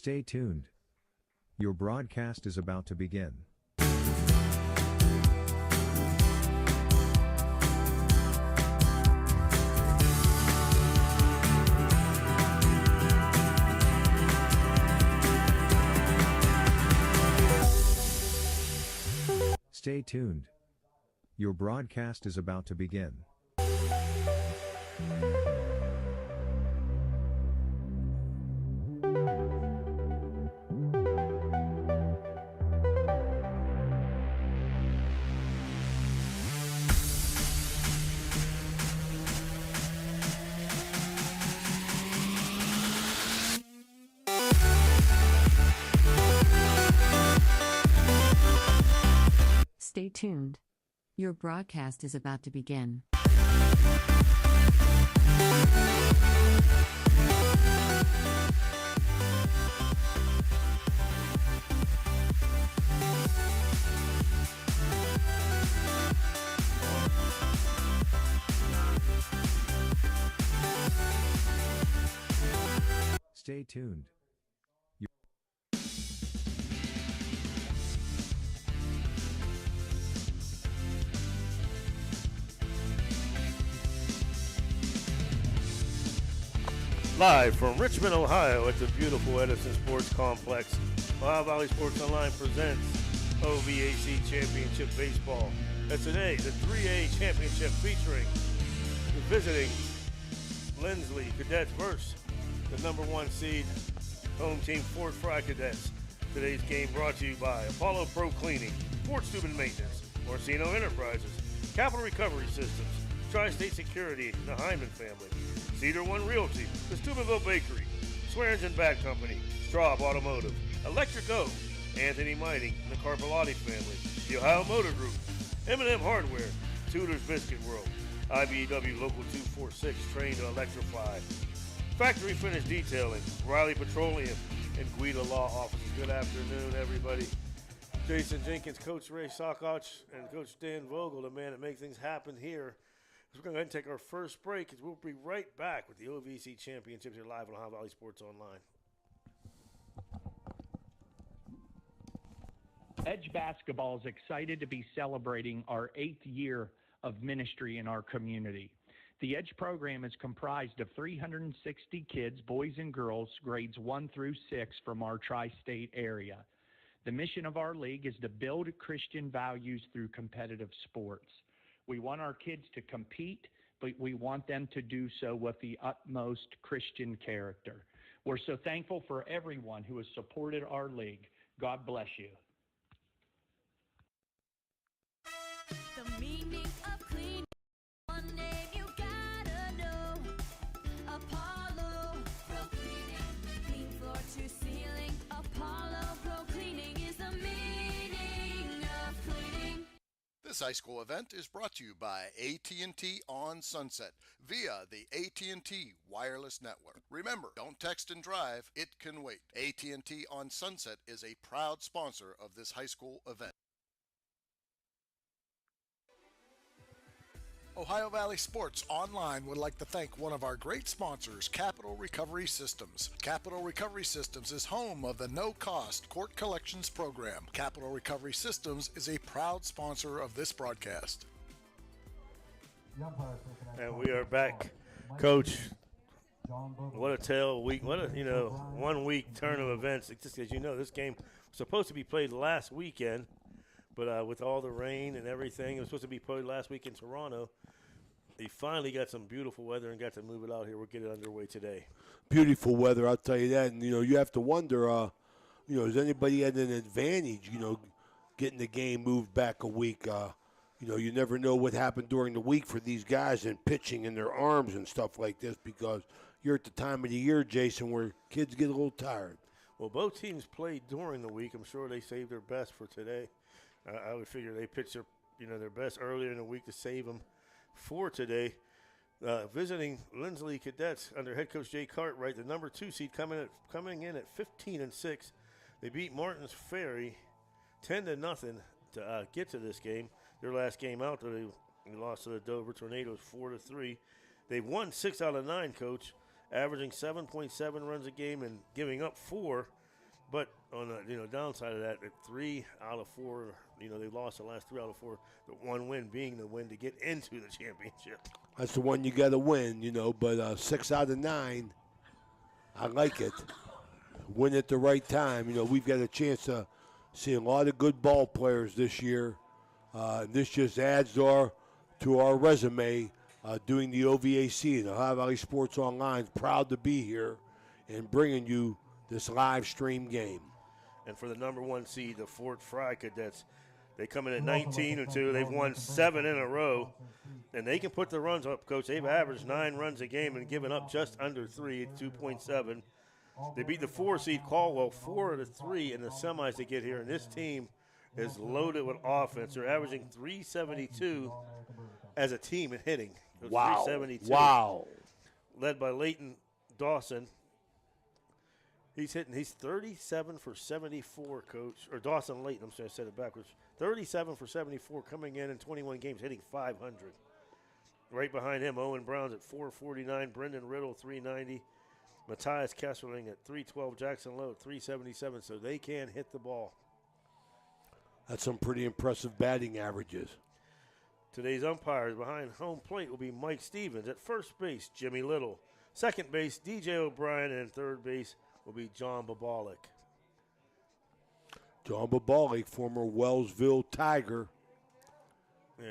Stay tuned. Your broadcast is about to begin. Stay tuned. Your broadcast is about to begin. Stay tuned. Your broadcast is about to begin. Stay tuned. Live from Richmond, Ohio at the beautiful Edison Sports Complex, Ohio Valley Sports Online presents OVAC Championship Baseball. And today, the 3A Championship featuring the visiting Linsly Cadets versus the number 1 seed home team Fort Frye Cadets. Today's game brought to you by Apollo Pro Cleaning, Fort Steuben Maintenance, Orsino Enterprises, Capital Recovery Systems, Tri-State Security, the Hyman family, Cedar One Realty, the Steubenville Bakery, Swearingen Bat Company, Straub Automotive, Electric O, Anthony Mining, the Carpellotti family, the Ohio Motor Group, M&M Hardware, Tudor's Biscuit World, IBEW Local 246, trained to electrify, Factory Finish Detailing, Riley Petroleum, and Guida Law Offices. Good afternoon, everybody. Jason Jenkins, Coach Ray Sokoch, and Coach Dan Vogel, the man that makes things happen here. We're going to go ahead and take our first break, because we'll be right back with the OVC Championships here live on Ohio Valley Sports Online. Edge Basketball is excited to be celebrating our 8th year of ministry in our community. The Edge program is comprised of 360 kids, boys and girls, grades 1 through 6 from our tri-state area. The mission of our league is to build Christian values through competitive sports. We want our kids to compete, but we want them to do so with the utmost Christian character. We're so thankful for everyone who has supported our league. God bless you. The meaning of clean, one name you gotta know. Apollo Pro Cleaning, clean floor to ceiling. Apollo Pro Cleaning is the meaning of cleaning. This high school event is brought to you by AT&T on Sunset via the AT&T Wireless Network. Remember, don't text and drive, it can wait. AT&T on Sunset is a proud sponsor of this high school event. Ohio Valley Sports Online would like to thank one of our great sponsors, Capital Recovery Systems. Capital Recovery Systems is home of the no-cost court collections program. Capital Recovery Systems is a proud sponsor of this broadcast. And we are back. Coach, what a tale week. What a, 1 week turn of events. It's just, as you know, this game was supposed to be played last weekend. But with all the rain and everything, it was supposed to be played last week in Toronto. They finally got some beautiful weather and got to move it out here. We'll get it underway today. Beautiful weather, I'll tell you that. And, you have to wonder, has anybody had an advantage, getting the game moved back a week? You never know what happened during the week for these guys and pitching in their arms and stuff like this, because you're at the time of the year, Jason, where kids get a little tired. Well, both teams played during the week. I'm sure they saved their best for today. I would figure they pitched their best earlier in the week to save them for today. Visiting Linsly Cadets under head coach Jay Cartwright, the number 2 seed coming in at 15-6. They beat Martins Ferry 10-0 to get to this game. Their last game out, they lost to the Dover Tornadoes 4-3. They've won 6 out of 9, Coach, averaging 7.7 runs a game and giving up 4. But on the downside of that, 3 out of 4, they lost the last 3 out of 4. The one win being the win to get into the championship. That's the one you got to win, but 6 out of 9, I like it. Win at the right time. We've got a chance to see a lot of good ball players this year. This just adds to our resume doing the OVAC and Ohio Valley Sports Online. Proud to be here and bringing you this live stream game. And for the number 1 seed, the Fort Frye Cadets, they come in at 19-2. They've won 7 in a row, and they can put the runs up, Coach. They've averaged 9 runs a game and given up just under 3 at 2.7. They beat the 4 seed Caldwell 4-3 in the semis to get here, and this team is loaded with offense. They're averaging 372 as a team in hitting. Wow. 372. Wow. Led by Leighton Dawson. He's 37 for 74, Coach. Or Dawson Leighton, I'm sorry, I said it backwards. 37 for 74 coming in 21 games, hitting 500. Right behind him, Owen Brown's at 449, Brendan Riddle 390, Matthias Kesserling at 312, Jackson Lowe at 377, so they can hit the ball. That's some pretty impressive batting averages. Today's umpires behind home plate will be Mike Stevens. At first base, Jimmy Little. Second base, DJ O'Brien. And third base will be John Babalik. John Babalik, former Wellsville Tiger,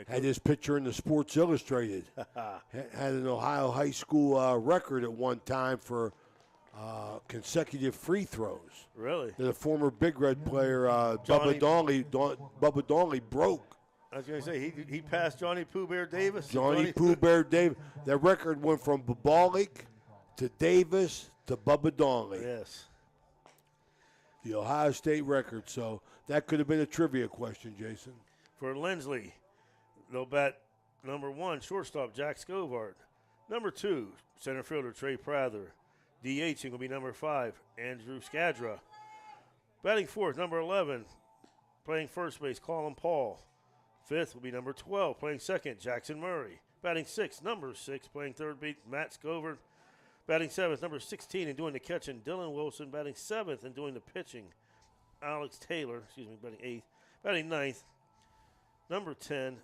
had his picture in the Sports Illustrated. Had an Ohio high school record at one time for consecutive free throws. Really? The former Big Red player, Bubba Donley, broke. I was going to say, he passed Johnny Pooh Bear Davis. Johnny Pooh Bear Davis. That record went from Babalik to Davis to Bubba Donley. Yes. The Ohio State record. So that could have been a trivia question, Jason. For Linsly, they'll bat number 1, shortstop Jack Scovart. Number 2, center fielder Trey Prather. DH will be number 5, Andrew Skadra. Batting fourth, number 11, playing first base, Colin Paul. Fifth will be number 12, playing second, Jackson Murray. Batting sixth, number 6, playing third base, Matt Scovart. Batting seventh, number 16, and doing the catching, Dylan Wilson. Batting seventh and doing the pitching, Alex Taylor. Batting eighth. Batting ninth, number 10,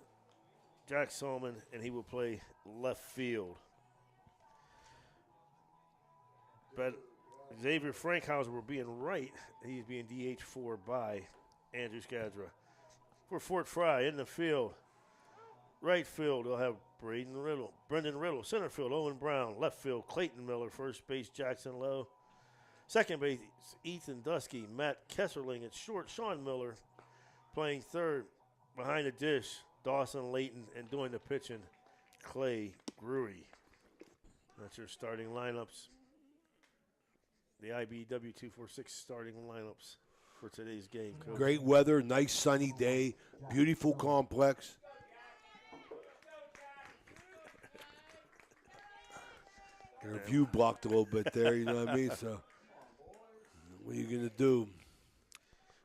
Jack Solomon, and he will play left field. But Xavier Frankhauser will be in right. He's being DH4 by Andrew Skadra. For Fort Frye in the field, right field, they'll have Brendan Riddle. Center field, Owen Brown. Left field, Clayton Miller. First base, Jackson Lowe. Second base, Ethan Dusky. Matt Kesserling at short, Sean Miller. Playing third, behind the dish, Dawson Leighton. And doing the pitching, Clay Gruey. That's your starting lineups. The IBW 246 starting lineups for today's game, Coach. Great weather, nice sunny day, beautiful complex. Your view blocked a little bit there, you know what I mean? So, what are you going to do?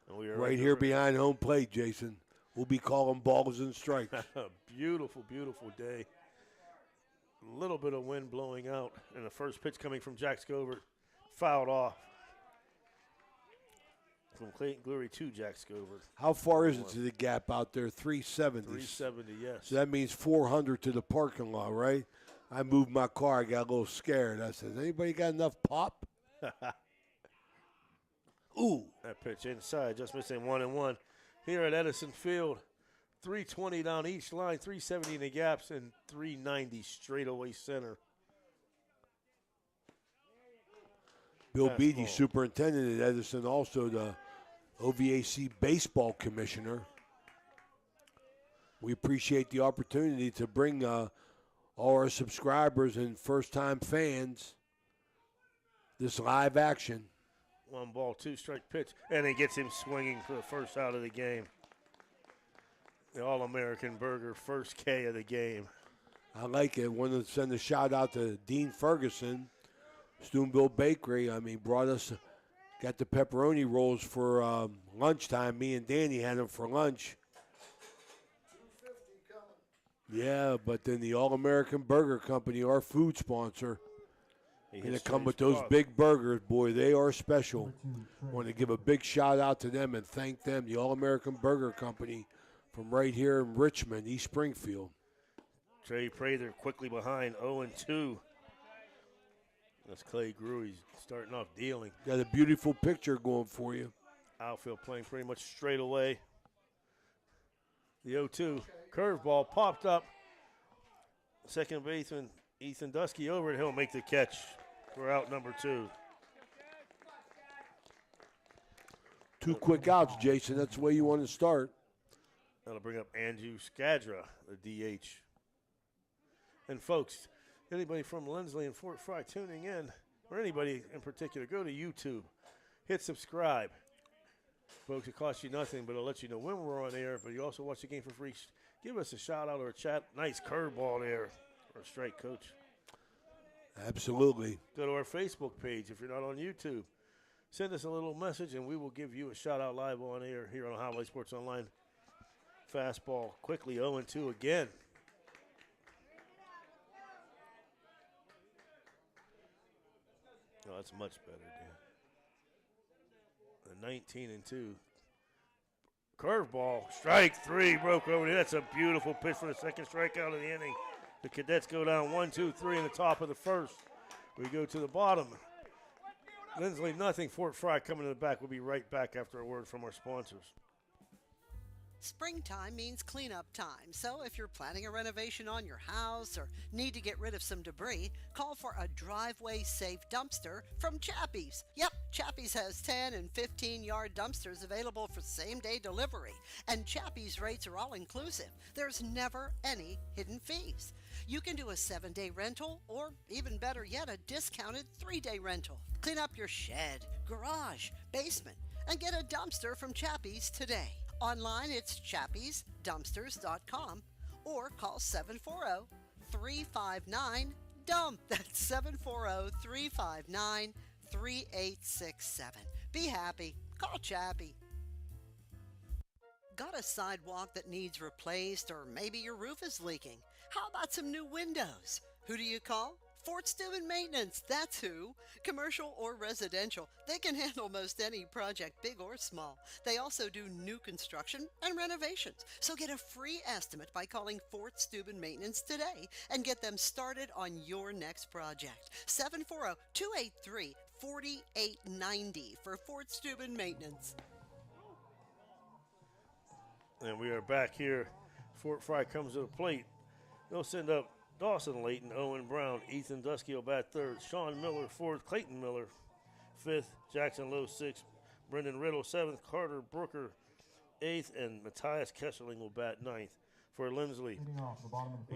Right here behind home plate, Jason. We'll be calling balls and strikes. Beautiful, beautiful day. A little bit of wind blowing out, and the first pitch coming from Jack Scovart. Fouled off from Clayton Glury to Jack Scovart. How far is it to the gap out there? 370. 370, yes. So that means 400 to the parking lot, right? I moved my car. I got a little scared. I said, anybody got enough pop? Ooh. That pitch inside, just missing 1-1. Here at Edison Field, 320 down each line, 370 in the gaps, and 390 straightaway center. Bill Beatty, superintendent at Edison, also the OVAC baseball commissioner. We appreciate the opportunity to bring all our subscribers and first-time fans this live action. 1-2 strike pitch, and he gets him swinging for the first out of the game. The All-American Burger, first K of the game. I like it. Want to send a shout-out to Dean Ferguson, Stoonville Bakery. I mean, got the pepperoni rolls for lunchtime. Me and Danny had them for lunch. Yeah, but then the All-American Burger Company, our food sponsor. And they come with those big burgers, boy. They are special. Want to give a big shout out to them and thank them, the All-American Burger Company from right here in Richmond, East Springfield. Trey Prather quickly behind, 0-2. That's Clay Grew. He's starting off dealing. Got a beautiful picture going for you. Outfield playing pretty much straight away. The 0-2 curveball popped up. Second baseman Ethan Dusky over it. He'll make the catch for out number 2. 2 quick outs, Jason. That's the way you want to start. That'll bring up Andrew Skadra, the DH. And folks, anybody from Linsly and Fort Frye tuning in, or anybody in particular, go to YouTube. Hit subscribe. Folks, it costs you nothing, but it'll let you know when we're on air. But you also watch the game for free. Give us a shout out or a chat. Nice curveball there, or a strike, Coach. Absolutely. Go to our Facebook page if you're not on YouTube. Send us a little message, and we will give you a shout out live on air here on Highway Sports Online. Fastball quickly, 0-2 again. Oh, that's much better, Dan. The 19-2. Curveball, strike 3, broke over there. That's a beautiful pitch for the second strikeout of the inning. The Cadets go down 1-2-3 in the top of the first. We go to the bottom. Linsly, nothing. Fort Frye coming to the back. We'll be right back after a word from our sponsors. Springtime means cleanup time, so if you're planning a renovation on your house or need to get rid of some debris, call for a driveway-safe dumpster from Chappie's. Yep, Chappie's has 10 and 15-yard dumpsters available for same-day delivery, and Chappie's rates are all-inclusive. There's never any hidden fees. You can do a 7-day rental or, even better yet, a discounted 3-day rental. Clean up your shed, garage, basement, and get a dumpster from Chappie's today. Online, it's chappiesdumpsters.com or call 740-359-DUMP. That's 740-359-3867. Be happy. Call Chappie. Got a sidewalk that needs replaced, or maybe your roof is leaking? How about some new windows? Who do you call? Fort Steuben Maintenance, that's who. Commercial or residential, they can handle most any project, big or small. They also do new construction and renovations. So get a free estimate by calling Fort Steuben Maintenance today and get them started on your next project. 740-283-4890 for Fort Steuben Maintenance. And we are back here. Fort Frye comes to the plate. They'll send up Dawson Layton, Owen Brown, Ethan Dusky will bat third, Sean Miller fourth, Clayton Miller fifth, Jackson Lowe sixth, Brendan Riddle seventh, Carter Brooker eighth, and Matthias Kesserling will bat ninth. For Linsly,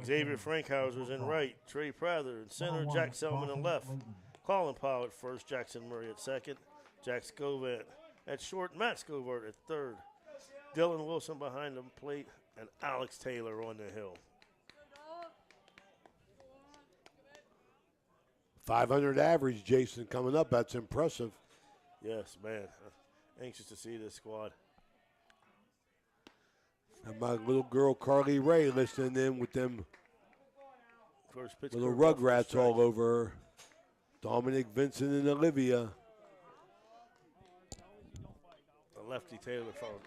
Xavier Frankhauser's in right, Trey Prather in center, Jack Selman in left, Colin Powell at first, Jackson Murray at second, Jack Scovant at short, Matt Scovart at third, Dylan Wilson behind the plate, and Alex Taylor on the hill. 500 average, Jason, coming up. That's impressive. Yes, man. Anxious to see this squad. And my little girl, Carly Ray, listening in with them First pitch little Rugrats all over her. Dominic, Vincent, and Olivia. The lefty Taylor fouled.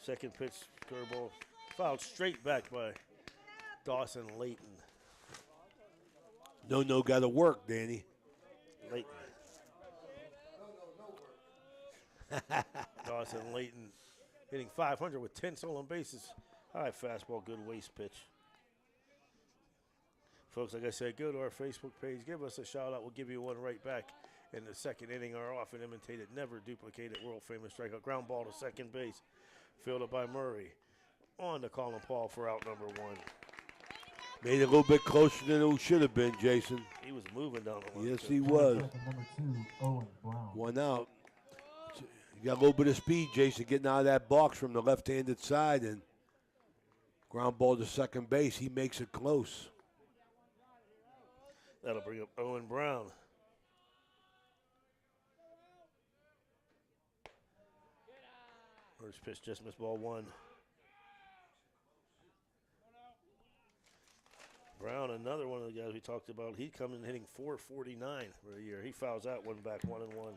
Second pitch, curveball. Fouled straight back by Dawson Layton. No, got to work, Danny. Layton. Dawson Layton hitting 500 with 10 stolen bases. High fastball, good waist pitch. Folks, like I said, go to our Facebook page. Give us a shout out. We'll give you one right back in the second inning. Our often imitated, never duplicated, world famous strikeout. Ground ball to second base. Fielded by Murray. On to Colin Paul for out number one. Made it a little bit closer than it should have been, Jason. He was moving down the line. Yes, he was. One out. You got a little bit of speed, Jason, getting out of that box from the left-handed side, and ground ball to second base. He makes it close. That'll bring up Owen Brown. First pitch, just missed ball one. Brown, another one of the guys we talked about, he coming hitting .449 for the year. He fouls that one back 1-1.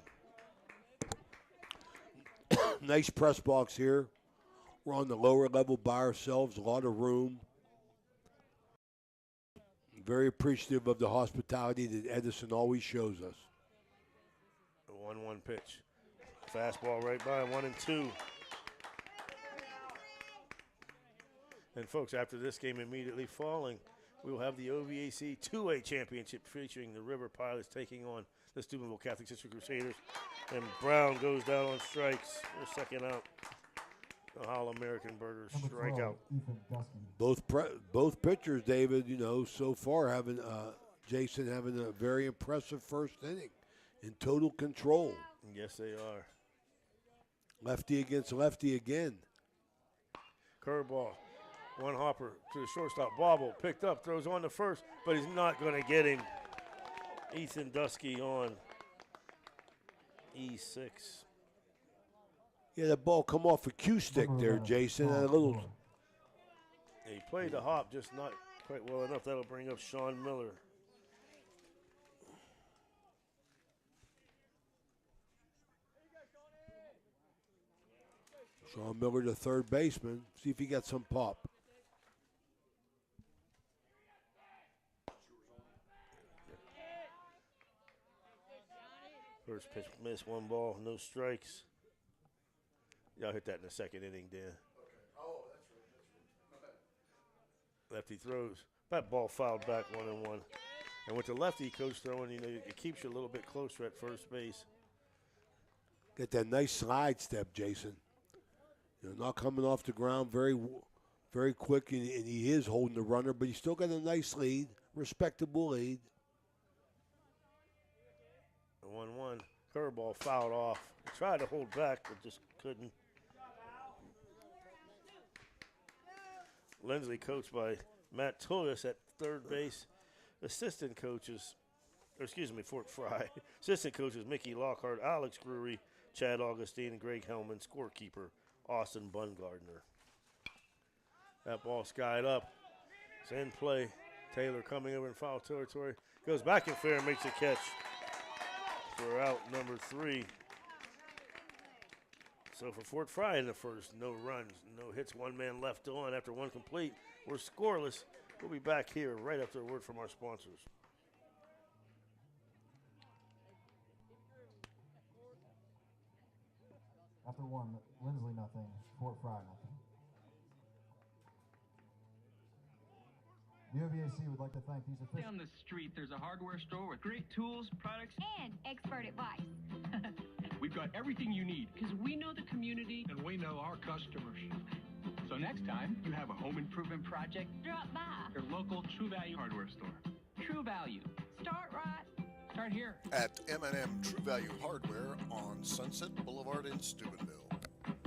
Nice press box here. We're on the lower level by ourselves, a lot of room. Very appreciative of the hospitality that Edison always shows us. A 1-1 pitch. Fastball right by 1-2. And folks, after this game immediately following, we will have the OVAC 2A championship featuring the River Pilots taking on the Steubenville Catholic Sister Crusaders. And Brown goes down on strikes. They're second out. The All-American Burgers strikeout. Both pitchers, David, so far having Jason having a very impressive first inning in total control. Yes, they are. Lefty against lefty again. Curveball. One hopper to the shortstop. Bobble picked up, throws on to first, but he's not going to get him. Ethan Dusky on E6. Yeah, that ball come off a cue stick there, Jason. And a little. He played the hop, just not quite well enough. That'll bring up Sean Miller. Sean Miller, the third baseman. See if he got some pop. First pitch missed, one ball, no strikes. Y'all hit that in the second inning, Dan. Oh, that's right. Lefty throws. That ball fouled back 1-1. And with the lefty coach throwing, it keeps you a little bit closer at first base. Got that nice slide step, Jason. Not coming off the ground very, very quick, and he is holding the runner, but he's still got a nice lead, respectable lead. 1-1. Curveball fouled off. He tried to hold back, but just couldn't. Linsly coached by Matt Toyas at third base. Assistant coaches, Fort Frye. Assistant coaches Mickey Lockhart, Alex Gruery, Chad Augustine, and Greg Hellman. Scorekeeper Austin Bungardner. That ball skied up. It's in play. Taylor coming over in foul territory. Goes back in fair and makes a catch for out number 3. So for Fort Frye in the first, no runs, no hits, one man left on after one complete. We're scoreless. We'll be back here right after a word from our sponsors. After one, Linsly nothing, Fort Frye nothing. The OVAC would like to thank these officials. Down the street, there's a hardware store with great tools, products, And expert advice. we've got everything you need because we know the community and we know our customers. So next time you have a home improvement project, Drop by. your local True Value hardware store. True Value. Start right. Start here. At M&M True Value Hardware on Sunset Boulevard in Steubenville.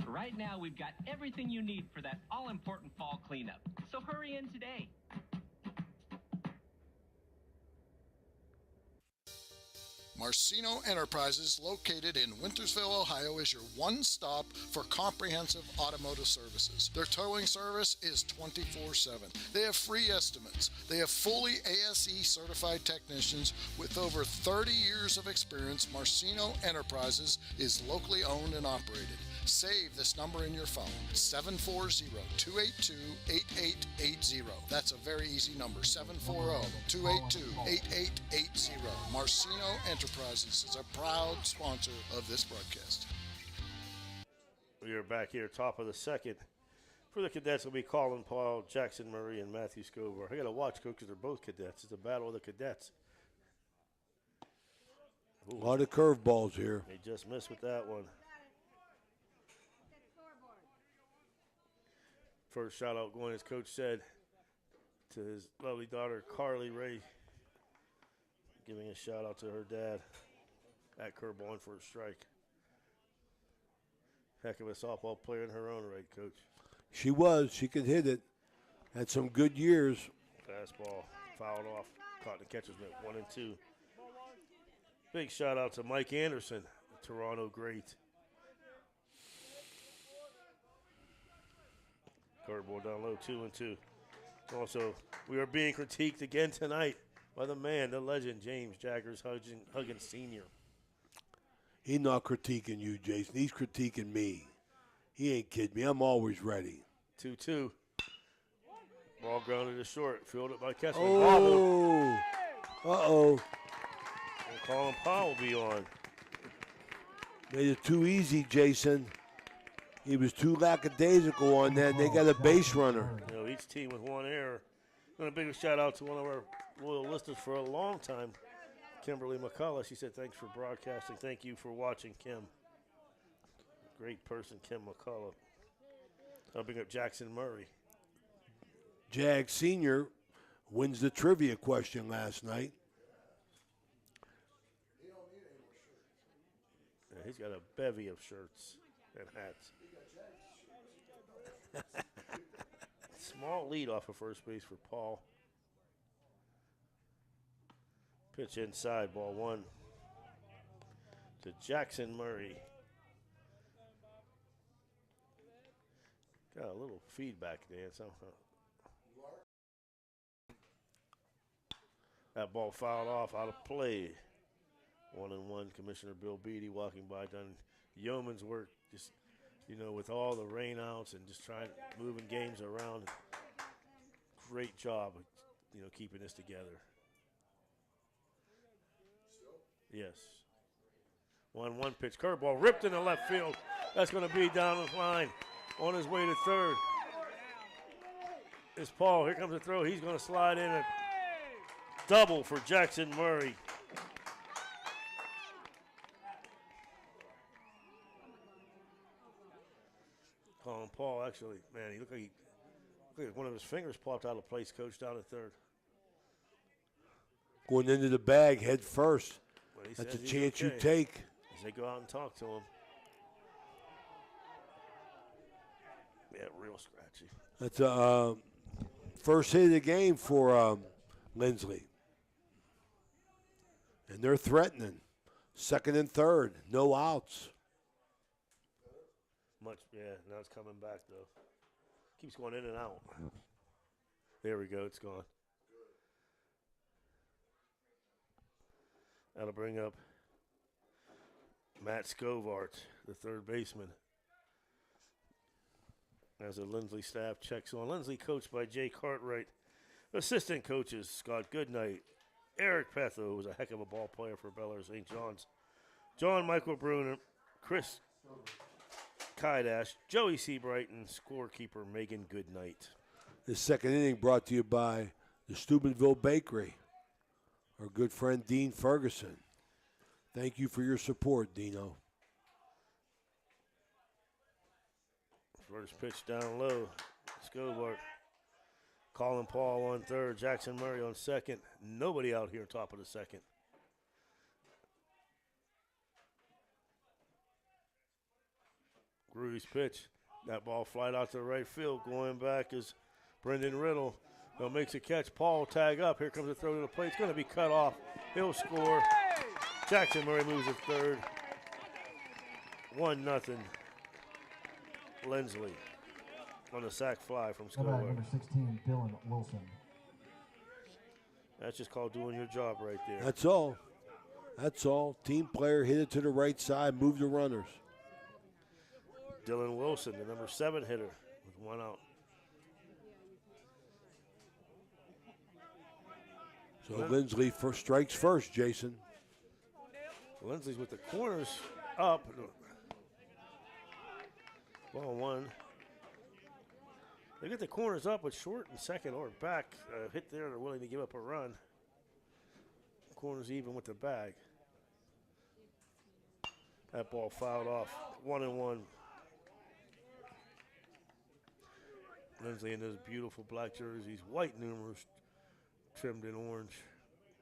Right now, we've got everything you need for that all-important fall cleanup. So hurry in today. Marcino Enterprises, located in Wintersville, Ohio, is your one-stop for comprehensive automotive services. Their towing service is 24/7. They have free estimates. They have fully ASE certified technicians with over 30 years of experience. Marcino Enterprises is locally owned and operated. Save this number in your phone, 740-282-8880. That's a very easy number, 740-282-8880. Marcino Enterprises is a proud sponsor of this broadcast. We are back here, top of the second. For the cadets, will be Colin Paul, Jackson Murray, and Matthew Scover. I got to watch, coach, because they're both cadets. It's a battle of the cadets. Ooh, A lot of curveballs here. they just missed with that one. First shout out going, as coach said, to his lovely daughter, Carly Ray. Giving a shout out to her dad at curveball for a strike. Heck of a softball player in her own right, coach. She was. She could hit it. Had some good years. Fastball fouled off. Caught in the catcher's mitt, 1-2. Big shout out to Mike Anderson, the Toronto great. Curveball down low, 2-2. Also, we are being critiqued again tonight by the man, the legend, James Jaggers Huggins Sr. He's not critiquing you, Jason. He's critiquing me. He ain't kidding me. I'm always ready. 2-2. Ball grounded to short. Fielded by Kessler. Oh. Uh-oh. And Colin Powell will be on. Made it too easy, Jason. He was too lackadaisical on that, and they got a base runner. You know, each team with one error. And a big shout out to one of our loyal listeners for a long time, Kimberly McCullough. She said, thanks for broadcasting. Thank you for watching, Kim. Great person, Kim McCullough. I'll bring up Jackson Murray. Jag Sr. wins the trivia question last night. Yeah, he's got a bevy of shirts and hats. Small lead off of first base for Paul. Pitch inside, ball one to Jackson Murray. Got a little feedback there somehow. That ball fouled off, out of play. 1-1, Commissioner Bill Beatty walking by, done yeoman's work, just, you know, with all the rainouts and just trying, moving games around. Great job, you know, keeping this together. Yes. 1-1 pitch, curveball ripped into left field. That's going to be down the line. On his way to third is Paul. Here comes the throw. He's going to slide in a double for Jackson Murray. Colin Paul, actually, man, he looked like one of his fingers popped out of place, coach, down at third. Going into the bag head first. Well, that's a chance you take. As they go out and talk to him. Yeah, real scratchy. That's a first hit of the game for Linsly. And they're threatening. Second and third, no outs. Yeah, now it's coming back, though. Keeps going in and out. There we go, it's gone. That'll bring up Matt Scovart, the third baseman. As the Linsly staff checks on. Linsly coached by Jay Cartwright. Assistant coaches Scott Goodnight. Eric Petho, who was a heck of a ball player for Bel Air St. John's. John Michael Bruner. Chris Kydash. Joey Seabright. And scorekeeper Megan Goodnight. This second inning brought to you by the Steubenville Bakery. Our good friend Dean Ferguson. Thank you for your support, Dino. First pitch down low. Scovart. Colin Paul on third. Jackson Murray on second. Nobody out here top of the second. Grudy's pitch. That ball flied out to the right field. Going back is Brendan Riddle. Now makes a catch. Paul tag up. Here comes the throw to the plate. It's going to be cut off. He'll score. Jackson Murray moves to third. 1-0. Linsly on a sac fly from Scovart. Number 16, Dylan Wilson. That's just called doing your job right there. That's all. That's all. Team player hit it to the right side, move the runners. Dylan Wilson, the number 7 hitter, with 1 out. So Linsly strikes first, Jason. Linsly's with the corners up. Ball 1. They get the corners up with short and second or back. Hit there, they're willing to give up a run. Corners even with the bag. That ball fouled off. 1-1. Linsly in those beautiful black jerseys. White numerals trimmed in orange.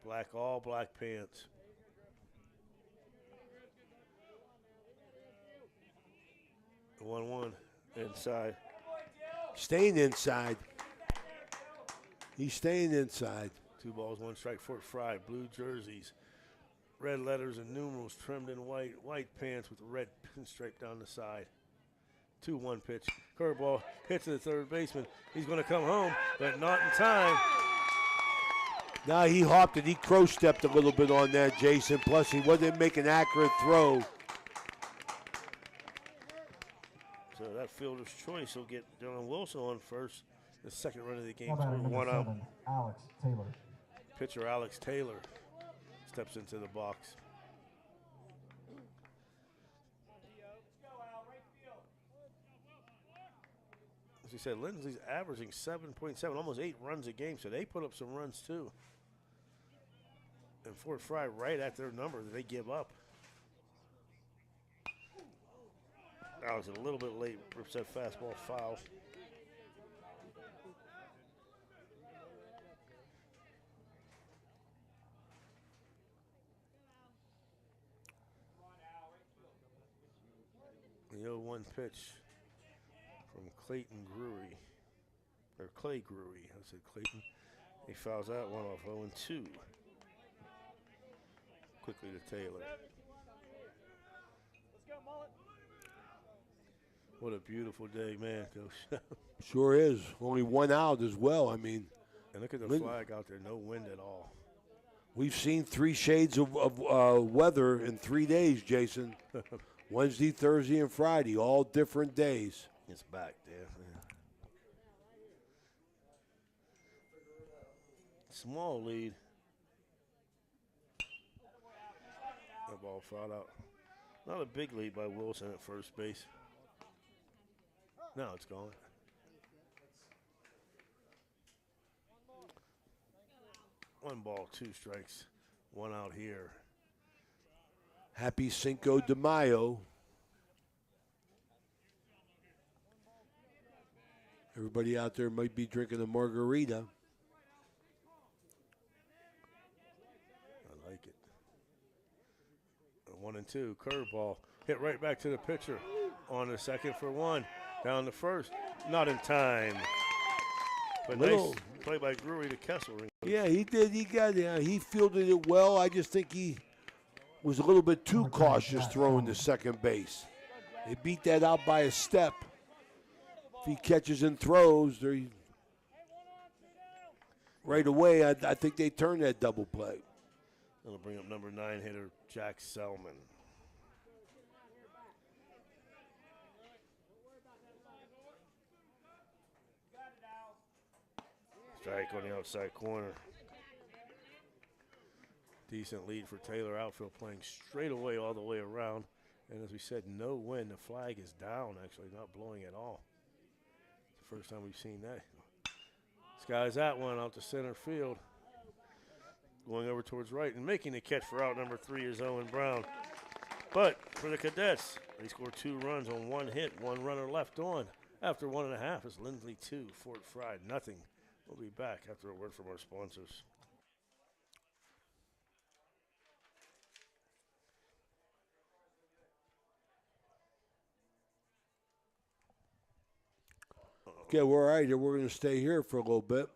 Black, all black pants. The 1-1 inside. Staying inside. He's staying inside. 2 balls, 1 strike for Frye. Blue jerseys. Red letters and numerals trimmed in white. White pants with red pinstripe down the side. 2-1 pitch. Curveball hits to the third baseman. He's going to come home, but not in time. Now he hopped and he crow-stepped a little bit on that, Jason. Plus, he wasn't making an accurate throw. So that fielder's choice will get Dylan Wilson on first. The second run of the game, Batter, number 1 out. 7, Alex Taylor. Pitcher Alex Taylor steps into the box. As you said, Linsly's averaging 7.7, almost 8 runs a game, so they put up some runs too. And Fort Frye right at their number that they give up. That was a little bit late. Rips that fastball foul. The 0-1 pitch from Clayton Gruey, or Clay Gruey. I said Clayton. He fouls that one off 0-2. Quickly to Taylor. What a beautiful day, man. Sure is. Only 1 out as well. I mean, and look at the flag out there. No wind at all. We've seen 3 shades of weather in 3 days, Jason. Wednesday, Thursday, and Friday, all different days. It's back there. Yeah. Small lead. That ball fouled out. Not a big lead by Wilson at first base. Now it's gone. One ball, 2 strikes, 1 out here. Happy Cinco de Mayo. Everybody out there might be drinking a margarita. I like it. 1-2, curveball. Hit right back to the pitcher. On the second for 1. Down the first. Not in time. But nice play by Gruey to Kessel. Yeah, he did. He fielded it well. I just think he was a little bit too cautious throwing to second base. They beat that out by a step. If he catches and throws, right away, I think they turn that double play. That'll bring up number 9 hitter Jack Selman. Strike on the outside corner. Decent lead for Taylor. Outfield playing straight away all the way around. And as we said, no wind. The flag is down, actually, not blowing at all. It's the first time we've seen that. Skies that one out to center field. Going over towards right and making the catch for out number 3 is Owen Brown. But for the Cadets, they scored 2 runs on 1 hit, 1 runner left on. After 1.5, it's Linsly 2, Fort Frye nothing. We'll be back after a word from our sponsors. Okay, we're all right here. We're going to stay here for a little bit.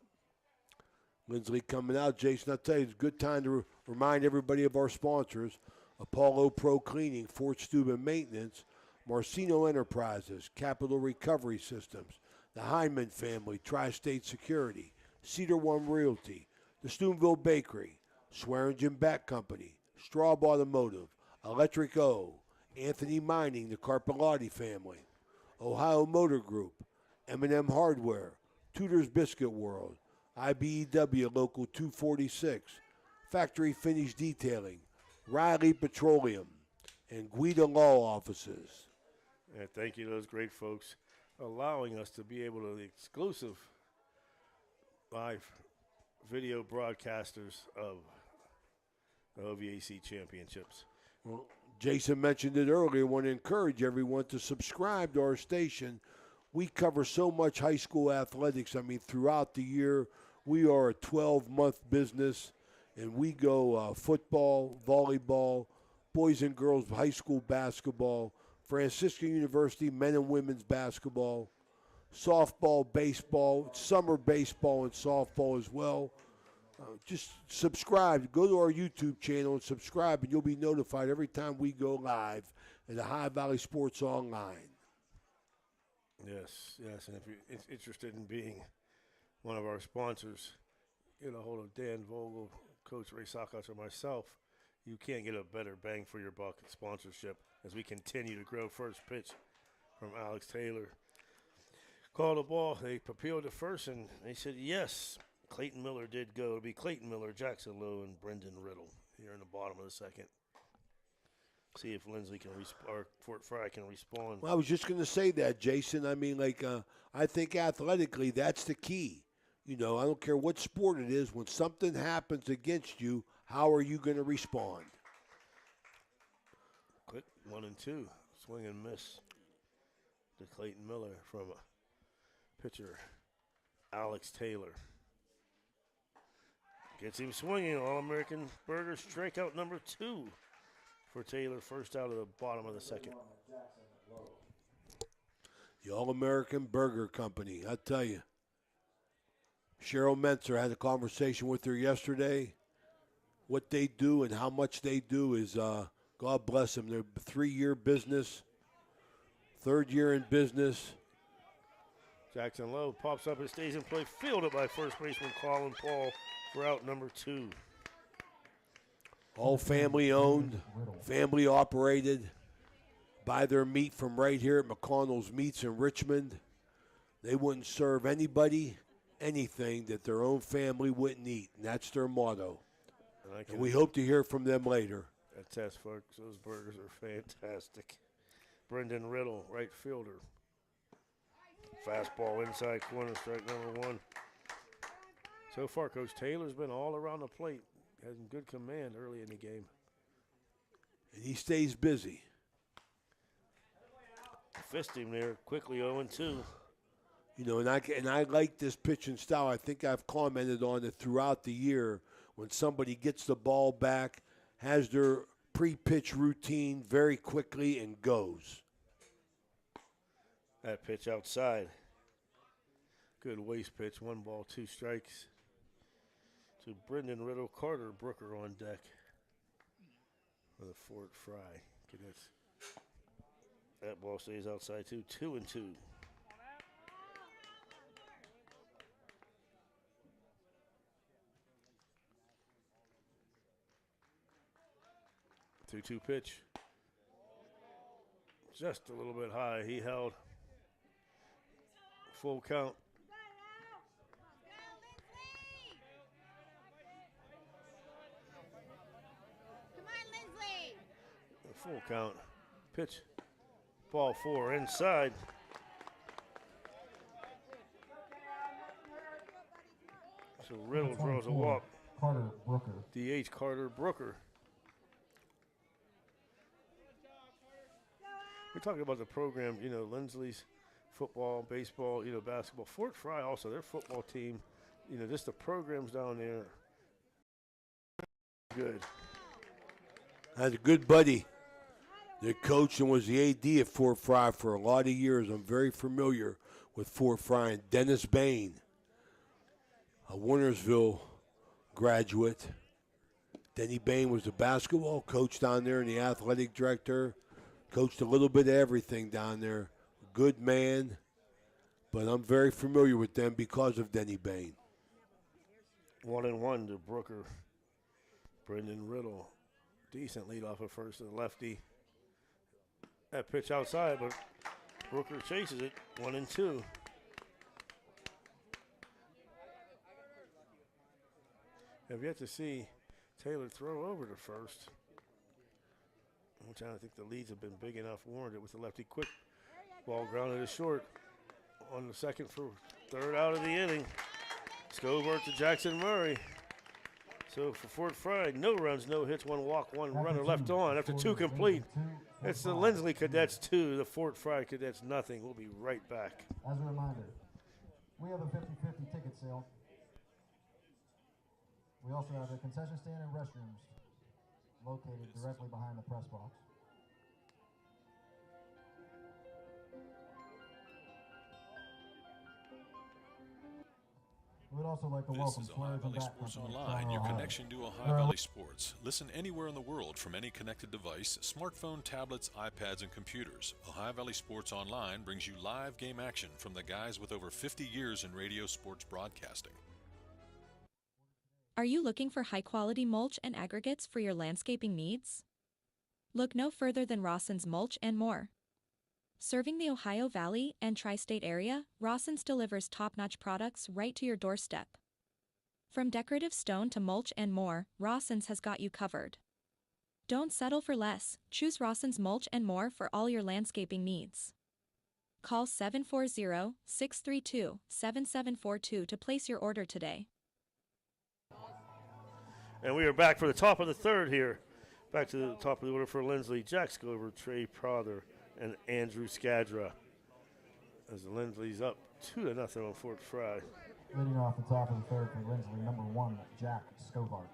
Linsly coming out. Jason, I'll tell you, it's a good time to remind everybody of our sponsors. Apollo Pro Cleaning, Fort Steuben Maintenance, Marcino Enterprises, Capital Recovery Systems, the Hyman Family, Tri-State Security, Cedar One Realty, the Steubenville Bakery, Swearingen Bat Company, Straub Automotive, Electric O, Anthony Mining, the Carpellotti Family, Ohio Motor Group, M&M Hardware, Tudor's Biscuit World, IBEW Local 246, Factory Finish Detailing, Riley Petroleum, and Guida Law Offices. And thank you to those great folks allowing us to be able to the exclusive live video broadcasters of the OVAC championships. Well, Jason mentioned it earlier. I want to encourage everyone to subscribe to our station. We cover so much high school athletics. I mean, throughout the year, we are a 12-month business, and we go football, volleyball, boys and girls high school basketball, Franciscan University men and women's basketball, softball, baseball, summer baseball and softball as well. Just subscribe. Go to our YouTube channel and subscribe, and you'll be notified every time we go live at the High Valley Sports Online. Yes, yes, and if you're interested in being one of our sponsors, get a hold of Dan Vogel, Coach Ray Sakas, or myself. You can't get a better bang for your buck in sponsorship as we continue to grow. First pitch from Alex Taylor. Called the ball. They appealed to first, and they said yes. Clayton Miller did go. It'll be Clayton Miller, Jackson Lowe, and Brendan Riddle here in the bottom of the second. See if Linsly can or Fort Frye can respond. Well, I was just going to say that, Jason. I mean, I think athletically that's the key. You know, I don't care what sport it is. When something happens against you, how are you going to respond? Quick 1-2, swing and miss to Clayton Miller from pitcher Alex Taylor. Gets him swinging. All-American Burger strikeout number 2 for Taylor, first out of the bottom of the second. The All-American Burger Company, I tell you. Cheryl Mentzer had a conversation with her yesterday. What they do and how much they do is, God bless them, they're a 3-year business, 3rd year in business. Jackson Lowe pops up and stays in play, fielded by first baseman Colin Paul for out number 2. All family owned, family operated. Buy their meat from right here at McConnell's Meats in Richmond. They wouldn't serve anybody anything that their own family wouldn't eat, and that's their motto. And we hope to hear from them later. Attest, folks, those burgers are fantastic. Brendan Riddle, right fielder. Fastball inside corner, strike number 1. So far, Coach Taylor's been all around the plate. Has good command early in the game. And he stays busy. Fist him there quickly, 0-2. You know, and I like this pitching style. I think I've commented on it throughout the year. When somebody gets the ball back, has their pre-pitch routine very quickly and goes. That pitch outside. Good waste pitch. 1 ball, 2 strikes. To Brendan Riddle, Carter Brooker on deck for the Fort Frye Cadets. That ball stays outside too. 2-2. 2-2 pitch. Just a little bit high. He held. Full count. Full count. Pitch. Ball 4 inside. So Riddle draws a walk. Carter Brooker. DH Carter Brooker. We're talking about the program, you know, Linsly's football, baseball, you know, basketball. Fort Frye also, their football team, you know, just the programs down there. Good. I had a good buddy that coached and was the AD at Fort Frye for a lot of years. I'm very familiar with Fort Frye. And Dennis Bain, a Warnersville graduate. Denny Bain was the basketball coach down there and the athletic director. Coached a little bit of everything down there. Good man, but I'm very familiar with them because of Denny Bain. 1-1 to Brooker. Brendan Riddle. Decent lead off of first to the lefty. That pitch outside, but Brooker chases it. 1-2. Have yet to see Taylor throw over to first. Which I think the leads have been big enough, warranted with the lefty. Quick ball grounded to short on the second for 3rd out of the inning. Scobart to Jackson Murray. So for Fort Frye, no runs, no hits, 1 walk, 1 runner left on. After 2 complete, it's the Linsly Cadets 2, the Fort Frye Cadets nothing. We'll be right back. As a reminder, we have a 50-50 ticket sale. We also have a concession stand and restrooms located directly behind the press box. We'd also like to This welcome is Ohio Swerve and Valley Bat Sports Company of Online, Toronto, your Ohio. connection to Ohio Valley Sports. Listen anywhere in the world from any connected device, smartphone, tablets, iPads, and computers. Ohio Valley Sports Online brings you live game action from the guys with over 50 years in radio sports broadcasting. Are you looking for high-quality mulch and aggregates for your landscaping needs? Look no further than Rawson's Mulch and More. Serving the Ohio Valley and tri-state area, Rawson's delivers top-notch products right to your doorstep. From decorative stone to mulch and more, Rawson's has got you covered. Don't settle for less. Choose Rawson's Mulch and More for all your landscaping needs. Call 740-632-7742 to place your order today. And we are back for the top of the third here. Back to the top of the order for Linsly, Jack Scover, Trey Prather, and Andrew Skadra. As Linsly's up 2-0 on Fort Frye. Leading off the top of the third for Linsly, number 1, Jack Scovart.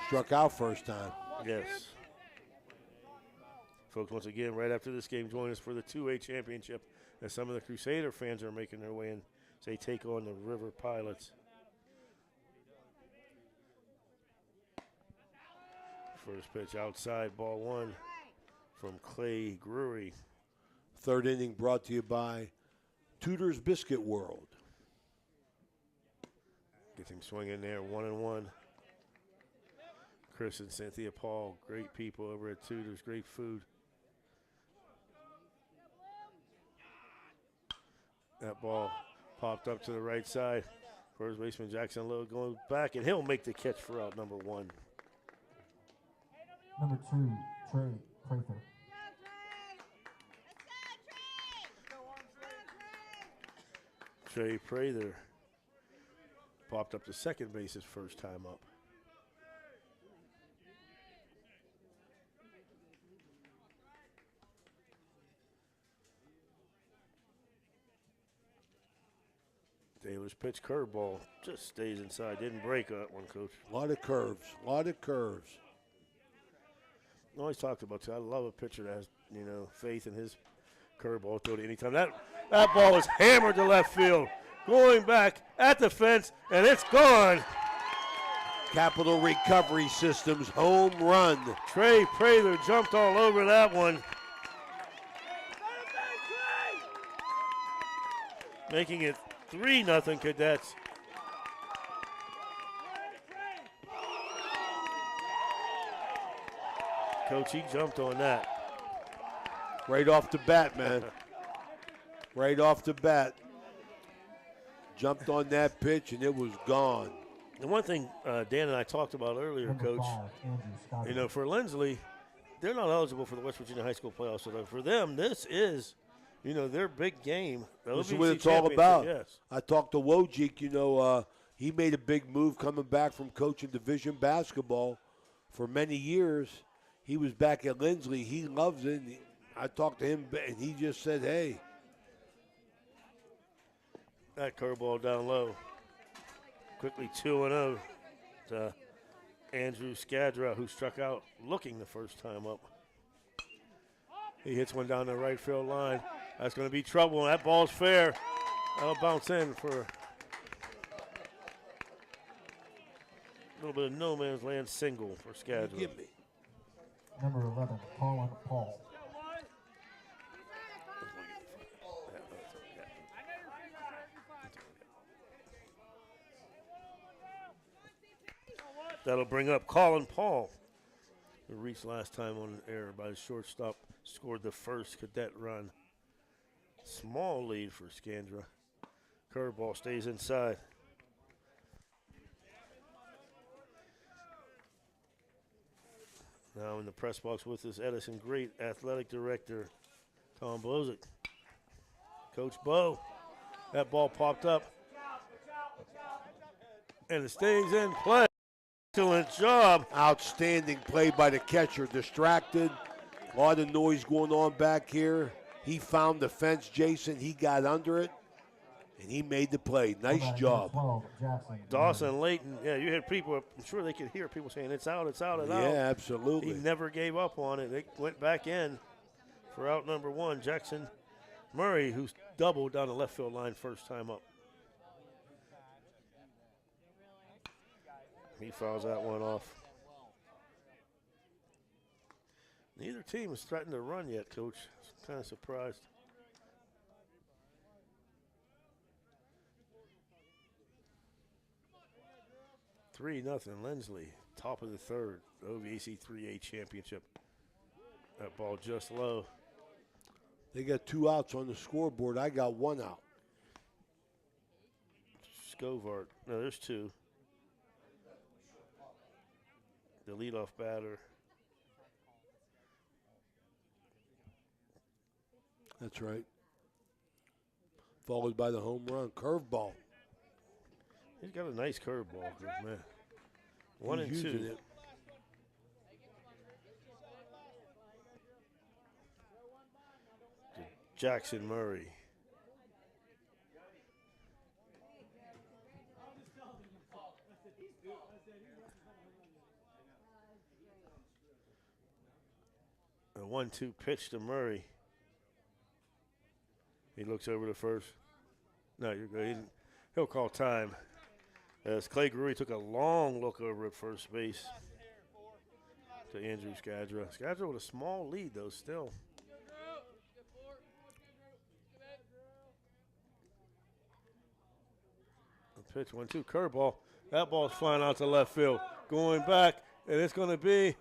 Struck out first time. Yes. Folks, once again, right after this game, join us for the 2A championship as some of the Crusader fans are making their way in as they take on the River Pilots. First pitch outside, ball 1 from Clay Gruery. Third inning brought to you by Tudor's Biscuit World. Gets him swinging there, 1-1. Chris and Cynthia Paul, great people over at Tudor's, great food. That ball popped up to the right side. First baseman Jackson Lowe going back, and he'll make the catch for out number 1. Number 2, Trey Prather. Trey Prather popped up to second base his first time up. Taylor's pitch curveball just stays inside. Didn't break that one, Coach. A lot of curves. A lot of curves. I always talked about too. I love a pitcher that has, faith in his curveball throw to anytime. That ball is hammered to left field. Going back at the fence, and it's gone. Capital Recovery Systems home run. Trey Prather jumped all over that one. Making it 3-0 Cadets. Coach, he jumped on that. Right off the bat, man. Right off the bat. Jumped on that pitch, and it was gone. The one thing Dan and I talked about earlier, Coach, for Linsly, they're not eligible for the West Virginia High School playoffs. So for them, this is, their big game. This is what it's all about. Yes. I talked to Wojcik, he made a big move coming back from coaching Division basketball for many years. He was back at Linsly. He loves it. I talked to him, and he just said, hey. That curveball down low. Quickly 2-0 to Andrew Skadra, who struck out looking the first time up. He hits one down the right field line. That's going to be trouble, and that ball's fair. That'll bounce in for a little bit of no man's land single for Skadra. Give me. Number 11, Colin Paul. That'll bring up Colin Paul, who reached last time on air by the shortstop, scored the first Cadet run. Small lead for Skandra. Curveball stays inside. Now in the press box with us, Edison, great athletic director, Tom Blozick. Coach Bo, that ball popped up. And it stays in play. Excellent job. Outstanding play by the catcher. Distracted. A lot of noise going on back here. He found the fence, Jason. He got under it, and he made the play. Nice job. 12, Dawson Layton. Yeah, you heard people, I'm sure they could hear people saying, it's out, it's out, it's out. Yeah, absolutely. He never gave up on it. It went back in for out number one, Jackson Murray, who's doubled down the left field line first time up. He fouls that one off. Neither team has threatened to run yet, Coach. I'm kind of surprised. Three nothing. Linsly, top of the third. OVAC 3A championship. That ball just low. They got 2 outs on the scoreboard. I got 1 out. Scovart. No, there's 2. The leadoff batter. That's right. Followed by the home run. Curveball. He's got a nice curveball, man. 1 and He's 2. using it. Jackson Murray. A 1-2 pitch to Murray. He looks over to first. No, you're good. He'll call time. As Clay Grury took a long look over at first base to Andrew Skadra. Skadra with a small lead, though, still. The pitch, 1-2, curveball. That ball's flying out to left field. Going back, and it's going to be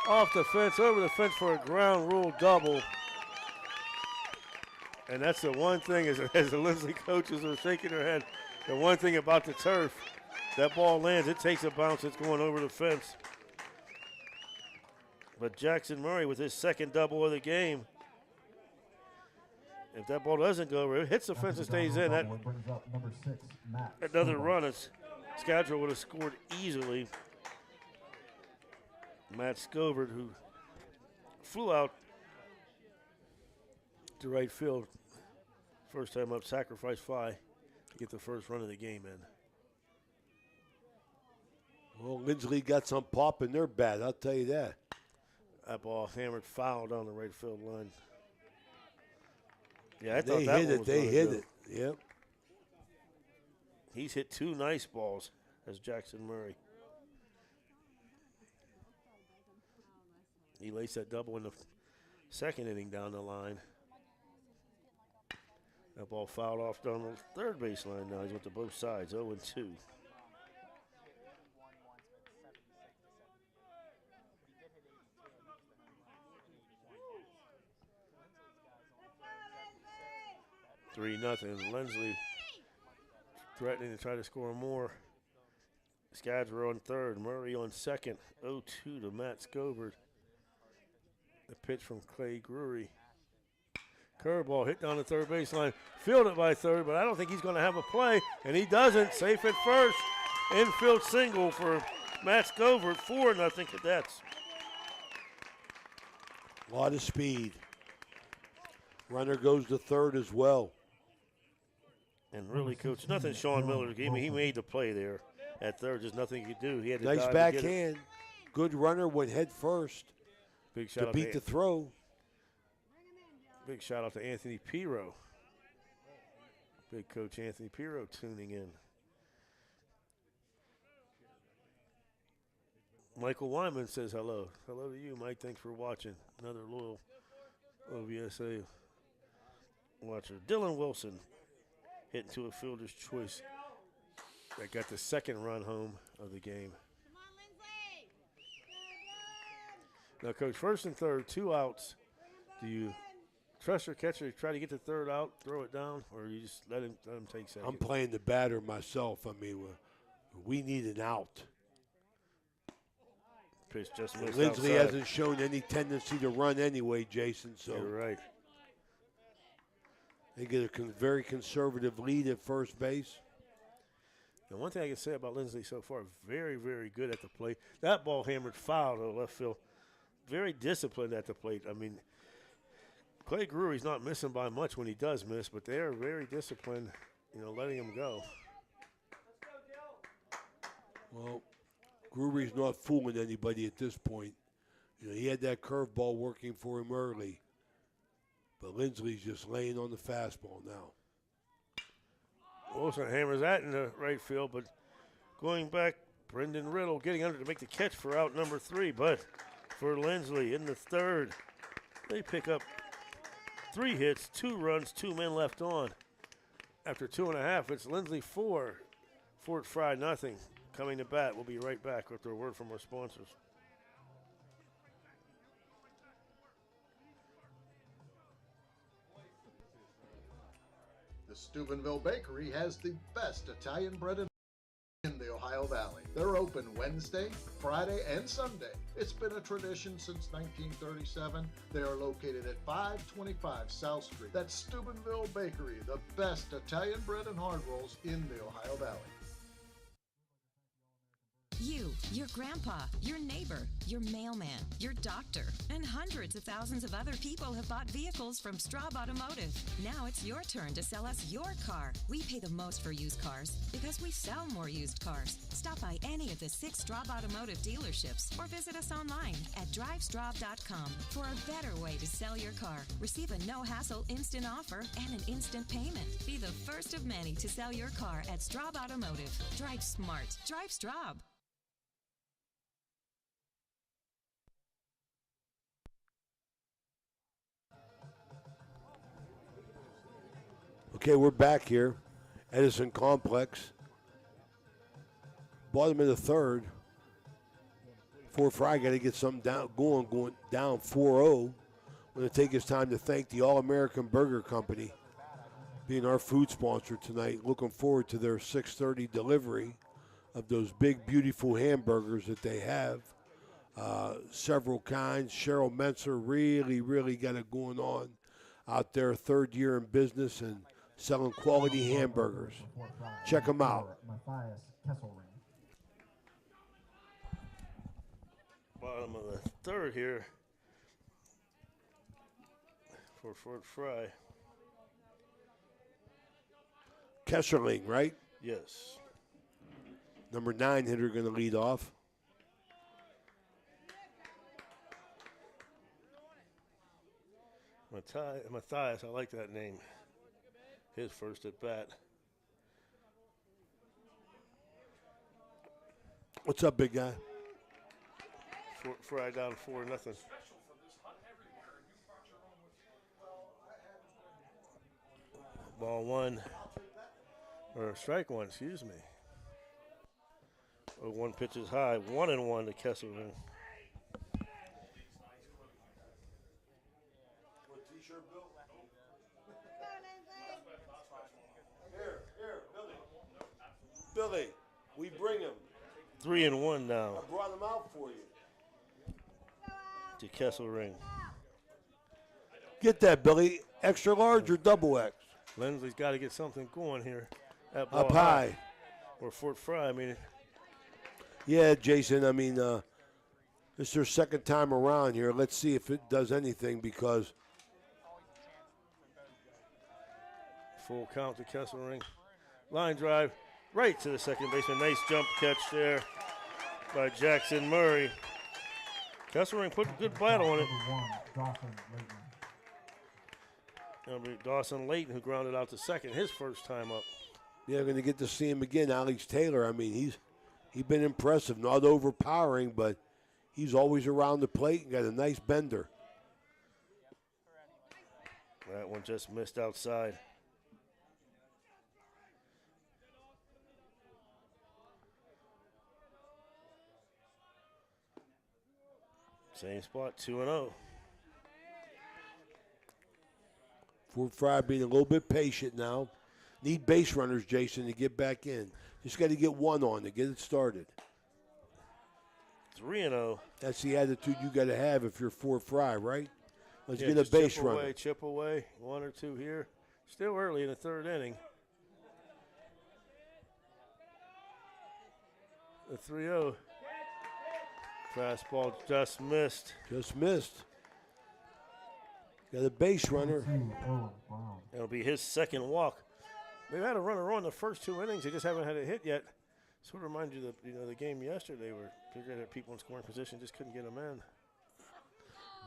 off the fence, over the fence for a ground rule double. And that's the one thing, as the Linsly coaches are shaking their head, the one thing about the turf, that ball lands, it takes a bounce, it's going over the fence. But Jackson Murray with his second double of the game. If that ball doesn't go over, it hits the fence and stays in. That another run, Skadra would have scored easily. Matt Scovert, who flew out to right field, first time up, sacrificed fly to get the first run of the game in. Well, Linsly got some pop in their bat, I'll tell you that. That ball hammered foul down the right field line. Yeah, I thought they that hit one it. was They gonna hit go. it. Yep. He's hit 2 nice balls as Jackson Murray. He laced that double in the second inning down the line. That ball fouled off down the third baseline now. He's went to both sides, 0-2. Three nothing. Linsly threatening to try to score more. Skadra on third, Murray on second. 0-2 to Matt Scovert. The pitch from Clay Grury. Curveball hit down the third baseline. Fielded by third, but I don't think he's going to have a play, and he doesn't. Safe at first. Infield single for Matt Scovert. 4-0 Cadets. A lot of speed. Runner goes to third as well. And really, Coach, nothing Sean Miller gave me. He made the play there at third. There's nothing he could do. He had to Nice dive to get it. backhand. Good runner went head first Big shout to out beat the throw. Big shout out to Anthony Pirro. Big Coach Anthony Pirro tuning in. Michael Wyman says hello. Hello to you, Mike. Thanks for watching. Another loyal OVSA watcher. Dylan Wilson hitting to a fielder's choice. That got the second run home of the game. Now, Coach, first and third, 2 outs. Do you trust your catcher to try to get the third out, throw it down, or you just let him take second? I'm playing the batter myself. I mean, we need an out. Pitch just missed Linsly outside. hasn't shown any tendency to run anyway, Jason. So You're right. They get a very conservative lead at first base. Now, one thing I can say about Linsly so far, very, very good at the plate. That ball hammered foul to left field. Very disciplined at the plate. I mean, Clay Grury's not missing by much when he does miss, but they're very disciplined, letting him go. Well, Grury's not fooling anybody at this point. He had that curveball working for him early. But Linsly's just laying on the fastball now. Wilson hammers that in the right field, but going back Brendan Riddle getting under to make the catch for out number 3, but for Linsly in the third, they pick up 3 hits, 2 runs, 2 men left on. After 2.5, it's Linsly 4, Fort Frye nothing. Coming to bat, we'll be right back with a word from our sponsors. The Steubenville Bakery has the best Italian bread in the Ohio Valley. They're open Wednesday, Friday, and Sunday. It's been a tradition since 1937. They are located at 525 South Street. That's Steubenville Bakery, the best Italian bread and hard rolls in the Ohio Valley. You, your grandpa, your neighbor, your mailman, your doctor, and hundreds of thousands of other people have bought vehicles from Straub Automotive. Now it's your turn to sell us your car. We pay the most for used cars because we sell more used cars. Stop by any of the 6 Straub Automotive dealerships or visit us online at drivestraub.com for a better way to sell your car. Receive a no-hassle instant offer and an instant payment. Be the first of many to sell your car at Straub Automotive. Drive smart. Drive Straub. Okay, we're back here. Edison Complex. Bottom of the third. Fort Frye got to get something going down 4-0. Going to take his time to thank the All-American Burger Company being our food sponsor tonight. Looking forward to their 6:30 delivery of those big, beautiful hamburgers that they have. Several kinds. Cheryl Mentzer really got it going on out there. 3rd year in business and selling quality hamburgers. Check them out. Bottom of the third here for Fort Frye. Kesserling, right? Yes. Number 9 hitter going to lead off. Matthias, I like that name. His first at bat. What's up, big guy? Frye down 4-0. Ball 1, or strike 1, excuse me. 1 pitch is high, 1-1 to Kesselring. Billy, we bring him. 3-1 now. I brought him out for you. To Kesselring. Get that, Billy. Extra large or double X? Linsly's got to get something going here. At Up high. Or Fort Frye, I mean. Yeah, Jason, I mean, this is their 2nd time around here. Let's see if it does anything because. Full count to Kesselring. Line drive right to the second baseman. Nice jump catch there by Jackson Murray. Kesselring put a good bat on it. That'll be Dawson Layton who grounded out to second, his first time up. Yeah, going to get to see him again. Alex Taylor, I mean, he's been impressive. Not overpowering, but he's always around the plate and got a nice bender. That one just missed outside. Same spot, 2-0. Fort Frye being a little bit patient now. Need base runners, Jason, to get back in. Just got to get one on to get it started. 3-0. That's the attitude you got to have if you're Fort Frye, right? Let's get a base runner. Chip away, 1 or 2 here. Still early in the 3rd inning. The 3-0. Fastball just missed. Just missed. Got a base runner. It'll be his 2nd walk. They've had a runner on the first 2 innings. They just haven't had a hit yet. Sort of reminds you of the game yesterday where figured that people in scoring position just couldn't get them in.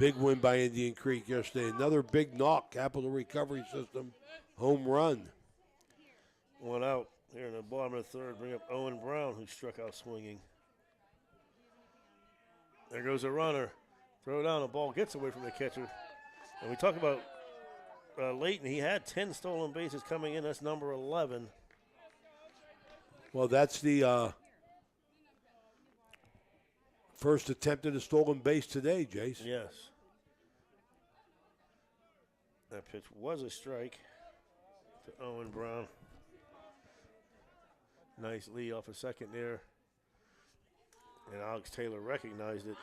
Big win by Indian Creek yesterday. Another big knock. Capital Recovery System home run. 1 out here in the bottom of the 3rd. Bring up Owen Brown, who struck out swinging. There goes a runner. Throw down, the ball gets away from the catcher. And we talk about Layton. He had 10 stolen bases coming in. That's number 11. Well, that's the first attempt at a stolen base today, Jace. Yes. That pitch was a strike to Owen Brown. Nice lead off a second there. And Alex Taylor recognized it.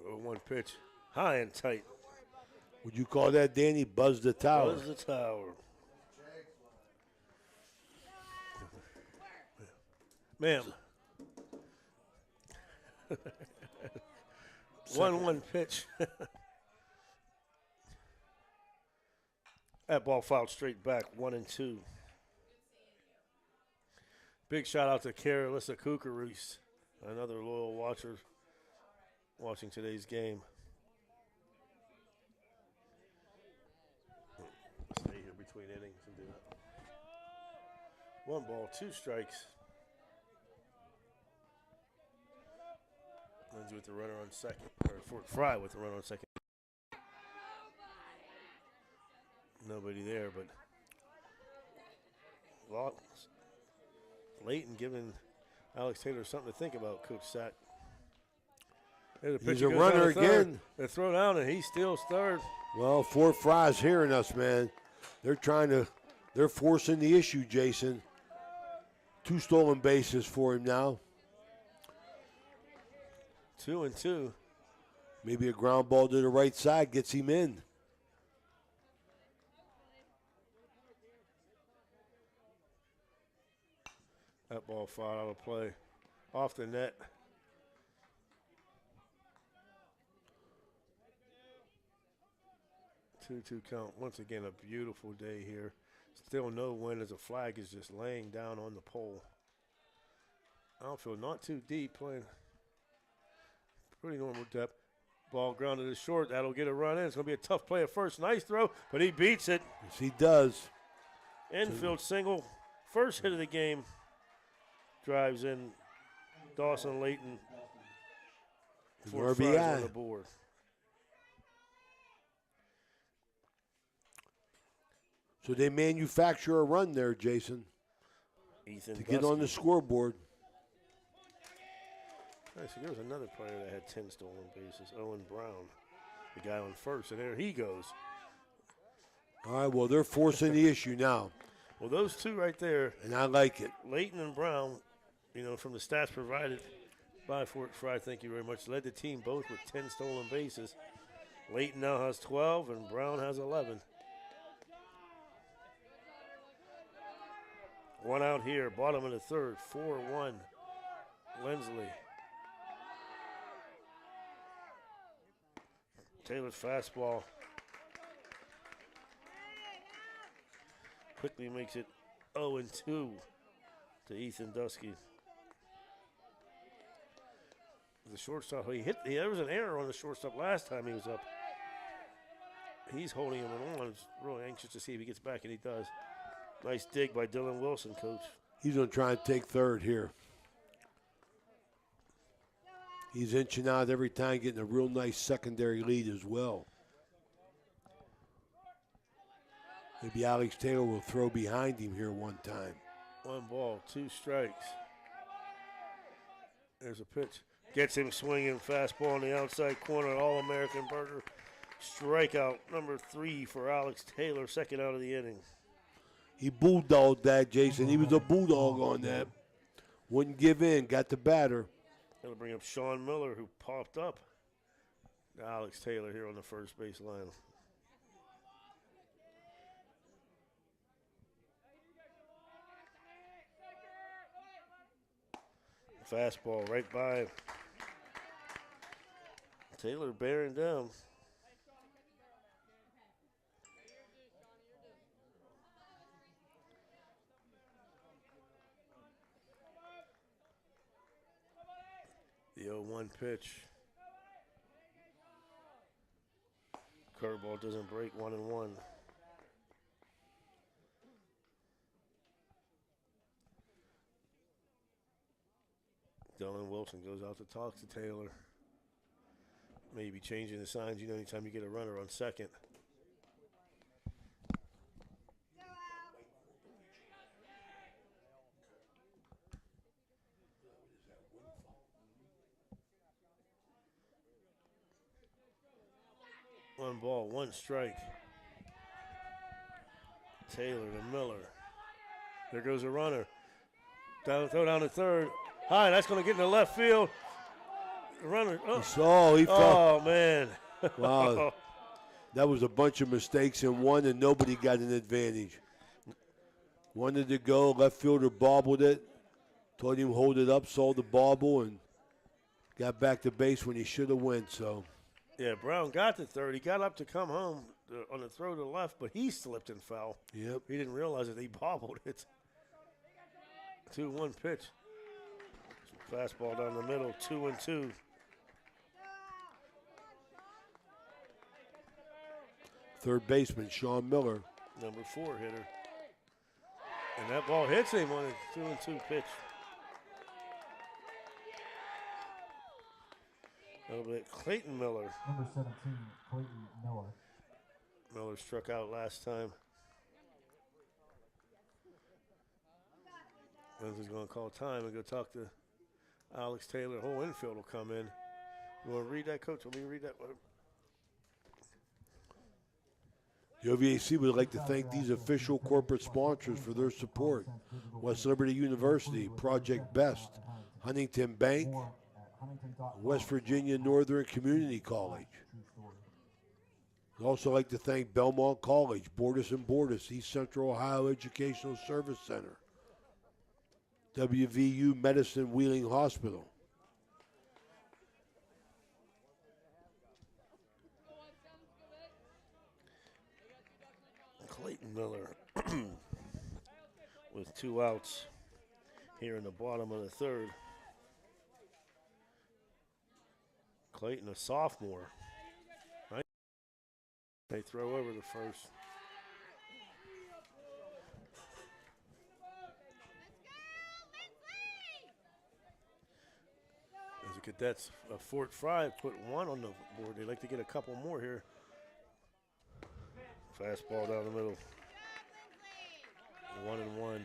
Oh, one pitch. High and tight. Would you call that, Danny, buzz the tower? Buzz the tower. Ma'am. 1-1 pitch. That ball fouled straight back, 1-2. Big shout out to Carolissa Kukarus, another loyal watcher watching today's game. Stay here between innings and do that. 1 ball, 2 strikes. Linsly with the runner on second, or Frye with the runner on second. Nobody there, but Layton giving Alex Taylor something to think about, Coach Sack. He's a runner again. They throw down, and he steals third. Well, Fort Frye's hearing us, man. They're forcing the issue, Jason. 2 stolen bases for him now. 2-2. Maybe a ground ball to the right side gets him in. That ball fouled out of play. Off the net. 2-2 count. Once again, a beautiful day here. Still no wind as the flag is just laying down on the pole. Outfield not too deep, playing pretty normal depth. Ball grounded to short. That'll get a run in. It's going to be a tough play at first. Nice throw, but he beats it. Yes, he does. Infield single. First hit of the game. Drives in Dawson Layton. For RBI on the board. So they manufacture a run there, Jason, Ethan to get on the scoreboard. Nice. There was another player that had 10 stolen bases, Owen Brown, the guy on first, and there he goes. All right, well, they're forcing the issue now. Well, those two right there. And I like it. Layton and Brown, from the stats provided by Fort Frye, thank you very much, led the team both with 10 stolen bases. Layton now has 12, and Brown has 11. One out here, bottom of the third, 4-1, Linsly. Taylor's fastball quickly makes it 0-2 to Ethan Dusky. The shortstop, there was an error on the shortstop last time he was up. He's holding him on. I'm really anxious to see if he gets back, and he does. Nice dig by Dylan Wilson, Coach. He's going to try and take third here. He's inching out every time, getting a real nice secondary lead as well. Maybe Alex Taylor will throw behind him here one time. 1 ball, 2 strikes. There's a pitch. Gets him swinging, fastball on the outside corner, All-American burger. Strikeout number 3 for Alex Taylor, second out of the inning. He bulldogged that, Jason. He was a bulldog on that. Wouldn't give in, got the batter. That'll bring up Sean Miller, who popped up. Alex Taylor here on the first base line. Fastball right by him. Taylor bearing down. The 0-1 pitch. Curveball doesn't break, 1-1. Dylan Wilson goes out to talk to Taylor. Maybe changing the signs, anytime you get a runner on second. One ball, one strike. Taylor to Miller. There goes a runner. Throw down to third. High, that's going to get in the left field. The runner. He fell. Oh, man. Wow. That was a bunch of mistakes in one, and nobody got an advantage. Wanted to go, left fielder bobbled it. Told him hold it up, saw the bobble, and got back to base when he should have went, so. Yeah, Brown got to third. He got up to come home on the throw to the left, but he slipped and fell. Yep. He didn't realize that he bobbled it. 2-1 pitch. Fastball down the middle, 2-2. Third baseman, Sean Miller. Number 4 hitter. And that ball hits him on a 2-2 pitch. A little bit. Clayton Miller. Number 17, Clayton Miller. Miller struck out last time. Linsly's going to call time and go talk to Alex Taylor. Whole infield will come in. You want to read that, Coach? Let me read that one. The OVAC would like to thank these official corporate sponsors for their support. West Liberty University, Project Best, Huntington Bank, West Virginia Northern Community College. We'd also like to thank Belmont College, Bordis & Bordis, East Central Ohio Educational Service Center, WVU Medicine Wheeling Hospital. Clayton Miller with 2 outs here in the bottom of the third. Clayton, a sophomore. Right? They throw over the first. As the Cadets of Fort Frye put 1 on the board. They'd like to get a couple more here. Fastball down the middle. 1-1.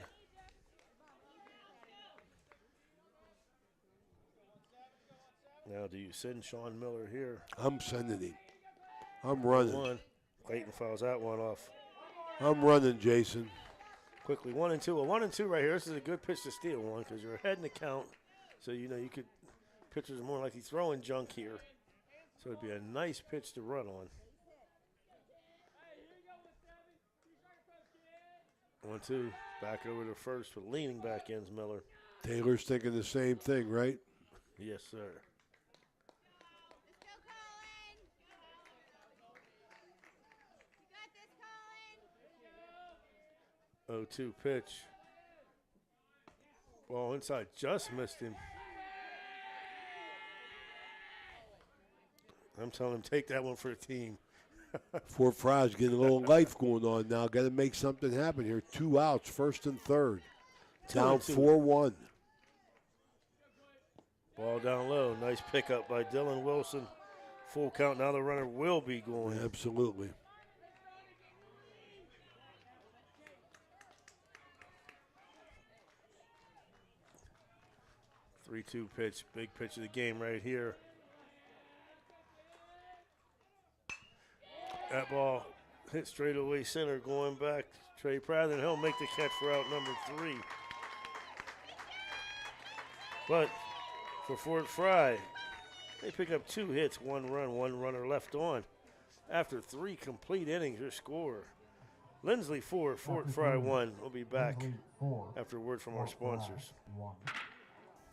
Now, do you send Sean Miller here? I'm sending him. I'm running. 1. Clayton fouls that one off. I'm running, Jason. Quickly, 1-2. A 1-2 right here. This is a good pitch to steal one because you're ahead in the count. So, you could, pitchers are more likely throwing junk here. So it'd be a nice pitch to run on. 1-2. Back over to first with leaning back ends Miller. Taylor's thinking the same thing, right? Yes, sir. 0-2 pitch. Ball inside, just missed him. I'm telling him, take that one for the team. Fort Frye's getting a little life going on now. Got to make something happen here. 2 outs, first and third. Down 4-1. Ball down low. Nice pickup by Dylan Wilson. Full count. Now the runner will be going. Absolutely. Three-two pitch. Big pitch of the game right here. That ball hit straight away center, going back. Trey Prather, and he'll make the catch for out number 3. But for Fort Frye, they pick up 2 hits, 1 run, 1 runner left on. After 3 complete innings, your score. Linsly 4, Fort Frye 1. We'll be back after a word from our sponsors.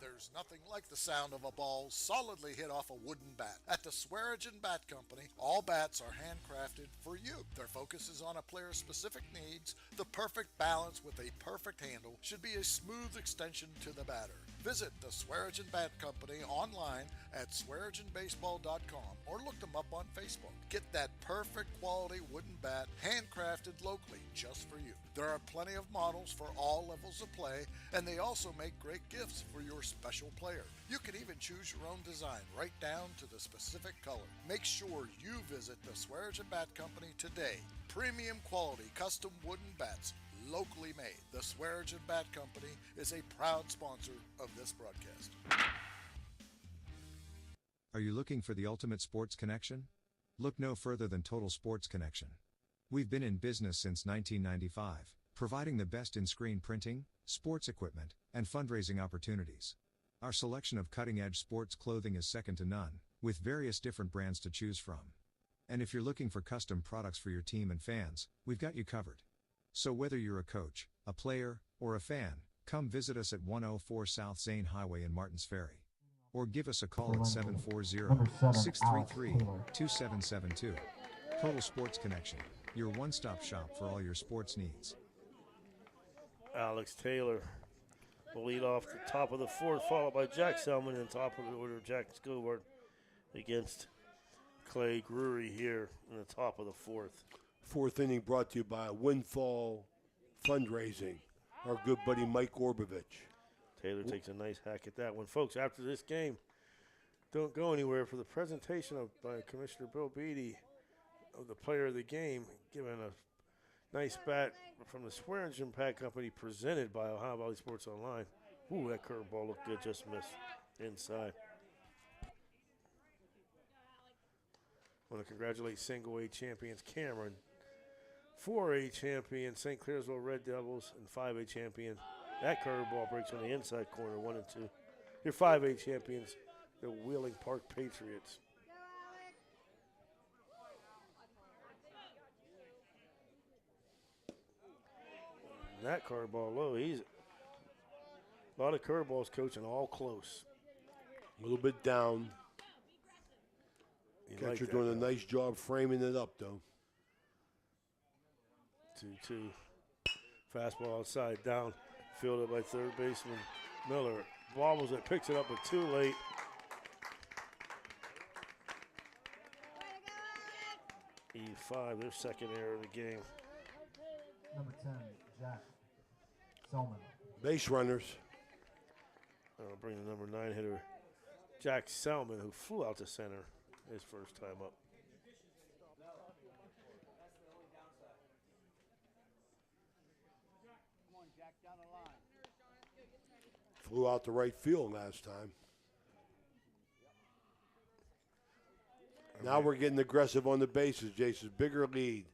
There's nothing like the sound of a ball solidly hit off a wooden bat. At the Swearingen Bat Company, all bats are handcrafted for you. Their focus is on a player's specific needs. The perfect balance with a perfect handle should be a smooth extension to the batter. Visit the Swearingen Bat Company online at swearingenbaseball.com or look them up on Facebook. Get that perfect quality wooden bat handcrafted locally just for you. There are plenty of models for all levels of play, and they also make great gifts for your special player. You can even choose your own design right down to the specific color. Make sure you visit the Swearingen Bat Company today. Premium quality custom wooden bats, locally made. The Swearingen Bat Company is a proud sponsor of this broadcast. Are you looking for the ultimate sports connection? Look no further than Total Sports Connection. We've been in business since 1995, providing the best in screen printing, sports equipment, and fundraising opportunities. Our selection of cutting-edge sports clothing is second to none, with various different brands to choose from. And if you're looking for custom products for your team and fans, we've got you covered. So whether you're a coach, a player, or a fan, come visit us at 104 South Zane Highway in Martins Ferry. Or give us a call at 740-633-2772. Total Sports Connection, your one-stop shop for all your sports needs. Alex Taylor will lead off the top of the fourth, followed by Jack Selman in the top of the order. Jack Scovard against Clay Grury here in the top of the fourth. Fourth inning brought to you by Windfall Fundraising, our good buddy Mike Orbovich. Taylor takes a nice hack at that one. Folks, after this game, don't go anywhere for the presentation by Commissioner Bill Beatty of the player of the game, giving a nice bat from the Swearingen Bat Company presented by Ohio Valley Sports Online. Ooh, that curveball looked good, just missed inside. I want to congratulate single A champions Cameron, 4A champion St. Clairsville Red Devils, and 5A champion. That curveball breaks on the inside corner, 1 and 2. Your 5A champions, the Wheeling Park Patriots. And that curveball low. He's a lot of curveballs, coaching all close. A little bit down. Catcher doing a nice job framing it up, though. 2-2. Fastball outside, down, fielded by third baseman Miller. Bobbles it, picks it up, but too late. E5, their second error of the game. Number 10, Jack Selman. Base runners. I'll bring the number 9 hitter, Jack Selman, who flew out to center his first time up. Flew out to right field last time. Now we're getting aggressive on the bases, Jason's bigger lead.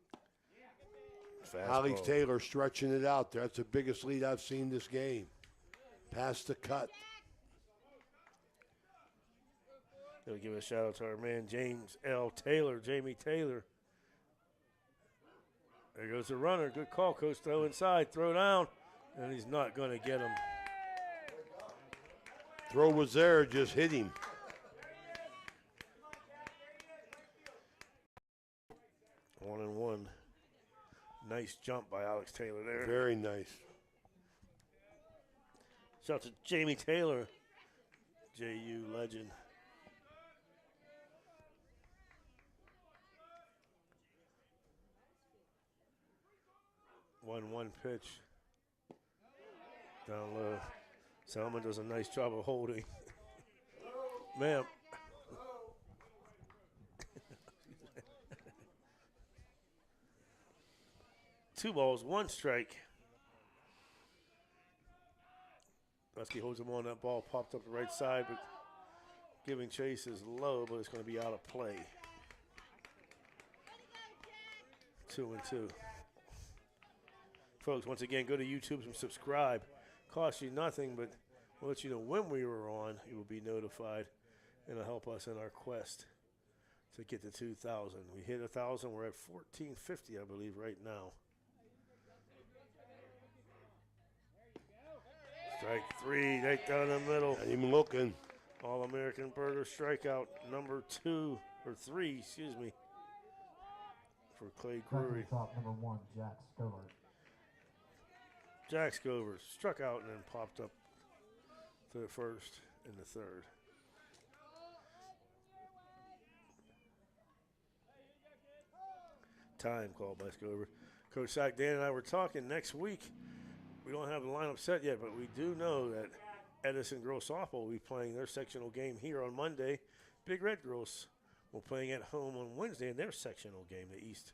Fastball. Alex Taylor stretching it out there. That's the biggest lead I've seen this game. Past the cut. Gonna give a shout out to our man James L. Taylor, Jamie Taylor. There goes the runner. Good call, coach. Throw inside, throw down, and he's not gonna get him. Throw was there, just hit him. One and one. Nice jump by Alex Taylor there. Very nice. Shout out to Jamie Taylor, JU legend. One pitch. Down low. Selman does a nice job of holding. Ma'am. 2 balls, 1 strike. Husky holds him on. That ball popped up the right side, but giving chase is low, but it's going to be out of play. 2 and 2. Folks, once again, go to YouTube and subscribe. Costs you nothing, but we'll let you know when we were on. You will be notified, and it'll help us in our quest to get to 2,000. We hit 1,000. We're at 1,450, I believe, right now. Strike 3, right down the middle. Not even looking. All-American Burger strikeout number 2, or 3, excuse me, for Clay Grury. Top number 1, Jack Scovard. Jack Scovers struck out and then popped up to the first and the third. Time call by Scover. Coach Sack, Dan, and I were talking next week. We don't have the lineup set yet, but we do know that Edison Girls Softball will be playing their sectional game here on Monday. Big Red Girls will be playing at home on Wednesday in their sectional game, the East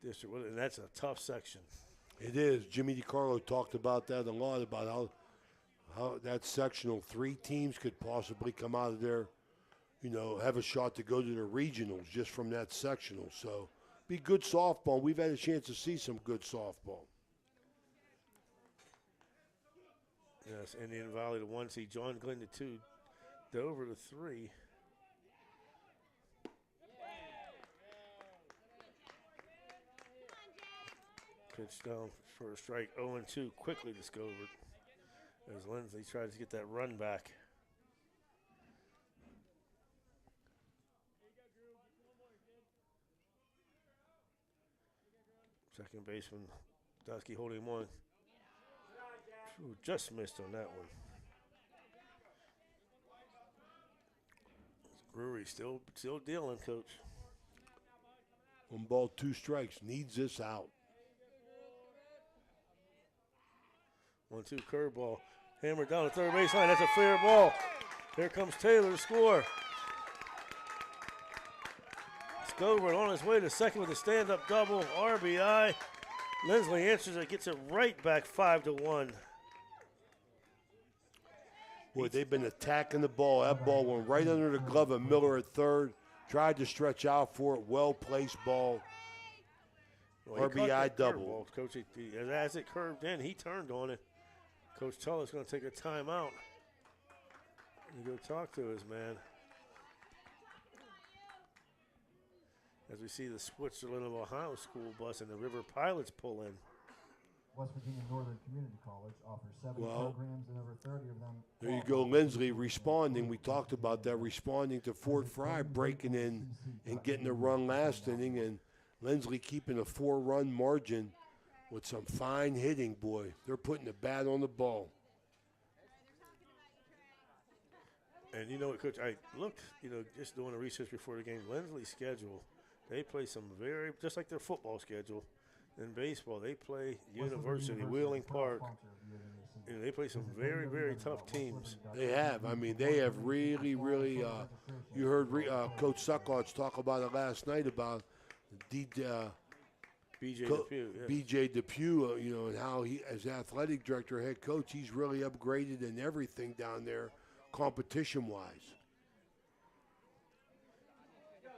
District, and that's a tough section. It is. Jimmy DiCarlo talked about that a lot, about how that sectional 3 teams could possibly come out of there, have a shot to go to the regionals just from that sectional. So be good softball. We've had a chance to see some good softball. Yes, Indian Valley to 1 seed, John Glenn to 2, Dover to 3. Pitch down for a strike, 0-2, quickly discovered as Linsly tries to get that run back. Second baseman, Dusky holding one. Ooh, just missed on that one. Brewery still dealing, Coach. 1 ball, 2 strikes. Needs this out. 1-2 curveball. Hammered down the third baseline. That's a fair ball. Here comes Taylor to score. Scover on his way to second with a stand-up double. RBI. Linsly answers it, gets it right back 5-1. Boy, they've been attacking the ball. That ball went right under the glove of Miller at third. Tried to stretch out for it. Well-placed ball. Well, RBI double. Coach, as it curved in, he turned on it. Coach Tuller's going to take a timeout and go talk to his man. As we see the Switzerland of Ohio school bus and the River Pilots pull in. West Virginia Northern Community College offers 7 programs and over 30 of them. There you go, Linsly responding. We talked about that, responding to Fort Frye, breaking in and getting a run last inning, and Linsly keeping a 4-run margin with some fine hitting, boy. They're putting the bat on the ball. And you know what, Coach, I looked, just doing the research before the game, Linsly's schedule, they play some just like their football schedule. In baseball, they play University, Wheeling Park. They play some very, very tough teams. They have. I mean, they have really, really. You heard Coach Suckarts talk about it last night about BJ Depew. Yeah. BJ Depew, and how he, as athletic director, head coach, he's really upgraded in everything down there, competition-wise.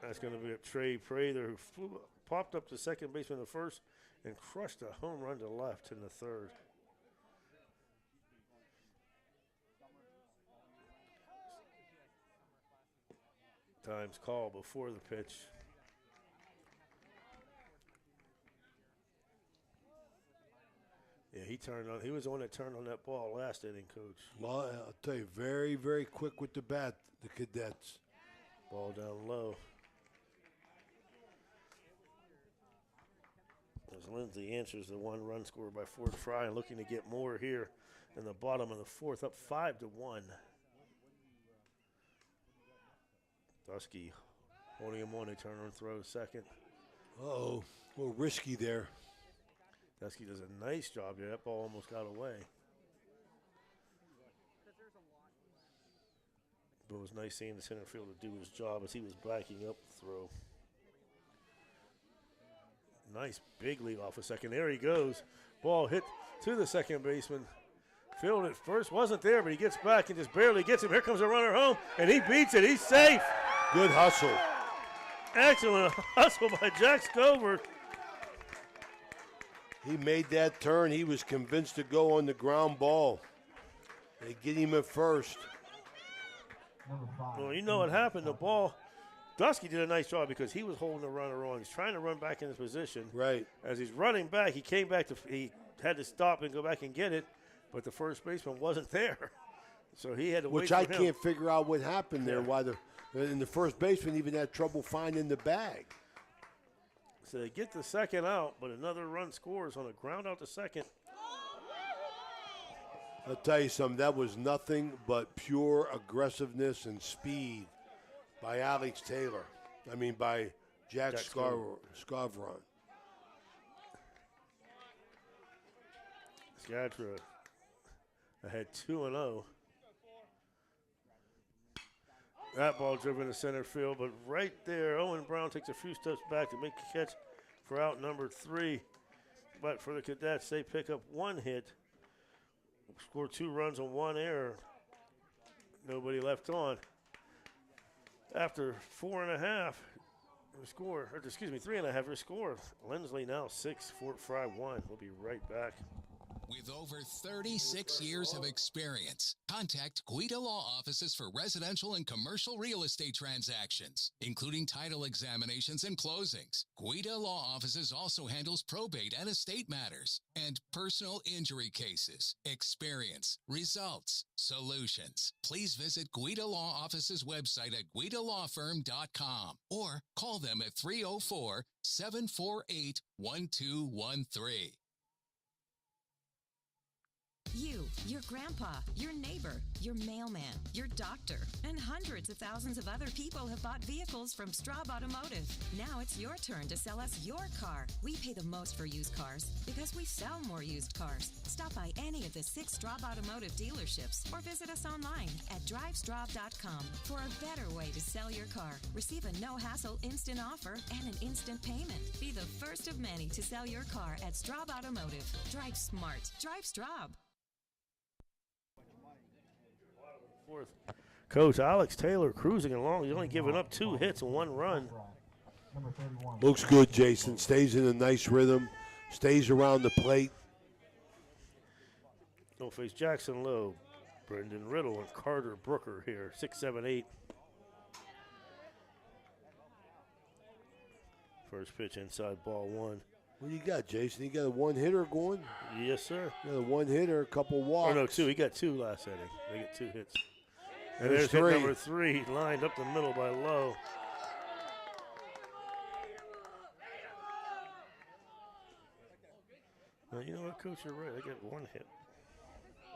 That's going to be a Trey Prather who popped up to second baseman in the first and crushed a home run to left in the third. Time's call before the pitch. Yeah, he was the one that turned on that ball last inning, Coach. Well, I'll tell you, very, very quick with the bat, the Cadets. Ball down low. As Linsly answers the 1-run score by Fort Frye, looking to get more here in the bottom of the fourth, up 5-1. Dusky holding him on, they turn and throw second. Uh-oh, a little risky there. Dusky does a nice job here. That ball almost got away. But it was nice seeing the center fielder do his job as he was backing up the throw. Nice big lead off a second. There he goes. Ball hit to the second baseman. Fielded at first, wasn't there, but he gets back and just barely gets him. Here comes a runner home, and he beats it. He's safe. Good hustle. Excellent hustle by Jack Scover. He made that turn. He was convinced to go on the ground ball. They get him at first. Well, you know what happened. The ball, Dusky did a nice job because he was holding the runner on. He's trying to run back in his position. Right. As he's running back, he came back he had to stop and go back and get it, but the first baseman wasn't there. So he had to wait for him. Which I can't figure out what happened there, why the first baseman even had trouble finding the bag. So they get the second out, but another run scores on a ground out to second. I'll tell you something, that was nothing but pure aggressiveness and speed by Alex Taylor. By Jack Scavron. Skatra ahead 2-0. That ball driven to center field, but right there, Owen Brown takes a few steps back to make a catch for out number 3. But for the Cadets, they pick up 1 hit, score 2 runs on 1 error. Nobody left on. After 4.5, we score, 3.5, we score. Linsly now 6, Fort Frye 1. We'll be right back. With over 36 years of experience, contact Guida Law Offices for residential and commercial real estate transactions, including title examinations and closings. Guida Law Offices also handles probate and estate matters and personal injury cases. Experience, results, solutions. Please visit Guida Law Offices website at guidalawfirm.com or call them at 304-748-1213. You, your grandpa, your neighbor, your mailman, your doctor, and hundreds of thousands of other people have bought vehicles from Straub Automotive. Now it's your turn to sell us your car. We pay the most for used cars because we sell more used cars. Stop by any of the 6 Straub Automotive dealerships or visit us online at drivestraub.com for a better way to sell your car. Receive a no-hassle instant offer and an instant payment. Be the first of many to sell your car at Straub Automotive. Drive smart. Drive Straub. Fourth. Coach Alex Taylor cruising along. He's only given up 2 hits and 1 run. Looks good, Jason. Stays in a nice rhythm. Stays around the plate. They'll face Jackson Lowe, Brendan Riddle, and Carter Brooker here. 6, 7, 8. First pitch inside, ball 1. What do you got, Jason? You got a 1-hitter going? Yes, sir. You got a 1-hitter, a couple walks. Oh, no, 2. He got 2 last inning. They get 2 hits. And There's hit 3. number 3, lined up the middle by Lowe. Now, you know what, Coach? You're right. I got 1 hit.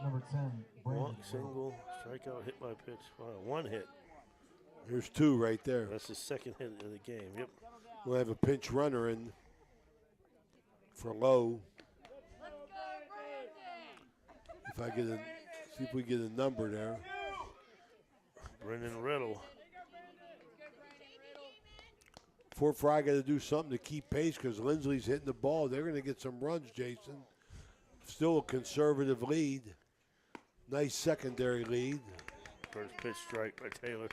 Number 10, Walk, single, strikeout, hit by pitch. Wow, 1 hit. There's 2 right there. That's the 2nd hit of the game. Yep. We'll have a pinch runner in for Lowe. See if we get a number there. Brendan Riddle. Fort Frye got to do something to keep pace because Linsly's hitting the ball. They're going to get some runs, Jason. Still a conservative lead. Nice secondary lead. First pitch strike by Taylor.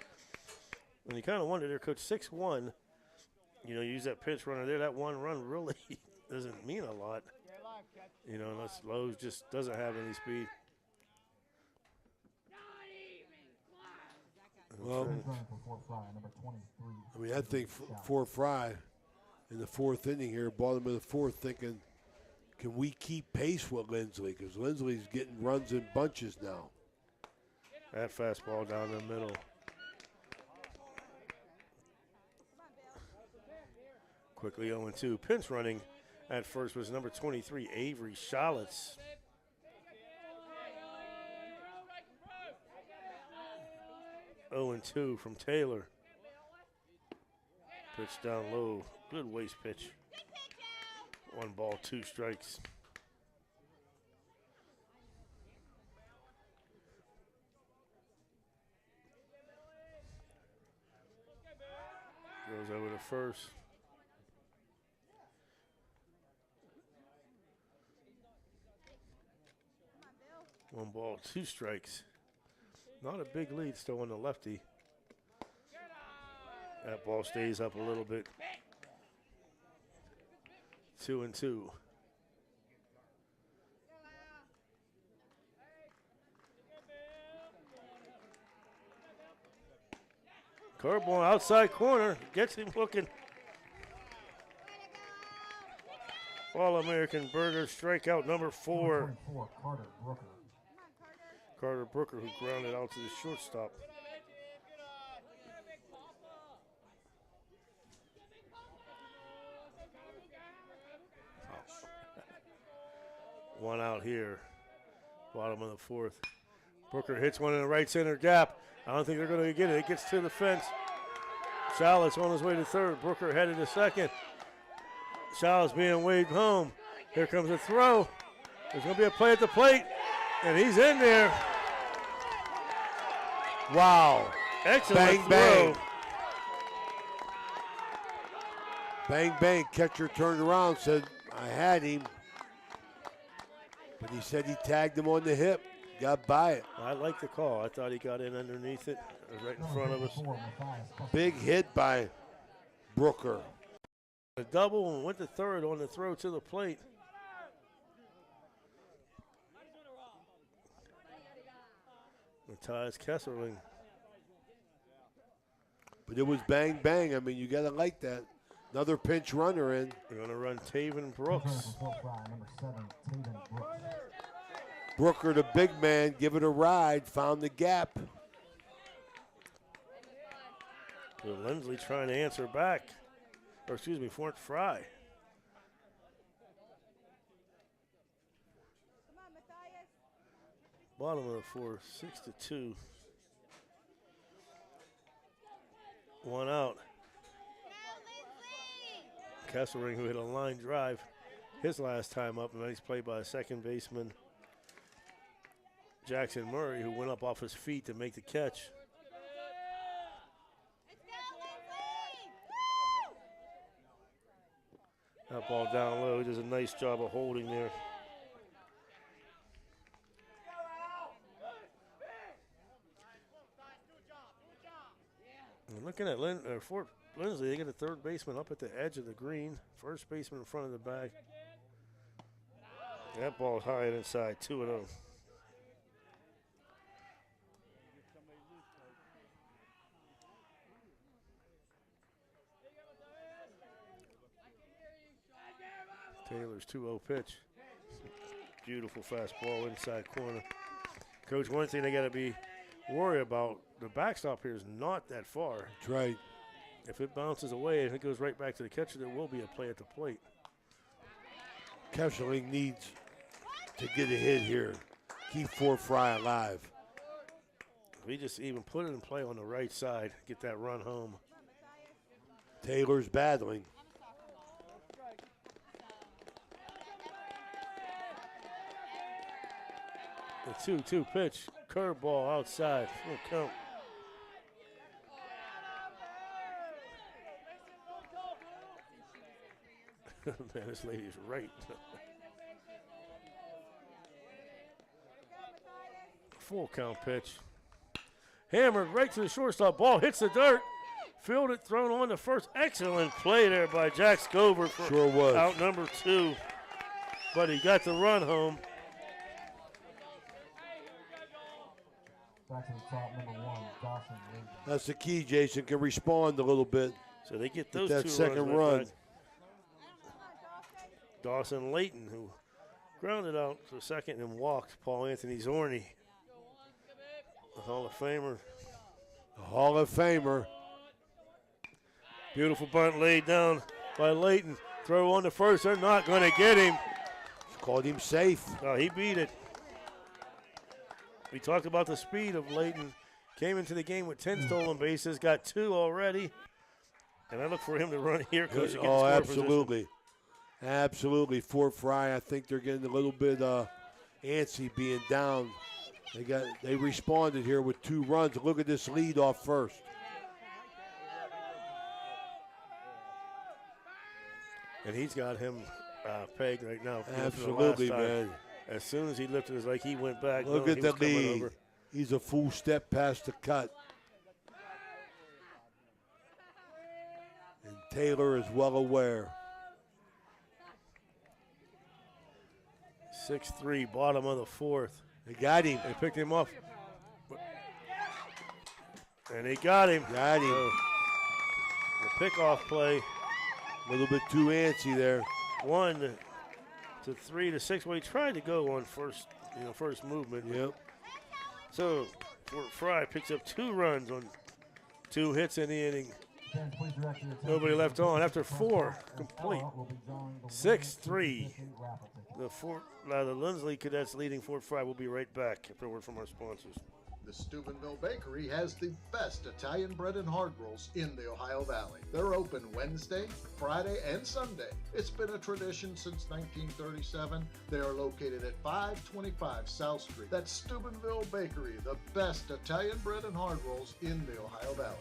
And you kind of wonder there, Coach, 6-1. You know, use that pitch runner there. That 1 run really doesn't mean a lot. You know, unless Lowe just doesn't have any speed. Well, I mean, I think Fort Frye in the 4th inning here, bottom of the 4th, thinking, can we keep pace with Linsly? Because Linsly's getting runs in bunches now. That fastball down the middle. Quickly 0-2. Pinch running at first was number 23, Avery Scholitz. Oh, 2 from Taylor. Pitch down low. Good waist pitch. 1 ball, 2 strikes. Goes over to first. One ball, 2 strikes. Not a big lead still on the lefty. That ball stays up a little bit. 2-2. Curveball outside corner. Gets him looking. All-American Burger strikeout number 4. Carter Brooker. Carter Brooker, who grounded out to the shortstop. One out here. Bottom of the fourth. Brooker hits one in the right center gap. I don't think they're going to get it. It gets to the fence. Shallow's on his way to third. Brooker headed to second. Shallow's being waved home. Here comes a throw. There's going to be a play at the plate, and he's in there. Wow. Excellent throw. Bang. Bang, bang. Catcher turned around, said, I had him. But he said he tagged him on the hip. Got by it. I like the call. I thought he got in underneath it. It was right in front of us. Big hit by Brooker. A double and went to third on the throw to the plate. Matthias Kesserling. But it was bang, bang. I mean, you got to like that. Another pinch runner in. They're going to run Taven Brooks. Brooker, the big man, give it a ride, found the gap. Linsly trying to answer back. Or excuse me, Fort Frye. Bottom of the fourth, 6-2. One out. Kesselring, who hit a line drive his last time up, and nice play by second baseman Jackson Murray, who went up off his feet to make the catch. That ball down low, does a nice job of holding there. And looking at Fort Linsly, they get a third baseman up at the edge of the green, first baseman in front of the bag. That ball's high and inside, 2-0. Taylor's 2-0 pitch. Beautiful fastball inside corner. Coach, one thing they got to be worried about, the backstop here is not that far. That's right. If it bounces away and it goes right back to the catcher, there will be a play at the plate. Kesselring needs to get a hit here. Keep Fort Frye alive. We just even put it in play on the right side, get that run home. Taylor's battling. The 2-2 pitch, curveball outside, full count. Man, this lady's right. Full count pitch. Hammered right to the shortstop. Ball hits the dirt. Fielded, thrown on the first. Excellent play there by Jack Scovert for sure was. Out number 2. But he got the run home. Back to the top, number 1, Dawson. That's the key, Jason. Can respond a little bit. So they get those that two second runs. run. Dawson Layton, who grounded out to second and walked Paul Anthony Zorney, the Hall of Famer. The Hall of Famer. Beautiful bunt laid down by Layton. Throw on the first. They're not going to get him. Called him safe. Oh, he beat it. We talked about the speed of Layton. Came into the game with 10 stolen bases, got 2 already. And I look for him to run here, Coach. To get Oh, score absolutely. Position. Absolutely. Fort Frye, I think they're getting a little bit antsy being down. They responded here with 2 runs. Look at this lead off first. And he's got him pegged right now. Absolutely, man. As soon as he lifted his leg, he went back. Look at the lead. Over. He's a full step past the cut. And Taylor is well aware. 6-3, bottom of the fourth. They got him. They picked him off. And they got him. Got him. The pickoff play. A little bit too antsy there. 1 to 3 to 6. Well, he tried to go on first movement. Yep. So Fort Frye picks up 2 runs on 2 hits in the inning. Fans, please direct your attention Nobody to left the on after ticket 4 as complete. Ella will be drawing the 6-3. 1-250 raffle ticket. The Linsly Cadets leading Fort Frye. Will be right back after a word from our sponsors. The Steubenville Bakery has the best Italian bread and hard rolls in the Ohio Valley. They're open Wednesday, Friday, and Sunday. It's been a tradition since 1937. They are located at 525 South Street. That's Steubenville Bakery, the best Italian bread and hard rolls in the Ohio Valley.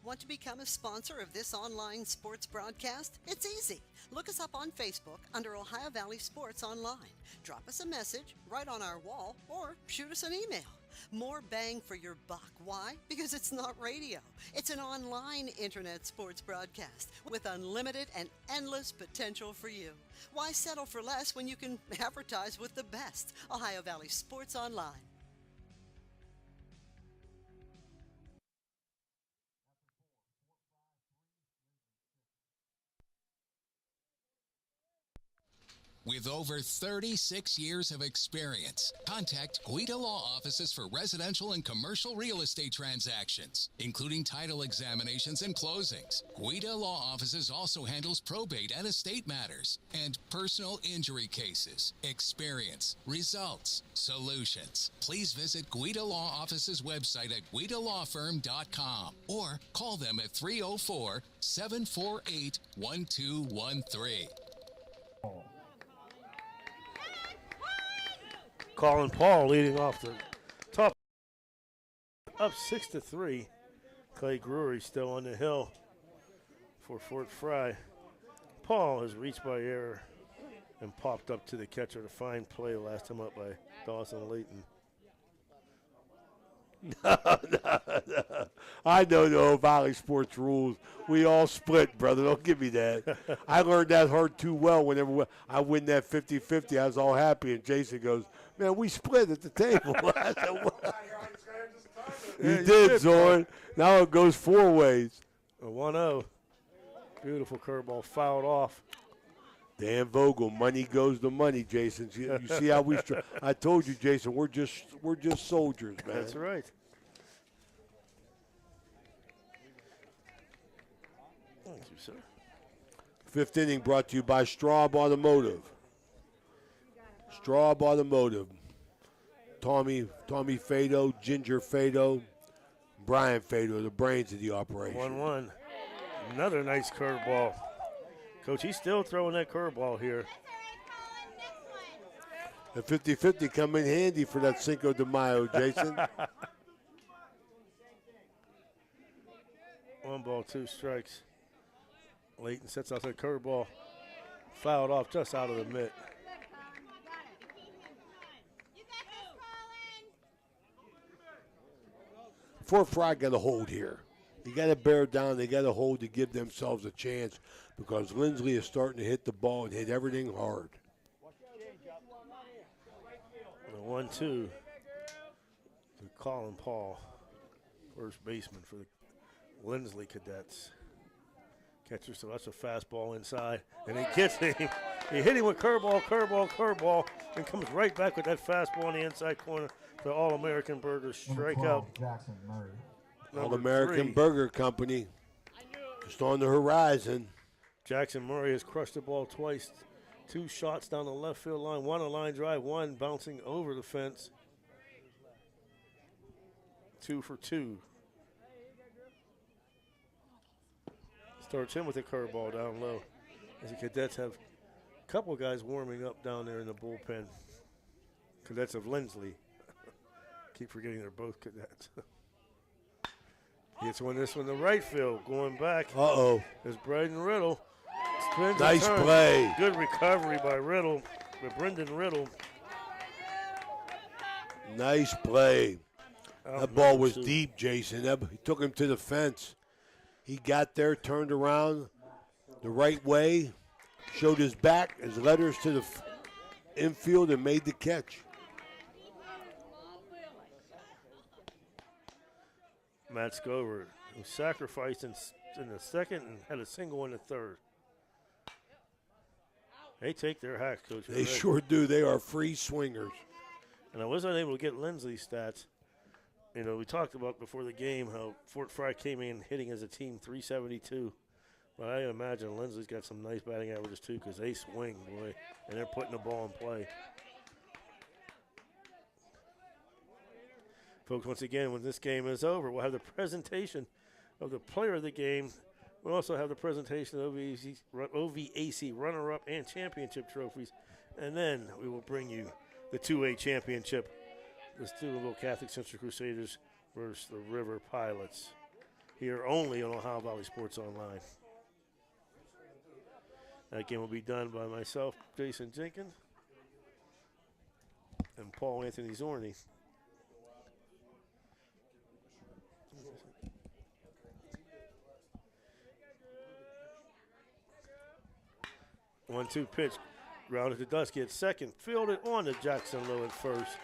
Want to become a sponsor of this online sports broadcast? It's easy. Look us up on Facebook under Ohio Valley Sports Online. Drop us a message right on our wall or shoot us an email. More bang for your buck. Why? Because it's not radio. It's an online internet sports broadcast with unlimited and endless potential for you. Why settle for less when you can advertise with the best? Ohio Valley Sports Online. With over 36 years of experience, contact Guida Law Offices for residential and commercial real estate transactions, including title examinations and closings. Guida Law Offices also handles probate and estate matters and personal injury cases. Experience, results, solutions. Please visit Guida Law Offices website at guidalawfirm.com or call them at 304-748-1213. Colin Paul leading off the top. Up 6-3. Clay Brewery still on the hill for Fort Frye. Paul has reached by error and popped up to the catcher. A fine play last time up by Dawson Layton. No. I know the Valley Sports rules. We all split, brother. Don't give me that. I learned that hard too well. Whenever I win that 50-50, I was all happy. And Jason goes, man, we split at the table. I said, what? You did, Zorn. Now it goes 4 ways. A 1-0. Beautiful curveball fouled off. Dan Vogel, money goes to money, Jason. You see how we? I told you, Jason. We're just soldiers, man. That's right. Thank you, sir. 5th inning brought to you by Straub Automotive. Straub Automotive. Tommy Fado, Ginger Fado, Brian Fado, the brains of the operation. 1-1. Another nice curveball. Coach, he's still throwing that curveball here. The 50-50 come in handy for that Cinco de Mayo, Jason. 1 ball, 2 strikes. Layton sets out the curveball. Fouled off just out of the mitt. Fort Frye got a hold here. You got to bear down. They got a hold to give themselves a chance because Linsly is starting to hit the ball and hit everything hard. The 1-2 to Colin Paul, first baseman for the Linsly Cadets. Catcher, so that's a fastball inside, and he gets him. He hit him with curveball, and comes right back with that fastball in the inside corner. The All-American Burger strikeout. Jackson Murray. All-American Burger Company, just on the horizon. Jackson Murray has crushed the ball twice. 2 shots down the left field line, 1 a line drive, 1 bouncing over the fence. 2 for 2. Starts him with a curveball down low. As the Cadets have a couple guys warming up down there in the bullpen. Cadets of Linsly. Keep forgetting they're both Cadets. Gets this one to right field, going back. Uh-oh. There's Braden Riddle. Nice play. Good recovery by Riddle, by Brendan Riddle. Nice play. That ball was deep, Jason. He took him to the fence. He got there, turned around the right way, showed his back, his letters to the infield, and made the catch. Matt Scover, who sacrificed in the second and had a single in the third. They take their hacks, Coach. They sure do. They are free swingers. And I was unable to get Linsly stats. You know, we talked about before the game how Fort Frye came in hitting as a team 372. But I imagine Linsly's got some nice batting averages too because they swing, boy, and they're putting the ball in play. Folks, once again, when this game is over, we'll have the presentation of the player of the game. We'll also have the presentation of OVAC runner-up and championship trophies. And then we will bring you the 2A championship, the Steubenville Catholic Central Crusaders versus the River Pilots, here only on Ohio Valley Sports Online. That game will be done by myself, Jason Jenkins, and Paul Anthony Zorney. 1-2 pitch, grounded to Dusky at second, fielded on to Jackson Lowe at first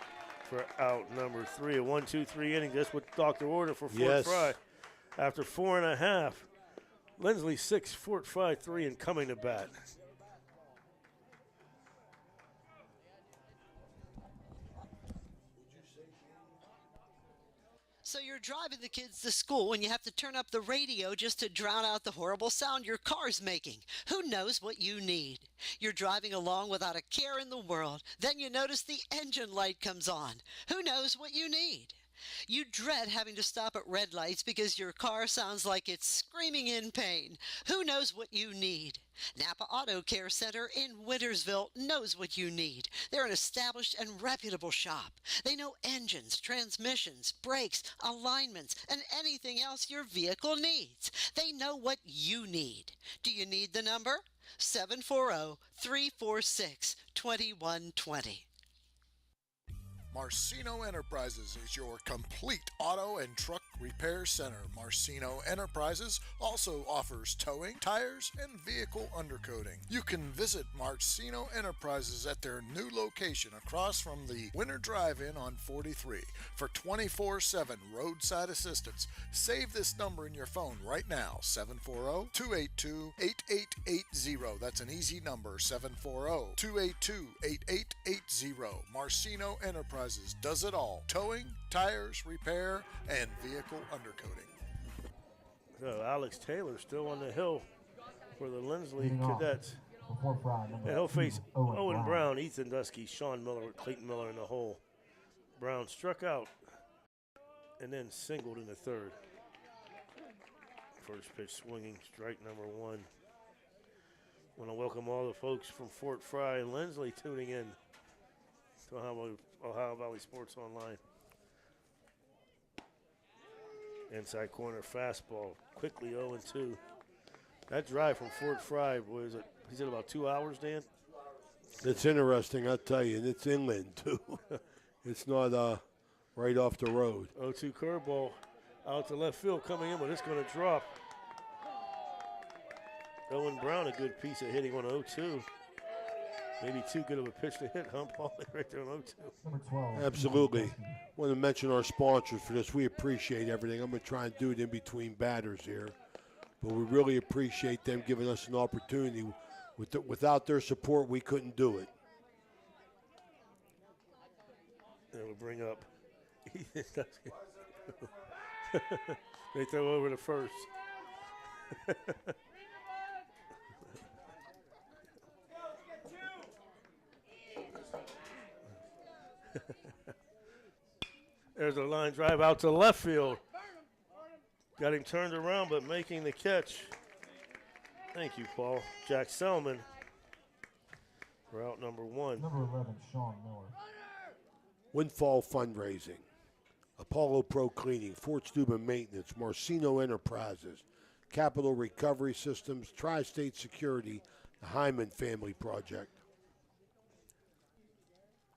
for out number 3. A 1-2-3 inning, just with Dr. Order for Fort Frye. After 4.5, Linsly 6, Fort Frye 3, and coming to bat. So you're driving the kids to school and you have to turn up the radio just to drown out the horrible sound your car's making. Who knows what you need? You're driving along without a care in the world. Then you notice the engine light comes on. Who knows what you need? You dread having to stop at red lights because your car sounds like it's screaming in pain. Who knows what you need? Napa Auto Care Center in Wintersville knows what you need. They're an established and reputable shop. They know engines, transmissions, brakes, alignments, and anything else your vehicle needs. They know what you need. Do you need the number? 740-346-2120. Marcino Enterprises is your complete auto and truck repair center. Marcino Enterprises also offers towing, tires, and vehicle undercoating. You can visit Marcino Enterprises at their new location across from the Winter Drive-In on 43 for 24/7 roadside assistance. Save this number in your phone right now, 740-282-8880. That's an easy number, 740-282-8880. Marcino Enterprises does it all: towing, tires, repair, and vehicle undercoating. So Alex Taylor still on the hill for the Linsly Cadets. And he'll face Owen Brown, Ethan Dusky, Sean Miller, Clayton Miller in the hole. Brown struck out and then singled in the third. First pitch swinging, strike number 1. I want to welcome all the folks from Fort Frye and Linsly tuning in to Ohio Valley Sports Online. Inside corner fastball, quickly 0-2. That drive from Fort Frye, was it? He's at about 2 hours, Dan? It's interesting, I'll tell you, and it's inland too. It's not right off the road. 0-2 curveball out to left field coming in, but it's going to drop. Owen Brown, a good piece of hitting on 0-2. Maybe too good of a pitch to hit, huh, Paul? Right there on 0-2. Absolutely. Want to mention our sponsors for this. We appreciate everything. I'm going to try and do it in between batters here. But we really appreciate them giving us an opportunity. Without their support, we couldn't do it. And we'll bring up Ethan Dusky. They throw over to first. There's a line drive out to left field. Got him turned around, but making the catch. Thank you, Paul. Jack Selman for out number 1. Number 11, Sean Miller. Windfall Fundraising, Apollo Pro Cleaning, Fort Steuben Maintenance, Marcino Enterprises, Capital Recovery Systems, Tri-State Security, the Hyman Family Project.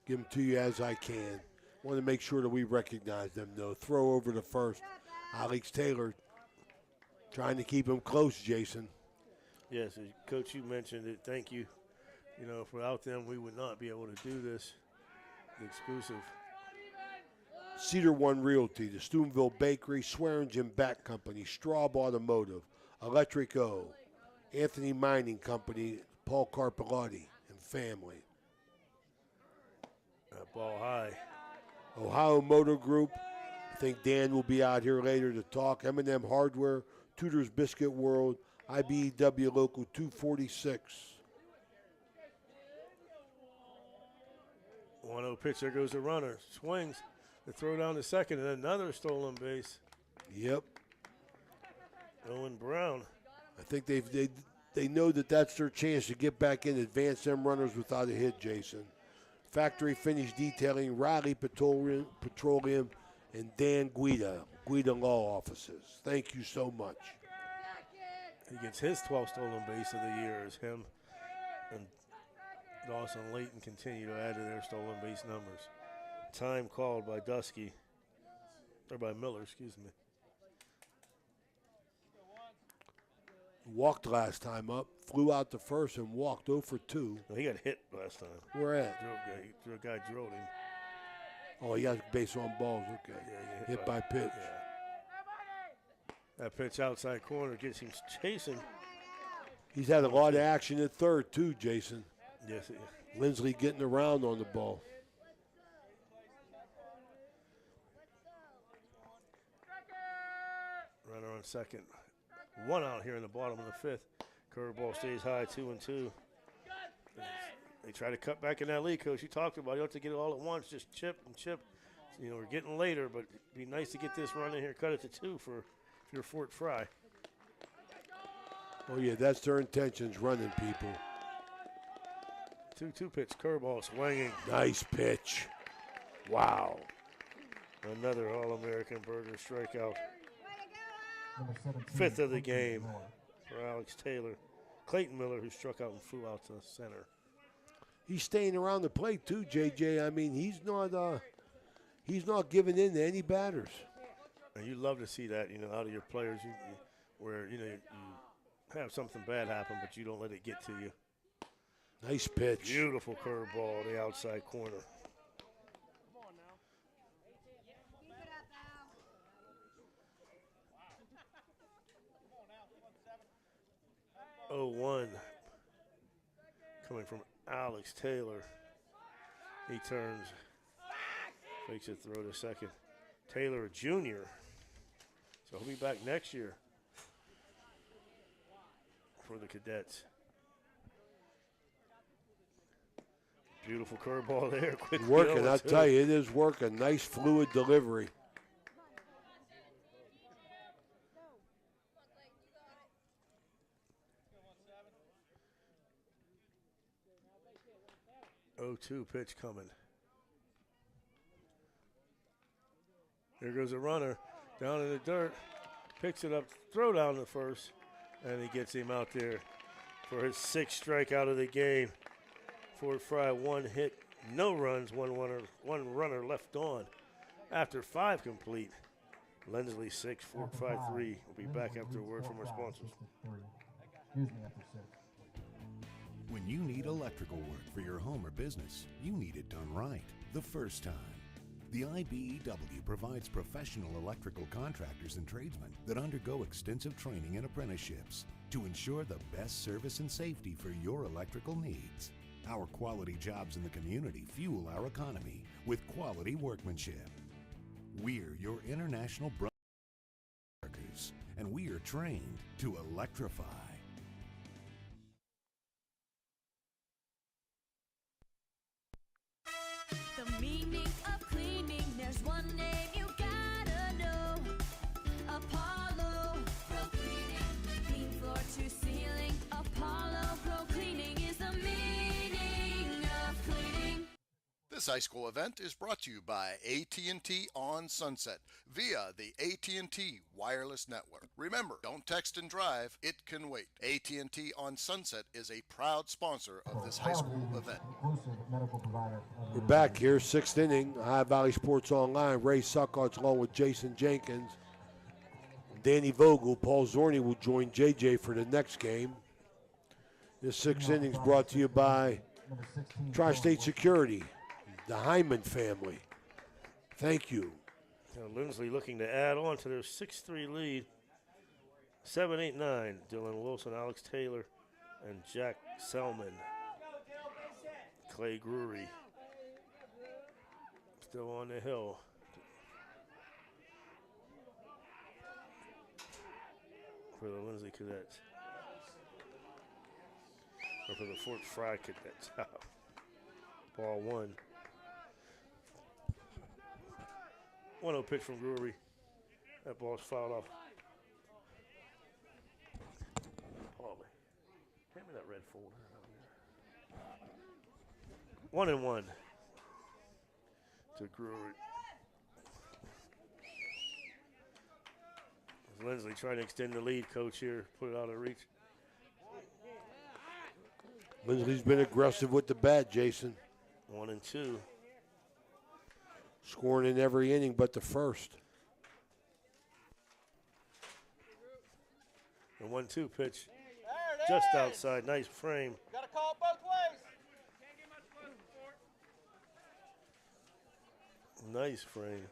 Give them to you as I can. Want to make sure that we recognize them, though. Throw over to first. Alex Taylor trying to keep him close, Jason. Yes, Coach, you mentioned it. Thank you. You know, without them, we would not be able to do this. The exclusive. Cedar One Realty, the Steubenville Bakery, Swearingen Bat Company, Straub Automotive, Electric O, Anthony Mining Company, Paul Carpellotti, and family. That ball high. Ohio Motor Group. I think Dan will be out here later to talk. M&M Hardware, Tudor's Biscuit World, IBEW Local 246. 1-0 pitch. There goes the runner. Swings. The throw down to second, and another stolen base. Yep. Owen Brown. I think they know that that's their chance to get back in, advance them runners without a hit, Jason. Factory Finish Detailing, Riley Petroleum, and Dan Guida Law Offices. Thank you so much. He gets his 12th stolen base of the year as him and Dawson Layton continue to add to their stolen base numbers. Time called by Dusky, or by Miller, excuse me. Walked last time up, flew out to first and walked 0 for 2. No, he got hit last time. Where at? A guy drilled him. Oh, he got base on balls. Okay. Yeah, hit by pitch. Yeah. That pitch outside corner gets him chasing. He's had a lot of action at third, too, Jason. Yes. Linsly getting around on the ball. Runner on second. One out here in the bottom of the fifth. Curveball stays high, 2-2. They try to cut back in that lead, Coach. You talked about you don't have to get it all at once, just chip and chip. You know, we're getting later, but it'd be nice to get this run in here, cut it to 2 for your Fort Frye. Oh, yeah, that's their intentions, running people. 2-2 pitch, curveball swinging. Nice pitch. Wow. Another All-American Burger strikeout. 5th of the game for Alex Taylor. Clayton Miller, who struck out and flew out to center. He's staying around the plate too, JJ. I mean, he's not giving in to any batters. And you love to see that, you know, out of your players, where you have something bad happen, but you don't let it get to you. Nice pitch. Beautiful curveball on the outside corner. Oh, 1 coming from Alex Taylor. He turns, fakes a throw to second. Taylor, a junior, so he'll be back next year for the Cadets. Beautiful curveball there. Quick working, I'll tell you, it is working. Nice fluid delivery. Oh, 2 pitch coming. There goes a runner down in the dirt, picks it up, throw down the first, and he gets him out there for his 6th strikeout of the game. Fort Frye, 1 hit, no runs, one runner left on. After 5 complete, Linsly 6, Fort Frye 3. We'll be back after a word from our sponsors. Excuse me, after 6. When you need electrical work for your home or business, you need it done right the first time. The IBEW provides professional electrical contractors and tradesmen that undergo extensive training and apprenticeships to ensure the best service and safety for your electrical needs. Our quality jobs in the community fuel our economy with quality workmanship. We're your international workers, and we are trained to electrify. The meaning of cleaning, there's one name you gotta know. Apollo Pro Cleaning. Clean floor to ceiling. Apollo Pro Cleaning is the meaning of cleaning. This high school event is brought to you by AT&T on Sunset via the AT&T wireless network. Remember, don't text and drive, it can wait. AT&T on Sunset is a proud sponsor of this high school event. We're back here, 6th inning, Ohio Valley Sports Online. Ray Suckarts along with Jason Jenkins, Danny Vogel. Paul Zorni will join JJ for the next game. This 6th inning is brought to you by Tri-State Security, the Hyman family. Thank you. Now Linsly looking to add on to their 6-3 lead. 7-8-9. Dylan Wilson, Alex Taylor, and Jack Selman. Clay Drury still on the hill. For the Linsly Cadets. Or for the Fort Frye Cadets. Ball one. 1-0 pitch from Drury. That ball's fouled off. Paulie. Hand me that red folder. 1-1 to Drury. Linsly trying to extend the lead, coach here, put it out of reach. Linsly's been aggressive with the bat, Jason. 1-2. Scoring in every inning but the first. The 1-2 pitch just outside. Nice frame. Got to call it both ways. Nice frame.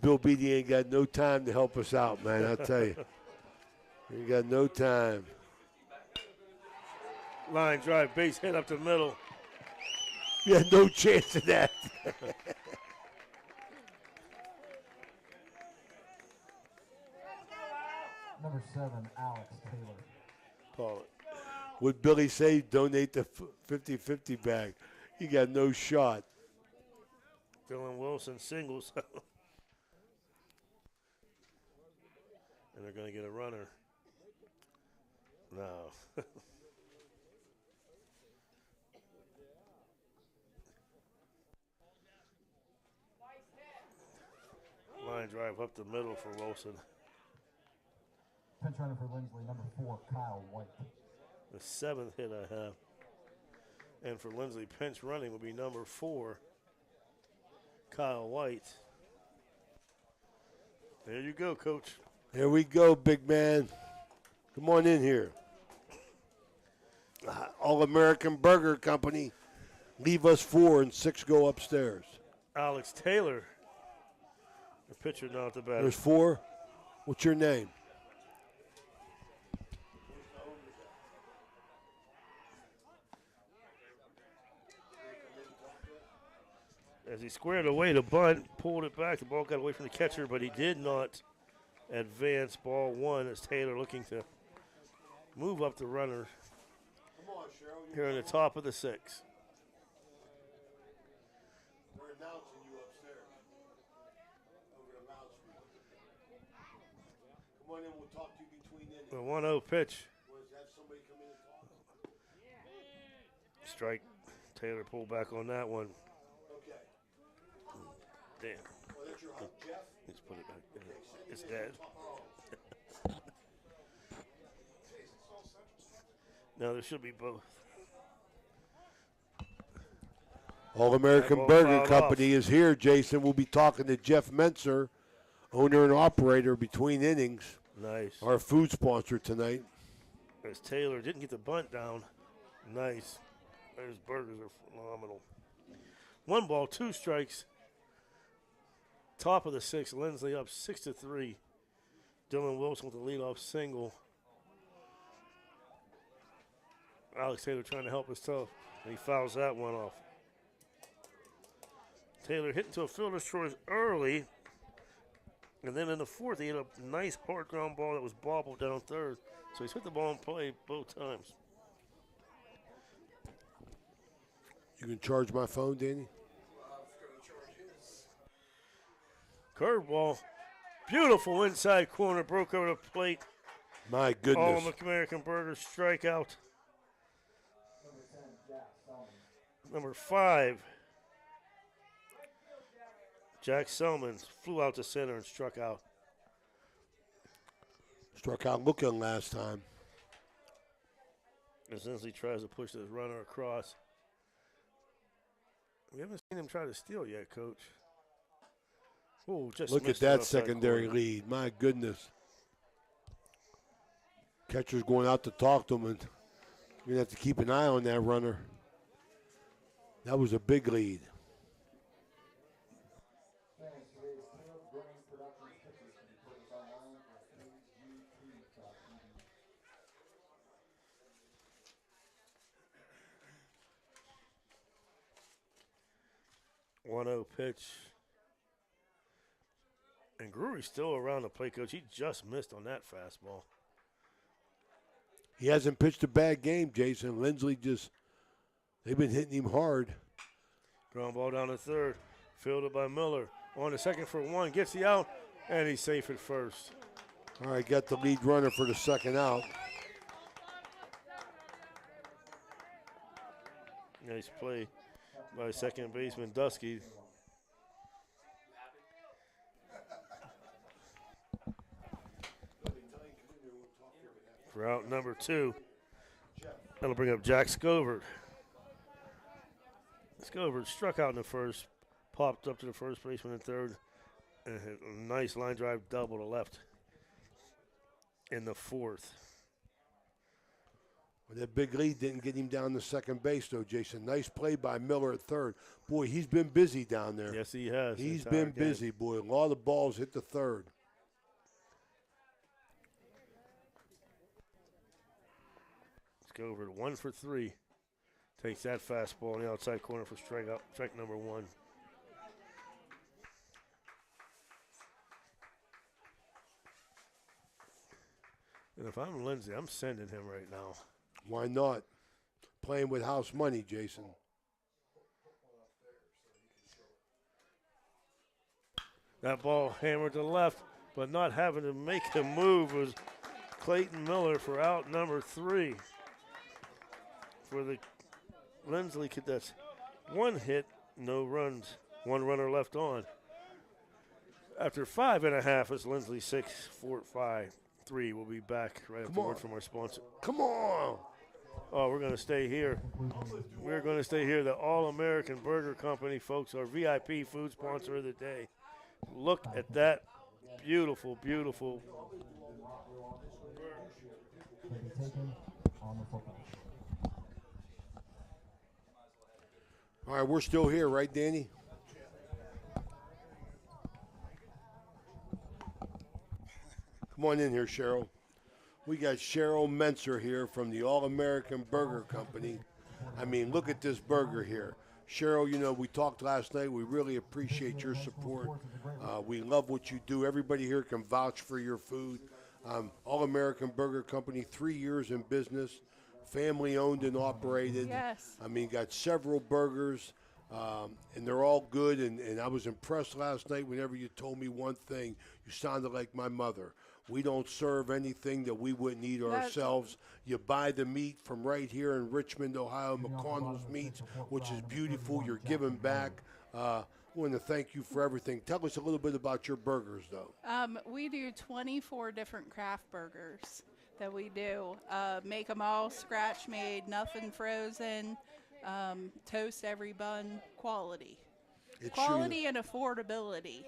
Bill Beatty ain't got no time to help us out, man, I'll tell you. He got no time. Line drive, base hit up the middle. You had no chance of that. Number 7, Alex Taylor. Call it. Would Billy say donate the 50-50 bag? He got no shot. Dylan Wilson singles. And they're going to get a runner. No. Line drive up the middle for Wilson. Pinch runner for Linsly, number 4, Kyle White. The 7th hit I have. And for Linsly, pinch running will be number 4, Kyle White. There you go, Coach. Here we go, big man. Come on in here. All-American Burger Company. Leave us 4 and 6 go upstairs. Alex Taylor, the pitcher, not the batter. There's 4. What's your name? As he squared away the bunt, pulled it back. The ball got away from the catcher, but he did not advance. Ball 1 as Taylor looking to move up the runner here in the top of the 6th. We're announcing you upstairs over the loudspeaker. Come on in, we'll talk to you between innings. The 1-0 pitch. Have somebody come in and talk. Strike. Taylor pulled back on that one. Okay. Damn. Oh, that's your hug, Jeff? Let's put it back. It's dead. No, there should be both. All-American Burger Company is here, Jason. We'll be talking to Jeff Mentzer, owner and operator between innings. Nice. Our food sponsor tonight. As Taylor didn't get the bunt down. Nice. Those burgers are phenomenal. 1 ball, 2 strikes. Top of the 6th, Linsly up 6-3. Dylan Wilson with the leadoff single. Alex Taylor trying to help his tough, and he fouls that one off. Taylor hit into a fielder's choice early, and then in the 4th, he hit a nice hard ground ball that was bobbled down 3rd. So he's hit the ball in play both times. You can charge my phone, Danny? Curveball. Beautiful inside corner. Broke over the plate. My goodness. All-American Burger strikeout. Number 5. Jack Selmans flew out to center and struck out. Struck out looking last time. As Linsly tries to push this runner across. We haven't seen him try to steal yet, Coach. Oh, just look at that secondary lead. My goodness. Catcher's going out to talk to him, and You're going to have to keep an eye on that runner. That was a big lead. One-0 pitch. And Grury's still around the plate, coach. He just missed on that fastball. He hasn't pitched a bad game, Jason. Linsly they've been hitting him hard. Ground ball down to third. Fielded by Miller. On to second for one. Gets the out, and he's safe at first. All right, got the lead runner for the second out. Nice play by second baseman Dusky. For out number 2. That'll bring up Jack Scovert. Scovert struck out in the first, popped up to the first baseman in third, and hit a nice line drive double to left in the fourth. Well, that big lead didn't get him down to second base, though, Jason. Nice play by Miller at third. Boy, he's been busy down there. Yes, he has. He's been busy, boy. A lot of balls hit the third. Scovert 1 for 3. Takes that fastball in the outside corner for strike number 1. And if I'm Lindsay, I'm sending him right now. Why not? Playing with house money, Jason. That ball hammered to the left, but not having to make the move was Clayton Miller for out number 3. For the Linsly Cadets. 1 hit, no runs, 1 runner left on. After 5.5, it's Linsly 6, 4, 5, 3. We'll be back right after word from our sponsor. Come on. Oh, we're going to stay here. We're going to stay here. The All-American Burger Company, folks, our VIP food sponsor of the day. Look at that beautiful, beautiful. All right, we're still here, right, Danny? Come on in here, Cheryl. We got Cheryl Menser here from the All-American Burger Company. I mean, look at this burger here. Cheryl, you know, we talked last night. We really appreciate your support. We love what you do. Everybody here can vouch for your food. All-American Burger Company, 3 years in business, family-owned and operated. Yes. I mean, got several burgers, and they're all good. And I was impressed last night whenever you told me one thing. You sounded like my mother. We don't serve anything that we wouldn't eat ourselves. You buy the meat from right here in Richmond, Ohio, McConnell's Meats, which is beautiful. You're giving back. I want to thank you for everything. Tell us a little bit about your burgers, though. We do 24 different craft burgers that we do. Make them all scratch-made, nothing frozen, toast every bun, quality. Quality and affordability.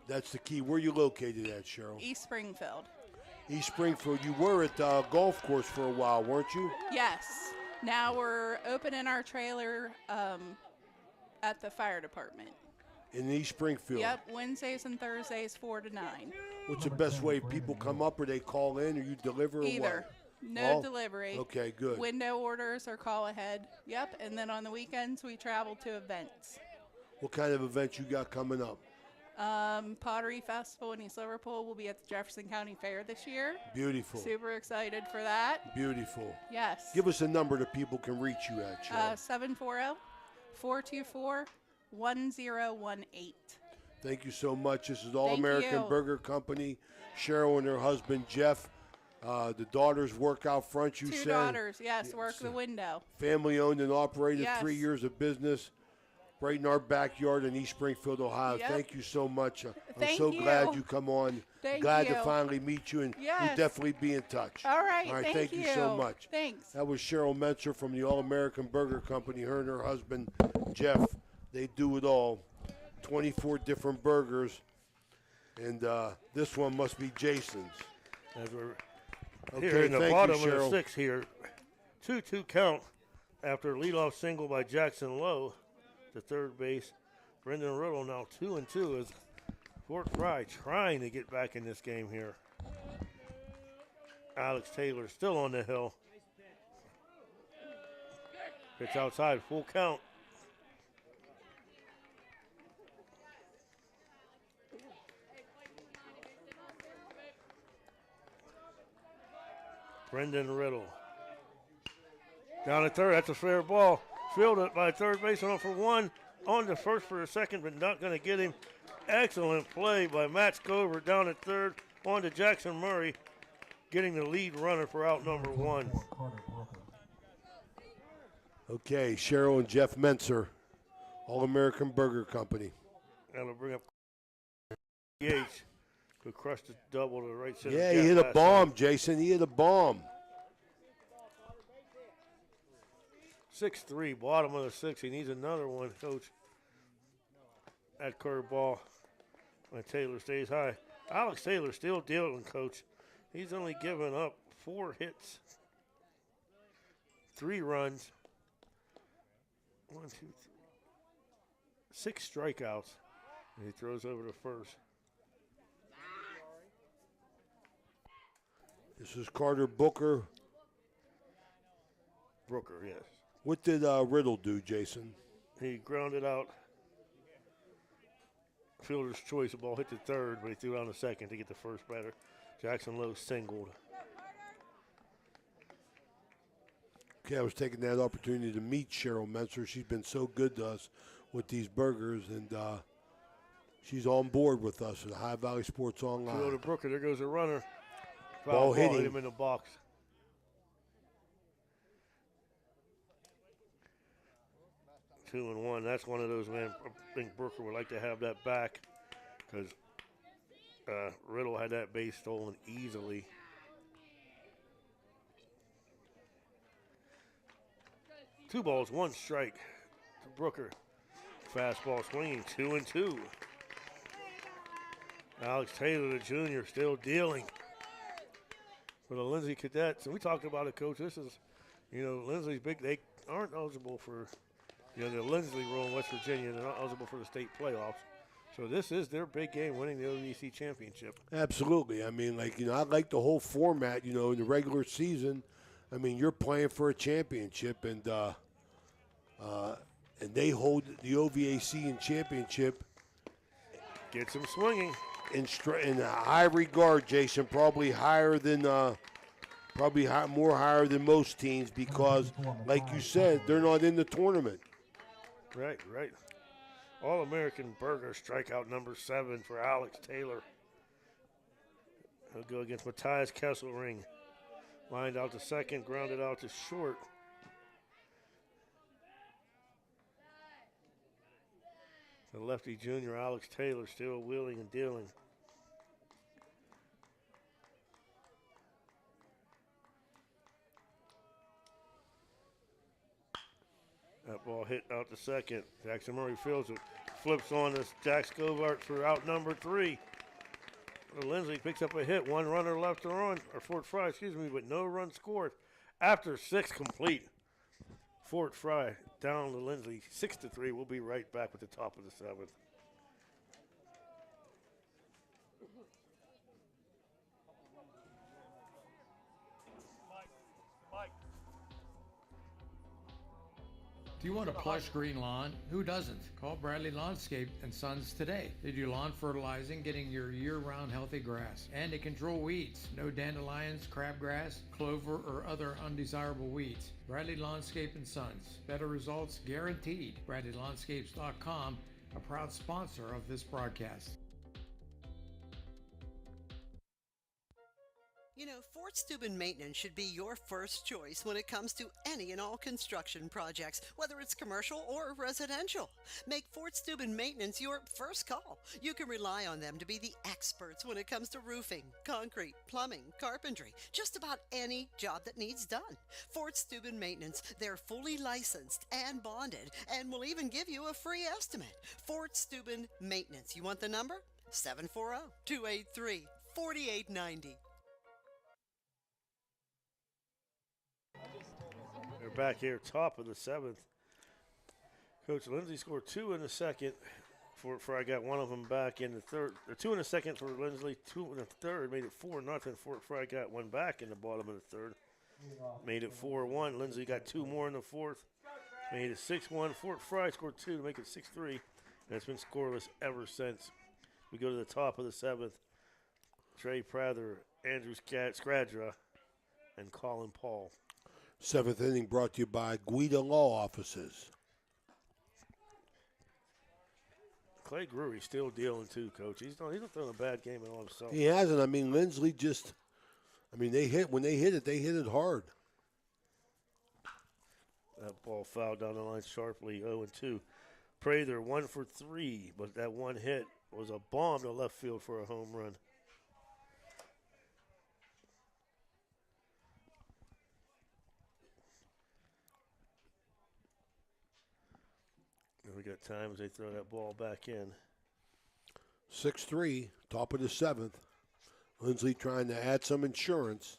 That's the key. Where are you located at, Cheryl? East Springfield. East Springfield. You were at the golf course for a while, weren't you? Yes. Now we're opening our trailer at the fire department. In East Springfield? Yep, Wednesdays and Thursdays, 4 to 9. What's the best way? People come up or they call in or you deliver or Either. what? No delivery. Okay, good. Window orders or call ahead. Yep, and then on the weekends we travel to events. What kind of events you got coming up? Pottery Festival in East Liverpool will be at the Jefferson County Fair this year. Beautiful. Super excited for that. Beautiful. Yes. Give us a number that people can reach you at, Cheryl. 740-424-1018. Thank you so much. This is All-American Burger Company. Cheryl and her husband, Jeff. The daughters work out front, you said. 2 daughters, yes, work the window. Family owned and operated, Yes. 3 years of business. Right in our backyard in East Springfield, Ohio. Yep. Thank you so much. I'm Thank so you. glad you come on. Thank glad you. to finally meet you, and Yes. we'll definitely be in touch. All right, thank you so much. Thanks. That was Cheryl Menser from the All-American Burger Company. Her and her husband, Jeff, they do it all. 24 different burgers, and this one must be Jason's. As we're Okay, here in the thank bottom you, of Cheryl. the 6th here, 2-2 count after a leadoff single by Jackson Lowe to third base. Brendan Riddle now 2-2 as Fort Frye trying to get back in this game here. Alex Taylor still on the hill. Pitch outside, full count. Brendan Riddle. Down at third, that's a fair ball. Fielded by third baseman for one. On to first for a second, but not going to get him. Excellent play by Matt Scover down at third. On to Jackson Murray, getting the lead runner for out number one. Okay, Cheryl and Jeff Menser, All-American Burger Company. That'll bring up Yates, who crushed the double to the right center. Yeah, he hit a bomb, Jason. He hit a bomb. 6-3, bottom of the sixth. He needs another one, Coach. That curveball. And Taylor stays high. Alex Taylor still dealing, Coach. He's only given up 4 hits, 3 runs, 6 strikeouts. And he throws over to first. This is Carter Booker. Brooker, yes. What did Riddle do, Jason? He grounded out. Fielder's choice, the ball hit the third, but he threw it on the second to get the first batter. Jackson Lowe singled. Okay, I was taking that opportunity to meet Cheryl Menser. She's been so good to us with these burgers, and she's on board with us at High Valley Sports Online. Fielder Brooker, there goes a runner. Ball hit hit him in the box. Two and one. That's one of those, man. I think Brooker would like to have that back because Riddle had that base stolen easily. Two balls, one strike to Brooker. Fastball swinging, 2-2. Alex Taylor, the junior, still dealing for the Linsly Cadets. And we talked about it, Coach. This is, Linsly's big. They aren't eligible for, the Linsly rule in West Virginia. They're not eligible for the state playoffs. So this is their big game, winning the OVC championship. Absolutely. I mean, I like the whole format, in the regular season. I mean, you're playing for a championship, and they hold the OVAC in championship. Gets them swinging. In high regard, Jason, probably higher than more higher than most teams because, like you said, they're not in the tournament. Right. All-American Burger strikeout number 7 for Alex Taylor. He'll go against Matthias Kesselring. Lined out to second, grounded out to short. The lefty junior, Alex Taylor, still wheeling and dealing. That ball hit out to second. Jackson Murray fields it. Flips on to Jack Scovart for out number 3. Linsly picks up a hit. One runner left to run, or Fort Frye, but no run scored. After 6 complete, Fort Frye down to Linsly 6-3. We'll be right back with the top of the 7th. Do you want a plush green lawn? Who doesn't? Call Bradley Landscape and Sons today. They do lawn fertilizing, getting your year-round healthy grass. And they control weeds. No dandelions, crabgrass, clover, or other undesirable weeds. Bradley Landscape and Sons. Better results guaranteed. BradleyLandscapes.com, a proud sponsor of this broadcast. Fort Steuben Maintenance should be your first choice when it comes to any and all construction projects, whether it's commercial or residential. Make Fort Steuben Maintenance your first call. You can rely on them to be the experts when it comes to roofing, concrete, plumbing, carpentry, just about any job that needs done. Fort Steuben Maintenance, they're fully licensed and bonded and will even give you a free estimate. Fort Steuben Maintenance. You want the number? 740-283-4890. back here, top of the 7th. Coach Linsly scored 2 in the second. Frye got one of them back in the third. 2 in the second for Linsly, 2 in the third. Made it 4-0. Frye got one back in the bottom of the third. Made it 4-1. Linsly got 2 more in the fourth. Made it 6-1. Frye scored 2 to make it 6-3. And it's been scoreless ever since. We go to the top of the 7th. Trey Prather, Andrew Scradra, and Colin Paul. 7th inning brought to you by Guida Law Offices. Clay Grury still dealing too, Coach. He's not throwing a bad game at all himself. He hasn't. I mean, Linsly just, when they hit it, they hit it hard. That ball fouled down the line sharply, 0-2. Prather 1 for 3, but that one hit was a bomb to left field for a home run. We got time as they throw that ball back in. 6-3, top of the 7th. Linsly trying to add some insurance.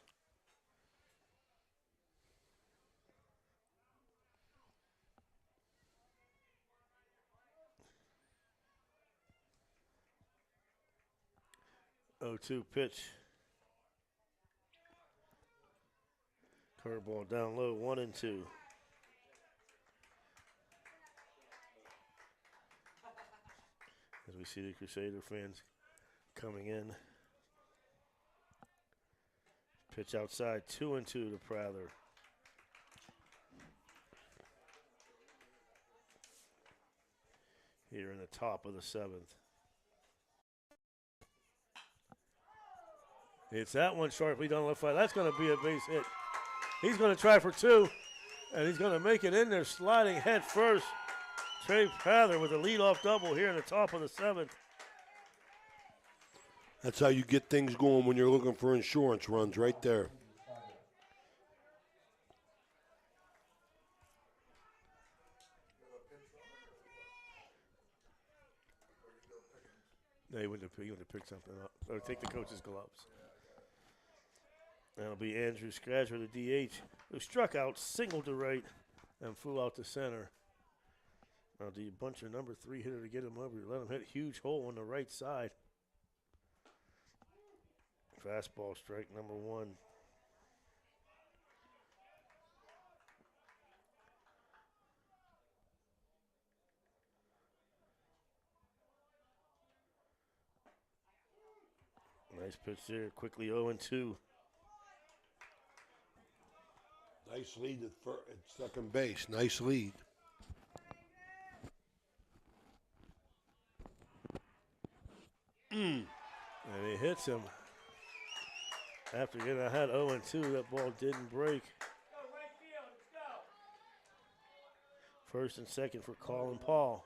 Oh, 2 pitch. Curveball down low, 1-2. As we see the Crusader fans coming in. Pitch outside, 2-2 to Prather. Here in the top of the 7th. It's that one sharply down the left side. That's going to be a base hit. He's going to try for 2, and he's going to make it in there, sliding head first. Trey Prather with a leadoff double here in the top of the 7th. That's how you get things going when you're looking for insurance runs, right there. No, he went to pick something up, or take the coach's gloves. That'll be Andrew Scradger, the DH, who struck out, singled to right, and flew out to center. Now, do you bunch your number 3 hitter to get him over? Let him hit a huge hole on the right side. Fastball strike number 1. Nice pitch there, quickly 0-2. Nice lead at second base. Nice lead. And he hits him. After getting ahead 0-2, that ball didn't break. First and second for Colin Paul.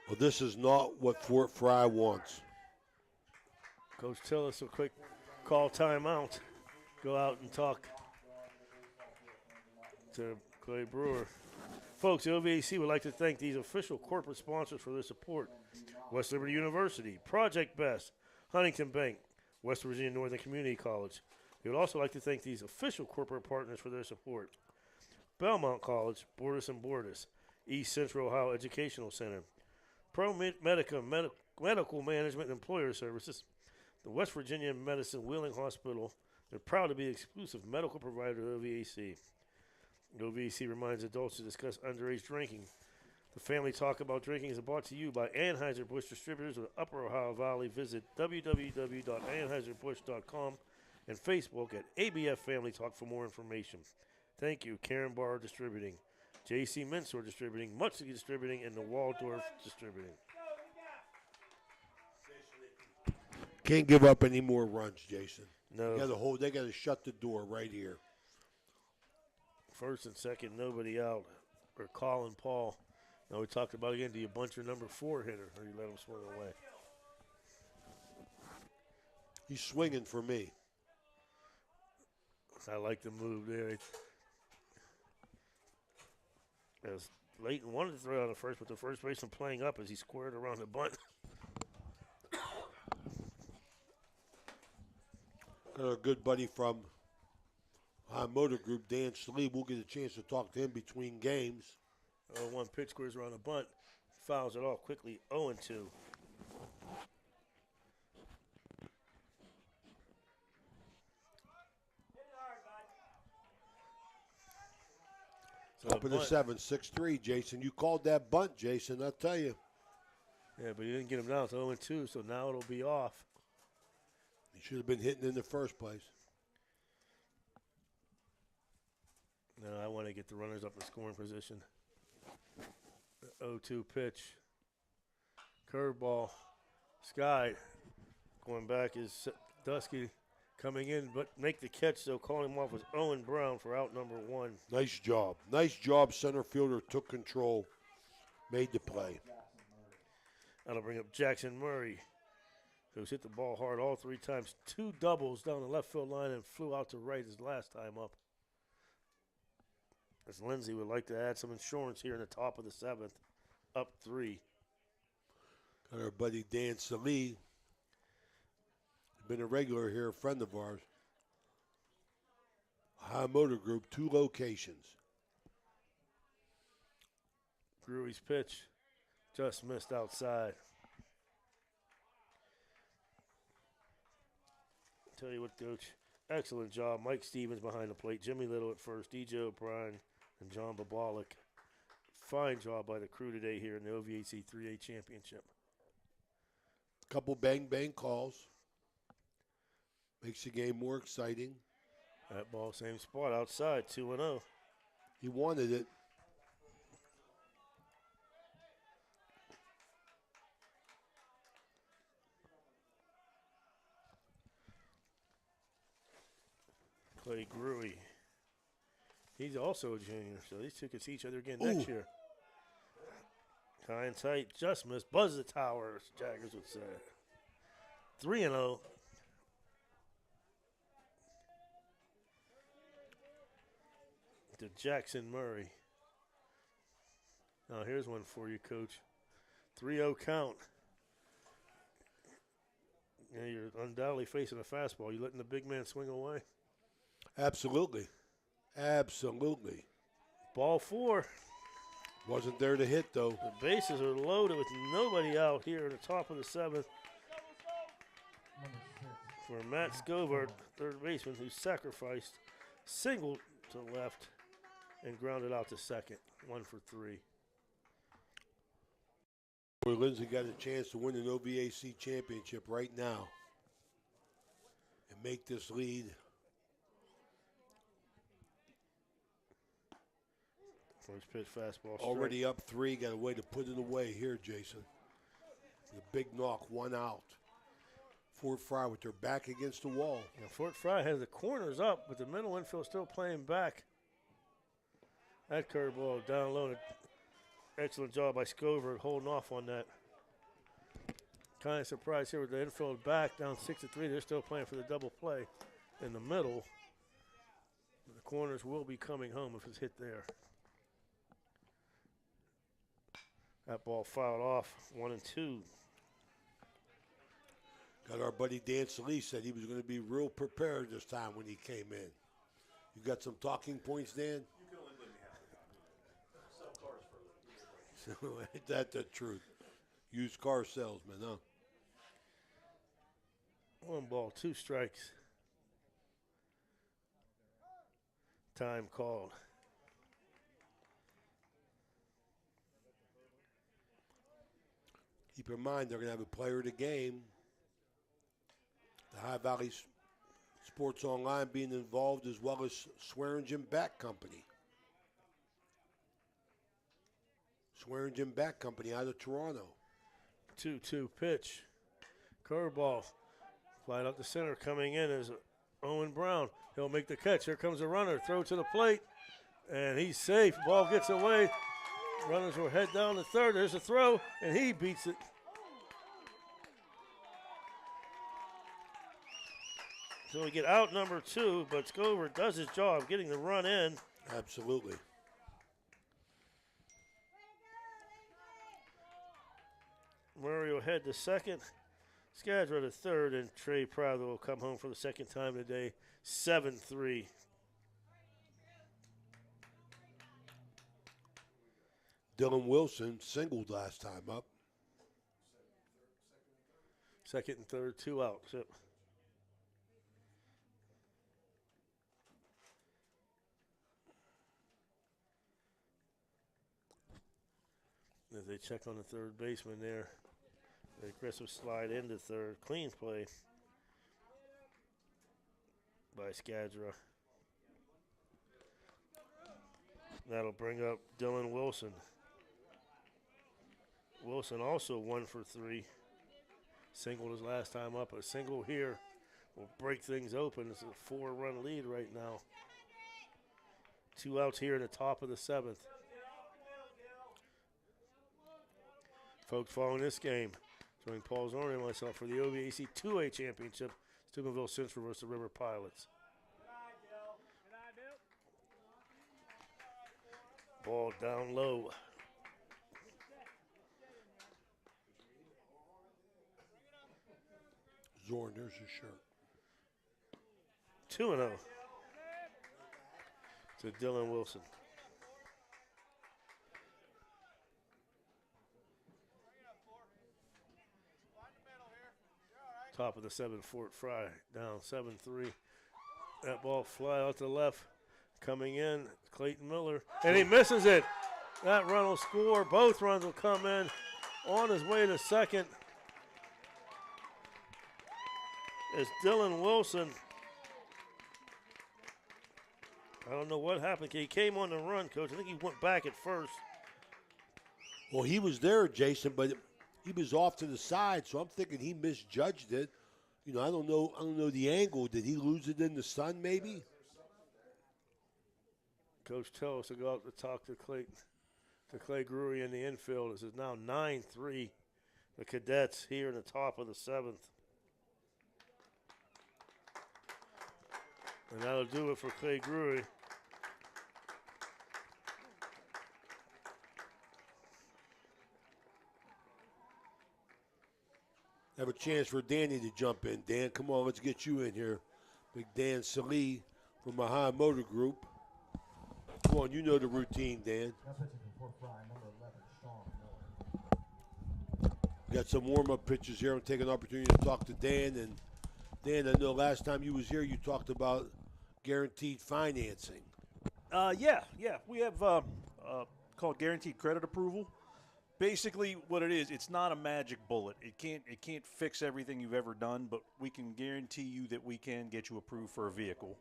Well, this is not what Fort Frye wants. Coach Tillis will quick call timeout. Go out and talk to Clay Brewer. Folks, the OVAC would like to thank these official corporate sponsors for their support. West Liberty University, Project Best, Huntington Bank, West Virginia Northern Community College. We would also like to thank these official corporate partners for their support. Belmont College, Bordis & Bordis, East Central Ohio Educational Center, Pro Medica Medical Management and Employer Services, the West Virginia Medicine Wheeling Hospital. They're proud to be the exclusive medical provider of OVAC. The OVAC reminds adults to discuss underage drinking. The Family Talk About Drinking is brought to you by Anheuser-Busch Distributors of the Upper Ohio Valley. Visit www.anheuserbusch.com and Facebook at ABF Family Talk for more information. Thank you, Karen Barr Distributing, J.C. Mensor Distributing, Mutsky Distributing, and the Waldorf Distributing. Can't give up any more runs, Jason. No. They got to shut the door right here. First and second, nobody out. Or Colin Paul. Now we talked about again, do you bunch your number 4 hitter or you let him swing away? He's swinging for me. I like the move there. As Leighton wanted to throw out at first, but the first baseman playing up as he squared around the bunt. Got a good buddy from High Motor Group, Dan Slee. We'll get a chance to talk to him between games. 0-1 pitch, squares around the bunt. Fouls it off quickly, 0-2. So Up in the 7, 6-3, Jason. You called that bunt, Jason, I'll tell you. Yeah, but he didn't get him down. It's 0-2, so now it'll be off. He should have been hitting in the first place. No, I want to get the runners up in scoring position. 0-2 pitch. Curveball. Sky going back is Dusky coming in, but make the catch, so calling him off was Owen Brown for out number 1. Nice job. Nice job. Center fielder took control, made the play. That'll bring up Jackson Murray, who's hit the ball hard all 3 times. 2 doubles down the left field line and flew out to right his last time up. As Linsly would like to add some insurance here in the top of the 7th, up 3. Got our buddy Dan Salee. Been a regular here, a friend of ours. High Motor Group, 2 locations. Gruey's pitch just missed outside. Tell you what, Coach, excellent job. Mike Stevens behind the plate, Jimmy Little at first, DJ O'Brien, and John Babalik. Fine job by the crew today here in the OVAC 3A Championship. Couple bang-bang calls. Makes the game more exciting. That ball, same spot, outside, 2-0. He wanted it. Clay Gruey. He's also a junior, so these two could see each other again next year. High and tight, just missed. Buzz the tower, as Jaggers would say. 3-0. To Jackson Murray. Now here's one for you, Coach. 3-0 count. Yeah, you're undoubtedly facing a fastball. You letting the big man swing away? Absolutely. Absolutely. Ball 4. Wasn't there to hit, though. The bases are loaded with nobody out here at the top of the 7th. For Matt Scovert, third baseman, who sacrificed, singled to left, and grounded out to second. 1 for 3. Boy, Lindsay got a chance to win an OVAC championship right now and make this lead. First pitch fastball. Already up 3. Got a way to put it away here, Jason. The big knock, 1 out. Fort Frye with their back against the wall. Now Fort Frye has the corners up, but the middle infield still playing back. That curveball down low. Excellent job by Scovert holding off on that. Kind of surprised here with the infield back down 6-3. They're still playing for the double play in the middle. The corners will be coming home if it's hit there. That ball fouled off. 1-2. Got our buddy Dan Salee said he was going to be real prepared this time when he came in. You got some talking points, Dan? You can only let me have sell cars for So ain't that the truth? Used car salesman, huh? 1 ball, 2 strikes. Time called. Keep in mind, they're going to have a player of the game. The High Valley Sports Online being involved, as well as Swearingen Bat Company. Swearingen Bat Company out of Toronto. 2-2 pitch. Curveball. Flight up the center. Coming in is Owen Brown. He'll make the catch. Here comes a runner. Throw to the plate. And he's safe. Ball gets away. Runners will head down to third. There's a throw, and he beats it. So we get out number 2, but Scovert does his job getting the run in. Absolutely. Murray will head to second. Skadra to third, and Trey Prather will come home for the second time today. 7-3. Dylan Wilson singled last time up. Second and third, 2 outs. Yep. As they check on the third baseman there. The aggressive slide into third. Clean play by Skadra. That'll bring up Dylan Wilson. Wilson also 1 for 3. Singled his last time up. A single here will break things open. It's a 4-run lead right now. 2 outs here in the top of the 7th. Folks following this game, joining Paul Zorn and myself for the OVAC 2A Championship, Steubenville Central versus the River Pilots. Ball down low. Zorn, there's his shirt. 2-0 to Dylan Wilson. Top of the 7th, Fort Frye down 7-3. That ball fly out to the left. Coming in, Clayton Miller, and he misses it. That run will score. Both runs will come in. On his way to second is Dylan Wilson. I don't know what happened. He came on the run, Coach. I think he went back at first. Well, he was there, Jason, but he was off to the side, so I'm thinking he misjudged it. You know, I don't know the angle. Did he lose it in the sun, maybe? Coach tells us to go out to talk to Clay Grury in the infield. This is now 9-3. The Cadets here in the top of the 7th. And that'll do it for Clay Grury. Have a chance for Danny to jump in. Dan, come on, let's get you in here. Big Dan Salee from Ohio Motor Group. Come on, you know the routine, Dan. Got some warm-up pitches here. I'm taking an opportunity to talk to Dan. And Dan, I know last time you was here, you talked about guaranteed financing. Yeah. We have called guaranteed credit approval. Basically, what it is, it's not a magic bullet. It can't fix everything you've ever done, but we can guarantee you that we can get you approved for a vehicle.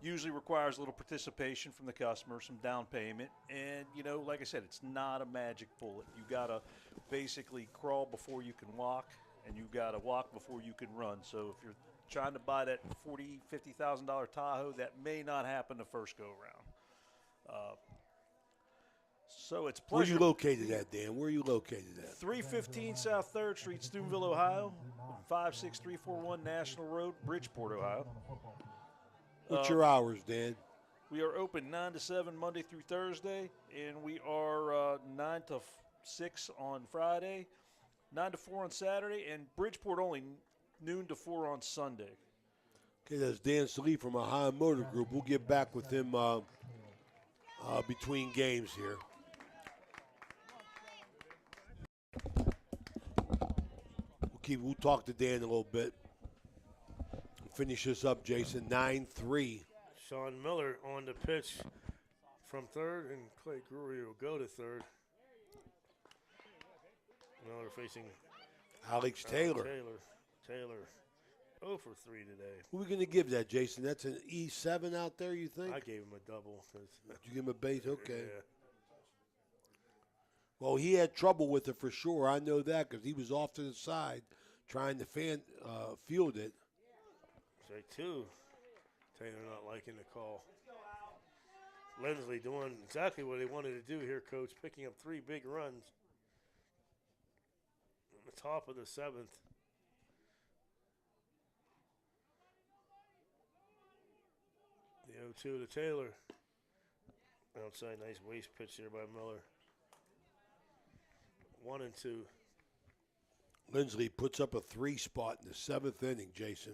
Usually requires a little participation from the customer, some down payment, and like I said, it's not a magic bullet. You gotta basically crawl before you can walk, and you gotta walk before you can run. So if you're trying to buy that $40,000-$50,000 Tahoe, that may not happen the first go around. So it's pleasure. Where are you located at, Dan? Where are you located at? 315 South 3rd Street, Steubenville, Ohio. 56341 National Road, Bridgeport, Ohio. What's your hours, Dan? We are open 9 to 7 Monday through Thursday, and we are 9 to 6 on Friday, 9 to 4 on Saturday, and Bridgeport only noon to 4 on Sunday. Okay, that's Dan Salee from Ohio Motor Group. We'll get back with him between games here. We'll talk to Dan a little bit. Finish this up, Jason. 9-3. Sean Miller on the pitch from third, and Clay Grury will go to third. Now they're facing Alex Taylor. Taylor 0 for 3 today. Who are we going to give that, Jason? That's an E7 out there, you think? I gave him a double. Did you give him a base? Okay. Yeah. Well, he had trouble with it for sure. I know that because he was off to the side trying to field it. Strike 2. Taylor not liking the call. Linsly doing exactly what he wanted to do here, Coach, picking up 3 big runs. On the top of the 7th. The 0-2 to Taylor. Outside, nice waist pitch there by Miller. 1 and 2. Linsly puts up a 3 spot in the 7th inning, Jason.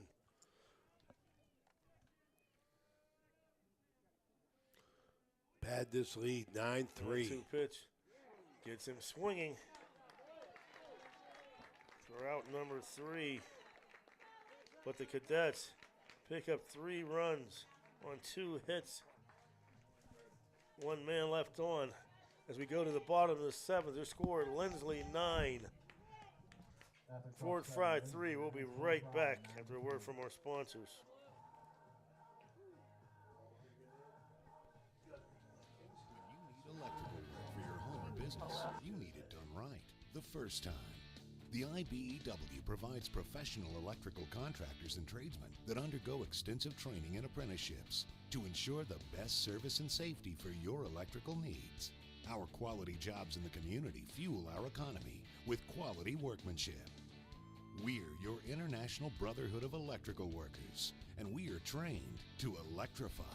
had this lead 9-3. 1-2 pitch gets him swinging for out number 3. But the Cadets pick up 3 runs on 2 hits. 1 man left on. As we go to the bottom of the 7th, their score Linsly 9. Fort Frye 3. We'll be right back after a word from our sponsors. Electrical work for your home or business, you need it done right the first time. The IBEW provides professional electrical contractors and tradesmen that undergo extensive training and apprenticeships to ensure the best service and safety for your electrical needs. Our quality jobs in the community fuel our economy with quality workmanship. We're your International Brotherhood of Electrical Workers, and we are trained to electrify.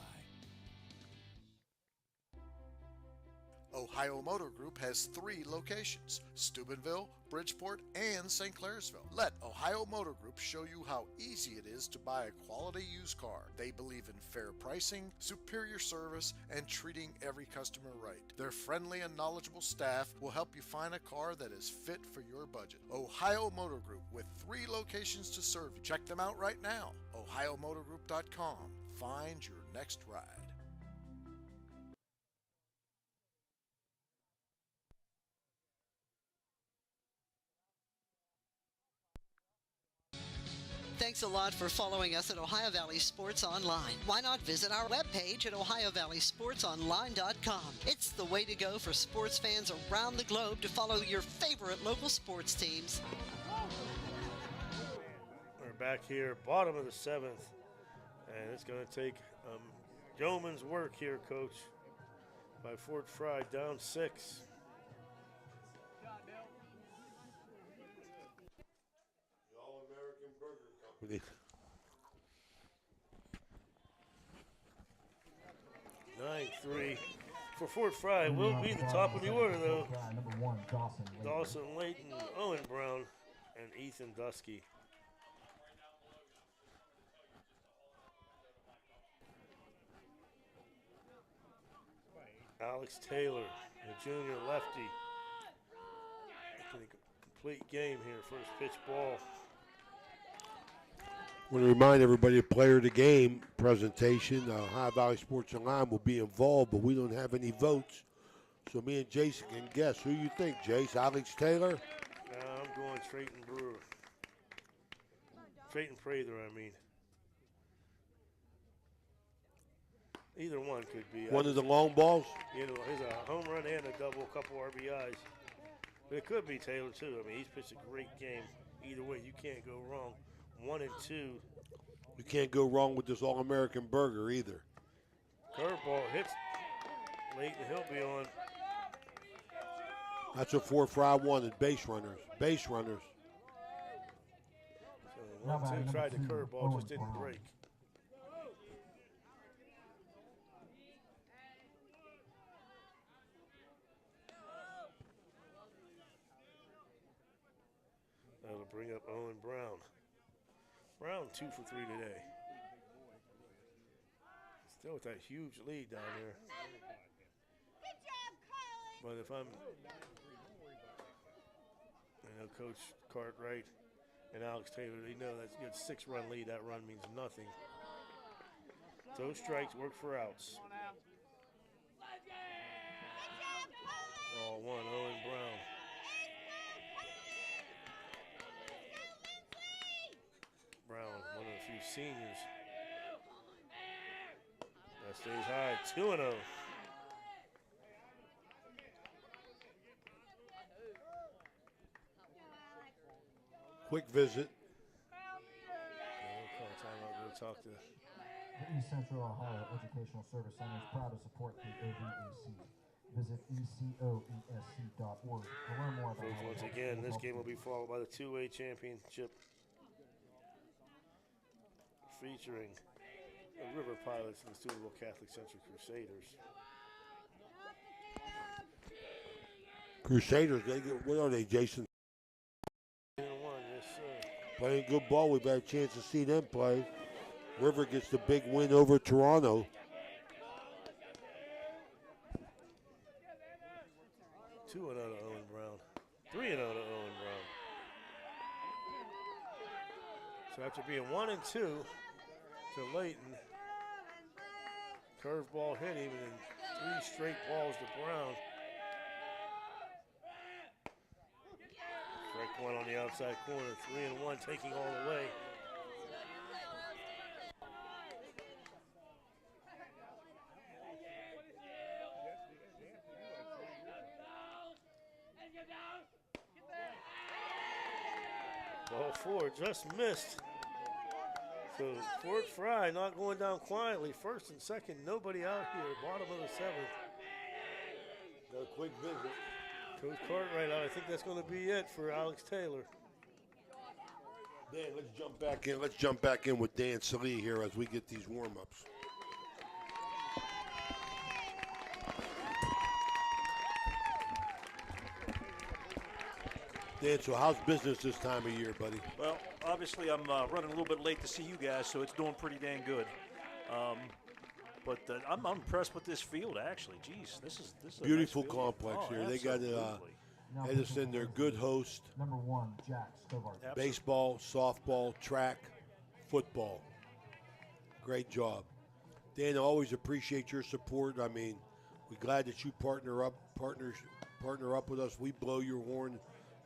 Ohio Motor Group has 3 locations, Steubenville, Bridgeport, and St. Clairsville. Let Ohio Motor Group show you how easy it is to buy a quality used car. They believe in fair pricing, superior service, and treating every customer right. Their friendly and knowledgeable staff will help you find a car that is fit for your budget. Ohio Motor Group, with 3 locations to serve you. Check them out right now, ohiomotorgroup.com. Find your next ride. Thanks a lot for following us at Ohio Valley Sports Online. Why not visit our webpage at OhioValleySportsOnline.com? It's the way to go for sports fans around the globe to follow your favorite local sports teams. We're back here, bottom of the 7th, and it's going to take yeoman's work here, Coach, by Fort Frye, down 6. Company. 9-3 for Fort Frye. Will be the top of the order, though. Number 1, Dawson Layton, Owen Brown, and Ethan Dusky. Alex Taylor, the junior lefty. Making a complete game here. First pitch ball. I want to remind everybody, the player of the game presentation, Ohio Valley Sports Online will be involved, but we don't have any votes. So me and Jason can guess. Who you think, Jace? Alex Taylor? I'm going Trayton Brewer. Trayton Prather, I mean. Either one could be. One of the long balls? You know, he's a home run and a double, a couple RBIs. But it could be Taylor, too. I mean, he's pitched a great game. Either way, you can't go wrong. 1 and 2. You can't go wrong with this All-American burger either. Curveball hits late, and he'll be on. That's what Fort Frye wanted, base runners. Base runners. So 1-2 tried the curveball, just didn't break. That'll bring up Owen Brown. Brown 2 for 3 today. Still with that huge lead down there. But if I know Coach Cartwright and Alex Taylor, they know that's a good 6-run lead. That run means nothing. Those strikes work for outs. Ball 1, Owen Brown. Brown, one of the few seniors. That stays high, 2-0. Quick visit. We'll call timeout. We'll talk to The East Central Ohio Educational Service Center is proud to support the OVAC. Visit ecoesc.org to learn more about once again, this game will be followed by the 2A championship featuring the River Pilots and the Steubenville Catholic Central Crusaders. Crusaders, what are they, Jason? 1-1, yes, sir. Playing good ball. We've had a chance to see them play. River gets the big win over Toronto. 2-0 to Owen Brown. 3-0 to Owen Brown. So after being 1-2 to Layton, curveball hit him, and 3 straight balls to Brown. Strike one on the outside corner. 3-1, taking all the way. Ball 4 just missed. So Fort Frye not going down quietly. First and second, nobody out here. Bottom of the 7th. Got a quick visit. Coach Cartwright out. I think that's going to be it for Alex Taylor. Dan, let's jump back in. Let's jump back in with Dan Salee here as we get these warm-ups. Dan, so how's business this time of year, buddy? Well, obviously I'm running a little bit late to see you guys, so it's doing pretty dang good. But I'm impressed with this field, actually. Jeez, this is a Beautiful nice field. complex Oh, here. They got Edison, their good host. Number 1, Jack Stovart. Baseball, softball, track, football. Great job. Dan, I always appreciate your support. I mean, we're glad that you partner up with us. We blow your horn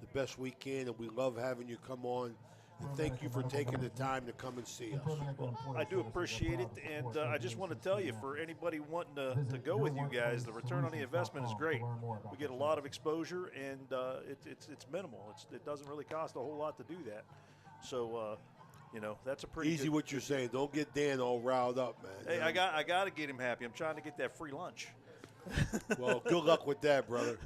the best we can, and we love having you come on. And thank you for taking the time to come and see us. Well, I do appreciate it, and I just want to tell you, for anybody wanting to go with you guys, the return on the investment is great. We get a lot of exposure, and it's minimal. It doesn't really cost a whole lot to do that. So, that's a pretty easy. good, What you're saying. Don't get Dan all riled up, man. Hey, I got to get him happy. I'm trying to get that free lunch. Well, good luck with that, brother.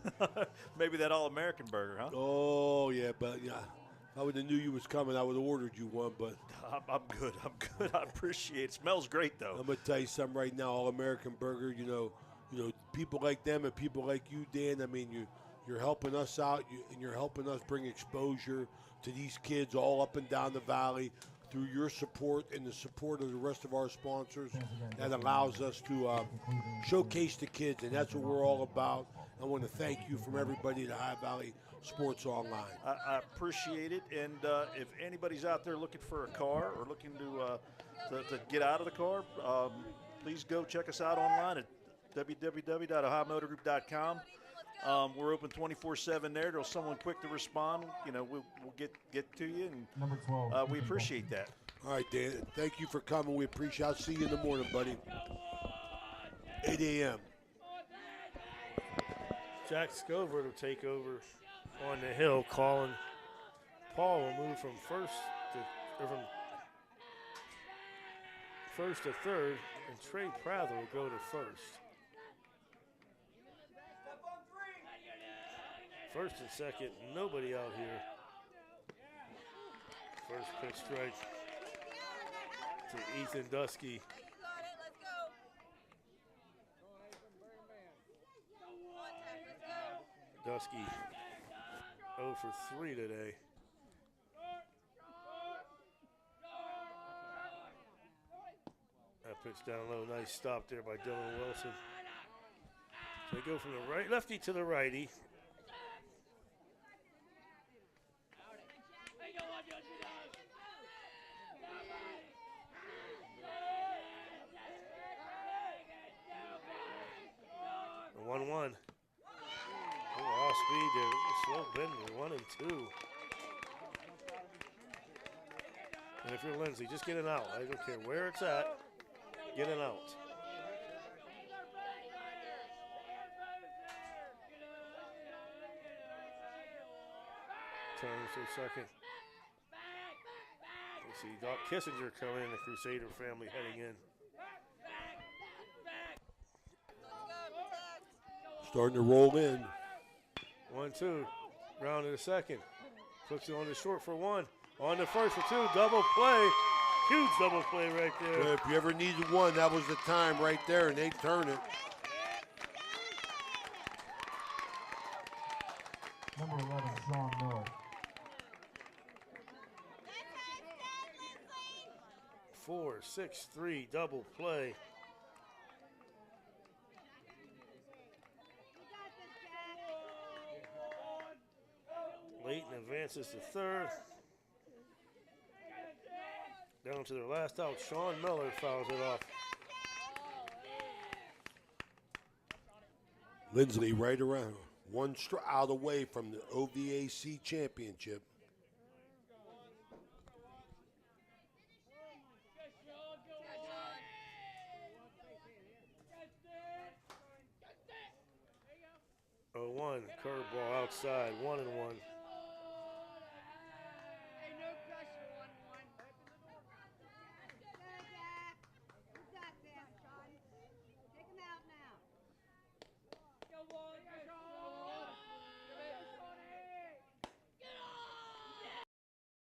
Maybe that All-American burger, huh? Oh, yeah, but yeah. If I would have knew you was coming, I would have ordered you one, but I'm good. I appreciate it. Smells great, though. I'm gonna tell you something right now. All-American Burger, you know, people like them and people like you, Dan. I mean, you're helping us out, and you're helping us bring exposure to these kids all up and down the valley through your support and the support of the rest of our sponsors. That allows us to showcase the kids, and that's what we're all about. I want to thank you from everybody at High Valley Sports Online. I appreciate it, and if anybody's out there looking for a car or looking to get out of the car, please go check us out online at www.ohiomotorgroup.com. We're open 24/7 there. There's someone quick to respond. We'll get to you, and Number 12. we appreciate that. All right, Dan. Thank you for coming. We appreciate it. I'll see you in the morning, buddy. 8 a.m. Jack Scovert will take over on the hill, calling. Paul will move from first to third, and Trey Prather will go to first. First and second, nobody out here. First pitch strike to Ethan Dusky. Dusky 0 for 3 today. That pitch down low, nice stop there by Dylan Wilson. So they go from the right lefty to the righty. The 1-1. Off speed there, slow bending, 1 and 2. And if you're Linsly, just get it out. I don't care where it's at, get it out. Turns to second. You see Doc Kissinger coming in, the Crusader family heading in. Starting to roll in. 1-2. Round to the second. Puts it on the short for 1. On the first for 2. Double play. Huge double play right there. Yeah, if you ever needed one, that was the time right there, and they turn it. Number 11, Sean Miller. 4-6-3 double play. Clayton advances to third. Down to their last out. Sean Miller fouls it off. Linsly right around, one out away from the OVAC championship. Oh, 1 curveball outside, 1-1.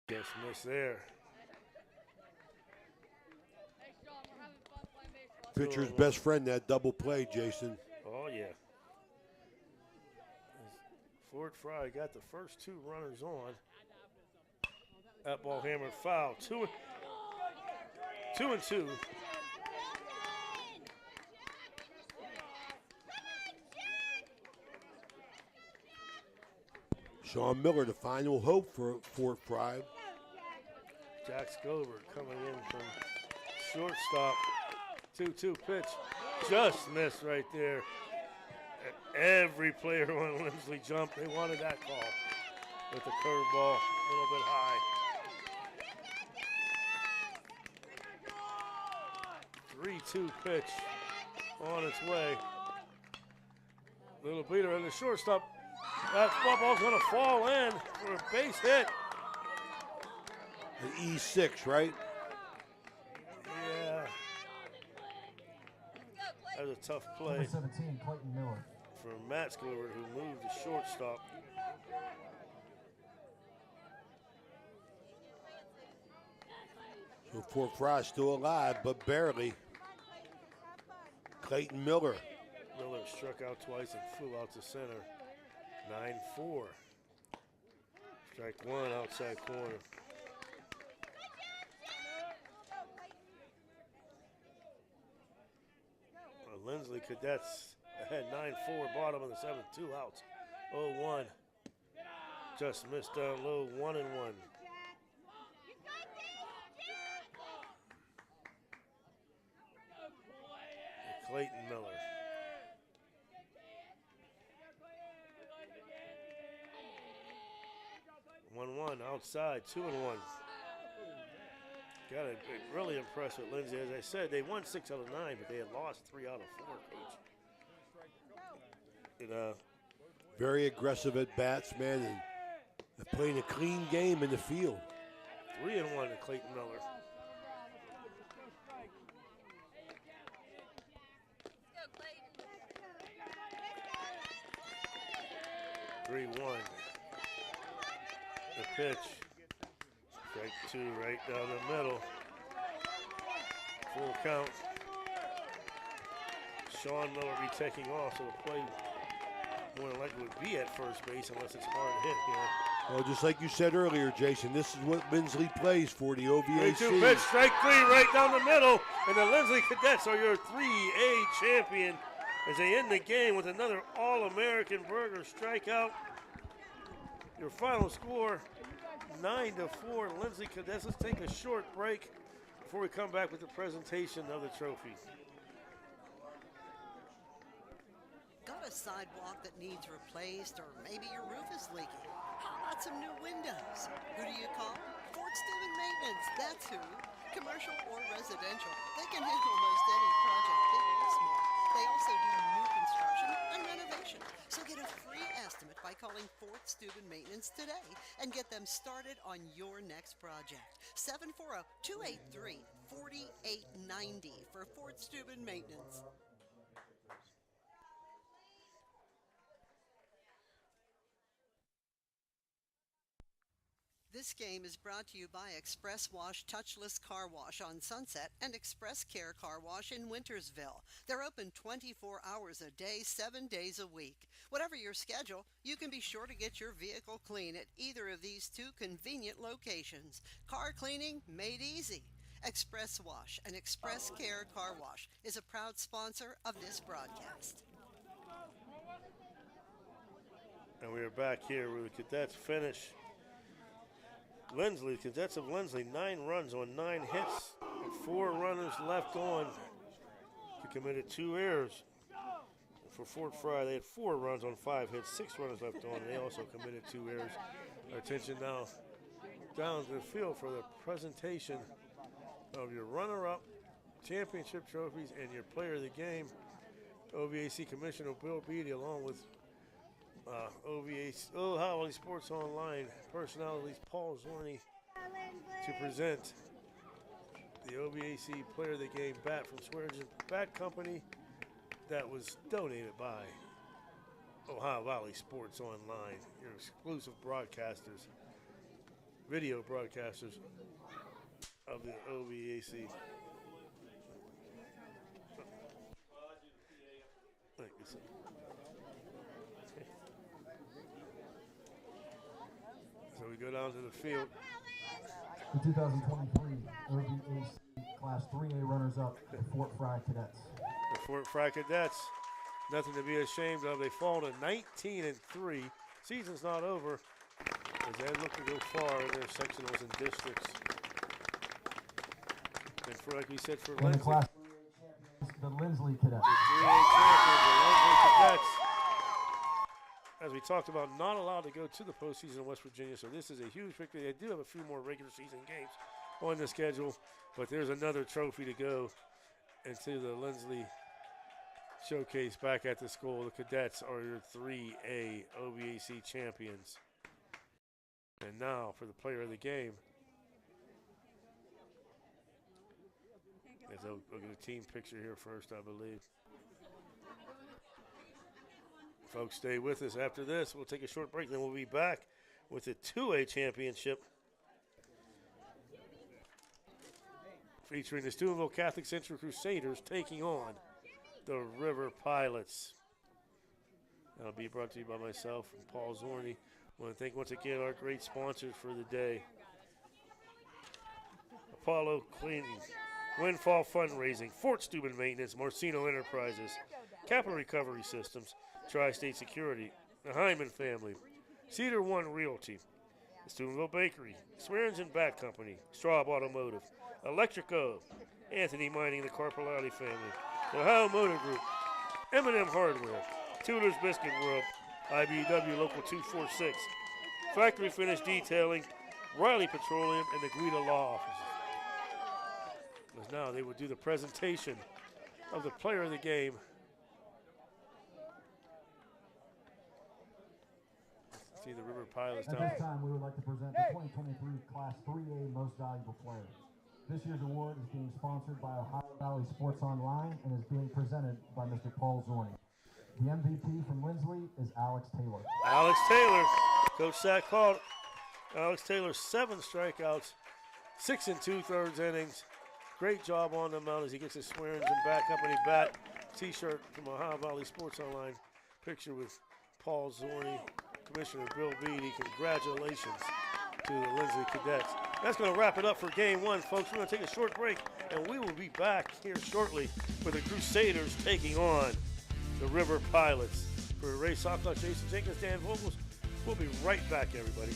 Just missed there. Pitcher's best friend, that double play, Jason. Oh, yeah. Fort Frye got the first 2 runners on. That ball hammered foul. 2 and 2. Sean Miller, the final hope for Fort Frye. Jack Scobert coming in from shortstop. 2-2 pitch. Just missed right there. Every player on Linsly jumped. They wanted that call with the curveball a little bit high. 3-2 pitch on its way. Little beater in the shortstop. That ball's going to fall in for a base hit. An E6, right? Yeah. That was a tough play. Number 17, Clayton Miller. For Matt Scobert, who moved to shortstop. So Fort Frye still alive, but barely. Clayton Miller. Miller struck out twice and flew out to center. 9-4. Strike 1 outside corner. Linsly Cadets ahead 9-4, bottom of the 7th, 2 outs. 0-1. Just missed down low, 1-1. Clayton Miller. One outside, 2-1. Got to be really impressed with Linsly. As I said, they won 6 out of 9, but they had lost 3 out of 4, Coach. And, very aggressive at bats, man, and they're playing a clean game in the field. 3-1 to Clayton Miller. The pitch. Strike 2 right down the middle. Full count. Sean Miller will be taking off, so the play more than likely would be at first base unless it's a hard hit here. Well, just like you said earlier, Jason, this is what Linsly plays for the OVAC. 3-2 pitch, strike 3 right down the middle, and the Linsly Cadets are your 3A champion as they end the game with another All-American Burger strikeout. Your final score, 9-4, Linsly Cadets. Let's take a short break before we come back with the presentation of the trophy. Got a sidewalk that needs replaced, or maybe your roof is leaking? How about some new windows? Who do you call? Fort Steuben Maintenance, that's who. Commercial or residential, they can handle most any project, big or small. They also do new construction and renovation. So get a free estimate by calling Fort Steuben Maintenance today and get them started on your next project. 740-283-4890 for Fort Steuben Maintenance. This game is brought to you by Express Wash Touchless Car Wash on Sunset and Express Care Car Wash in Wintersville. They're open 24 hours a day, 7 days a week. Whatever your schedule, you can be sure to get your vehicle clean at either of these 2 convenient locations. Car cleaning made easy. Express Wash and Express Care Car Wash is a proud sponsor of this broadcast. And we are back here where the Cadets finish. Linsly, Cadets of Linsly, 9 runs on 9 hits, 4 runners left on. He committed 2 errors. For Fort Frye, they had 4 runs on 5 hits, 6 runners left on, and they also committed 2 errors. Our attention now down to the field for the presentation of your runner-up championship trophies and your player of the game. OVAC Commissioner Bill Beatty, along with OVAC Ohio Valley Sports Online personalities Paul Zorney, to present the OVAC Player of the Game bat from Swearingen Bat Company that was donated by Ohio Valley Sports Online, your exclusive broadcasters, video broadcasters of the OVAC. So we go down to the field. The 2023 OVAC Class 3A runners-up, the Fort Frye Cadets. The Fort Frye Cadets, nothing to be ashamed of. They fall to 19-3. Season's not over as they look to go far in their sectionals and districts. And for, like we said, for And the Linsly, Class 3A champions, the Linsly Cadets. the 3A champions, the Linsly Cadets. As we talked about, not allowed to go to the postseason in West Virginia, so this is a huge victory. They do have a few more regular season games on the schedule, but there's another trophy to go into the Linsly showcase back at the school. The Cadets are your 3A OVAC champions. And now for the player of the game. We'll get a team picture here first, I believe. Folks, stay with us. After this, we'll take a short break, then we'll be back with the 2A championship featuring the Steubenville Catholic Central Crusaders taking on the River Pilots. That'll be brought to you by myself and Paul Zorney. I want to thank once again our great sponsors for the day. Apollo Cleaning, Windfall Fundraising, Fort Steuben Maintenance, Morcino Enterprises, Capital Recovery Systems, Tri-State Security, the Hyman Family, Cedar One Realty, the Steubenville Bakery, Swearingen Bat Company, Straub Automotive, Electrico, Anthony Mining, the Carpelati Family, the Ohio Motor Group, M&M Hardware, Tudor's Biscuit World, IBW Local 246, Factory Finish Detailing, Riley Petroleum, and the Guida Law Offices. As now they will do the presentation of the player of the game. See the River Pilots At down. this time, we would like to present the 2023 Class 3A Most Valuable Player. This year's award is being sponsored by Ohio Valley Sports Online and is being presented by Mr. Paul Zorney. The MVP from Linsly is Alex Taylor. Alex Taylor, Coach Sack called. Alex Taylor, 7 strikeouts, 6 2/3 innings. Great job on the mound as he gets his Swearingen Bat Company bat T-shirt from Ohio Valley Sports Online. Picture with Paul Zorney, Commissioner Bill Beatty. Congratulations to the Linsly Cadets. That's going to wrap it up for Game 1, folks. We're going to take a short break, and we will be back here shortly with the Crusaders taking on the River Pilots. For Ray Socklock, Jason Jenkins, Dan Vogels, we'll be right back, everybody.